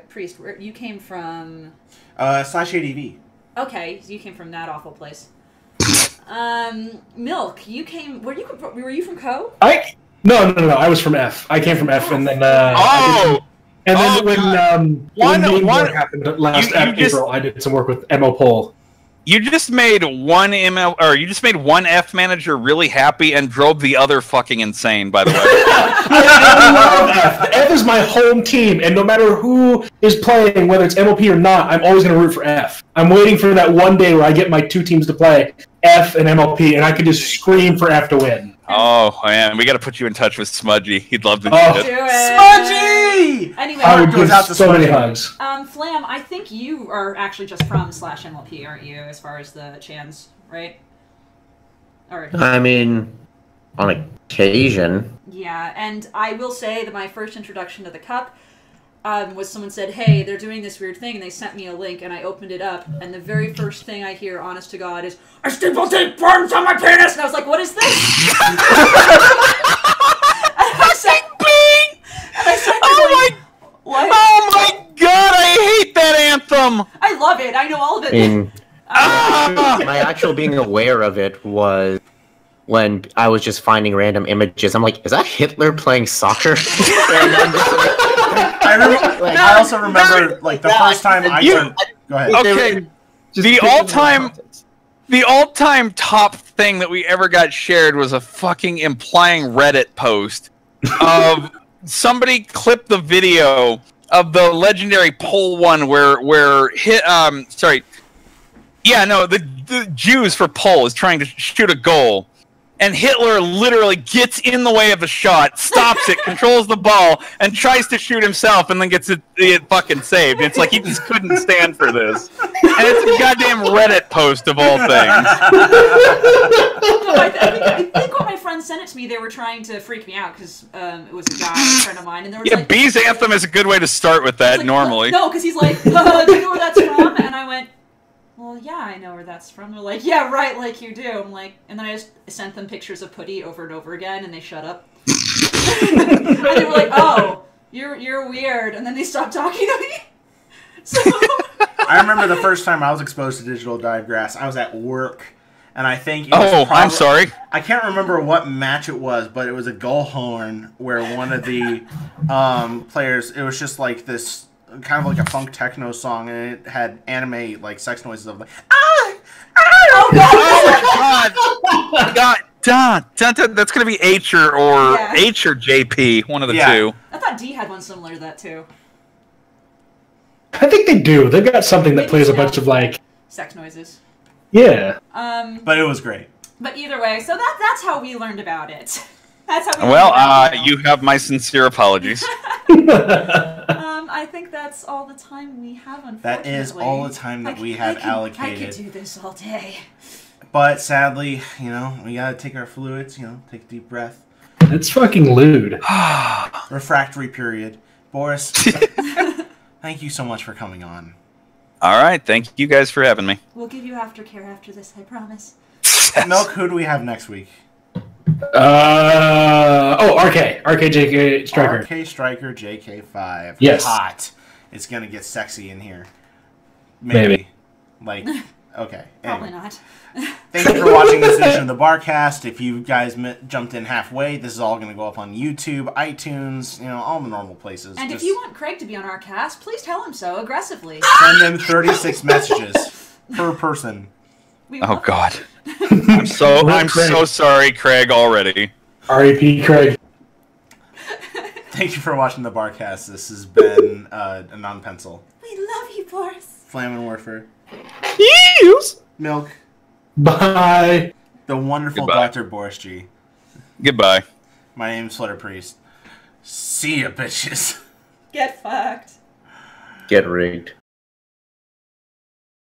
[SPEAKER 2] Priest, you came from...
[SPEAKER 4] /ADV.
[SPEAKER 2] Okay, you came from that awful place. Milk, you came... Were you from Co?
[SPEAKER 5] No, I was from F. I came from F, and then... when War happened last April, I did some work with MO Poll.
[SPEAKER 3] You just made one F manager really happy and drove the other fucking insane, by the way.
[SPEAKER 5] I love F. F is my home team, and no matter who is playing, whether it's MOP or not, I'm always going to root for F. I'm waiting for that one day where I get my two teams to play, F and MLP, and I can just scream for F to win.
[SPEAKER 3] Oh, man, we got to put you in touch with Smudgy. He'd love to do
[SPEAKER 2] it.
[SPEAKER 4] Smudgy!
[SPEAKER 2] Anyway,
[SPEAKER 5] I would give so many hugs.
[SPEAKER 2] Flam, I think you are actually just from /MLP, aren't you, as far as the Chans, right? Or...
[SPEAKER 6] I mean, on occasion.
[SPEAKER 2] Yeah, and I will say that my first introduction to the Cup was someone said, hey, they're doing this weird thing, and they sent me a link, and I opened it up, and the very first thing I hear, honest to God, is, I still take burns on my penis! And I was like, what is this? And I said, what?
[SPEAKER 3] Oh my God, I hate that anthem!
[SPEAKER 2] I love it, I know all of it.
[SPEAKER 6] My actual being aware of it was when I was just finding random images. I'm like, is that Hitler playing soccer?
[SPEAKER 4] I also remember the first time I turned... Go ahead.
[SPEAKER 3] Okay, the all-time top thing that we ever got shared was a fucking implying Reddit post of somebody clipped the video of the legendary Pole one where the Jews for Pole is trying to shoot a goal, and Hitler literally gets in the way of a shot, stops it, controls the ball, and tries to shoot himself, and then gets it fucking saved. It's like he just couldn't stand for this. And it's a goddamn Reddit post of all things.
[SPEAKER 2] I think when my friends sent it to me, they were trying to freak me out because it was a guy, a friend of mine, and there was like...
[SPEAKER 3] Bee's Anthem is a good way to start with that,
[SPEAKER 2] like,
[SPEAKER 3] normally.
[SPEAKER 2] No, because he's like, do you know where that's from? And I went... Well, yeah, I know where that's from. They're like, yeah, right, like you do. I'm like, and then I just sent them pictures of Putty over and over again, and they shut up. And they were like, oh, you're weird. And then they stopped talking to me. So...
[SPEAKER 4] I remember the first time I was exposed to digital divegrass. I was at work, and I think...
[SPEAKER 3] I'm sorry.
[SPEAKER 4] I can't remember what match it was, but it was a goal horn where one of the players... It was just like this... kind of like a funk techno song, and it had anime like sex noises of like
[SPEAKER 3] oh my god, that's gonna be H or JP, one of the two.
[SPEAKER 2] I thought D had one similar to that too.
[SPEAKER 5] I think they do. They've got something that plays a bunch of like
[SPEAKER 2] sex noises.
[SPEAKER 5] Yeah.
[SPEAKER 4] But it was great.
[SPEAKER 2] But either way, so that's how we learned about it. That's how we
[SPEAKER 3] you have my sincere apologies.
[SPEAKER 2] I think that's all the time we have, unfortunately.
[SPEAKER 4] That is all the time that we have allocated.
[SPEAKER 2] I could do this all day.
[SPEAKER 4] But sadly, we gotta take our fluids, take a deep breath.
[SPEAKER 5] It's fucking lewd.
[SPEAKER 4] Refractory period. Boris, thank you so much for coming on.
[SPEAKER 3] All right, thank you guys for having me.
[SPEAKER 2] We'll give you aftercare after this, I promise.
[SPEAKER 4] Milk, who do we have next week?
[SPEAKER 5] RK Striker.
[SPEAKER 4] RK Striker JK5.
[SPEAKER 5] Yes.
[SPEAKER 4] Hot. It's gonna get sexy in here.
[SPEAKER 5] Maybe.
[SPEAKER 4] Like, okay.
[SPEAKER 2] Probably not.
[SPEAKER 4] Thank you for watching this edition of the Barcast. If you guys jumped in halfway, this is all going to go up on YouTube, iTunes, all the normal places.
[SPEAKER 2] And if you want Craig to be on our cast, please tell him so aggressively.
[SPEAKER 4] Send him 36 messages per person.
[SPEAKER 3] Oh God. I'm so sorry, Craig, already.
[SPEAKER 5] R.A.P. Craig.
[SPEAKER 4] Thank you for watching the Barcast. This has been a non-pencil.
[SPEAKER 9] We love you, Boris.
[SPEAKER 4] Flamin' Warfare.
[SPEAKER 5] Yes.
[SPEAKER 4] Milk.
[SPEAKER 5] Bye.
[SPEAKER 4] The wonderful
[SPEAKER 3] Goodbye.
[SPEAKER 4] Dr. Boris G.
[SPEAKER 3] Goodbye.
[SPEAKER 4] My name's Flutter Priest. See ya, bitches.
[SPEAKER 2] Get fucked.
[SPEAKER 6] Get rigged.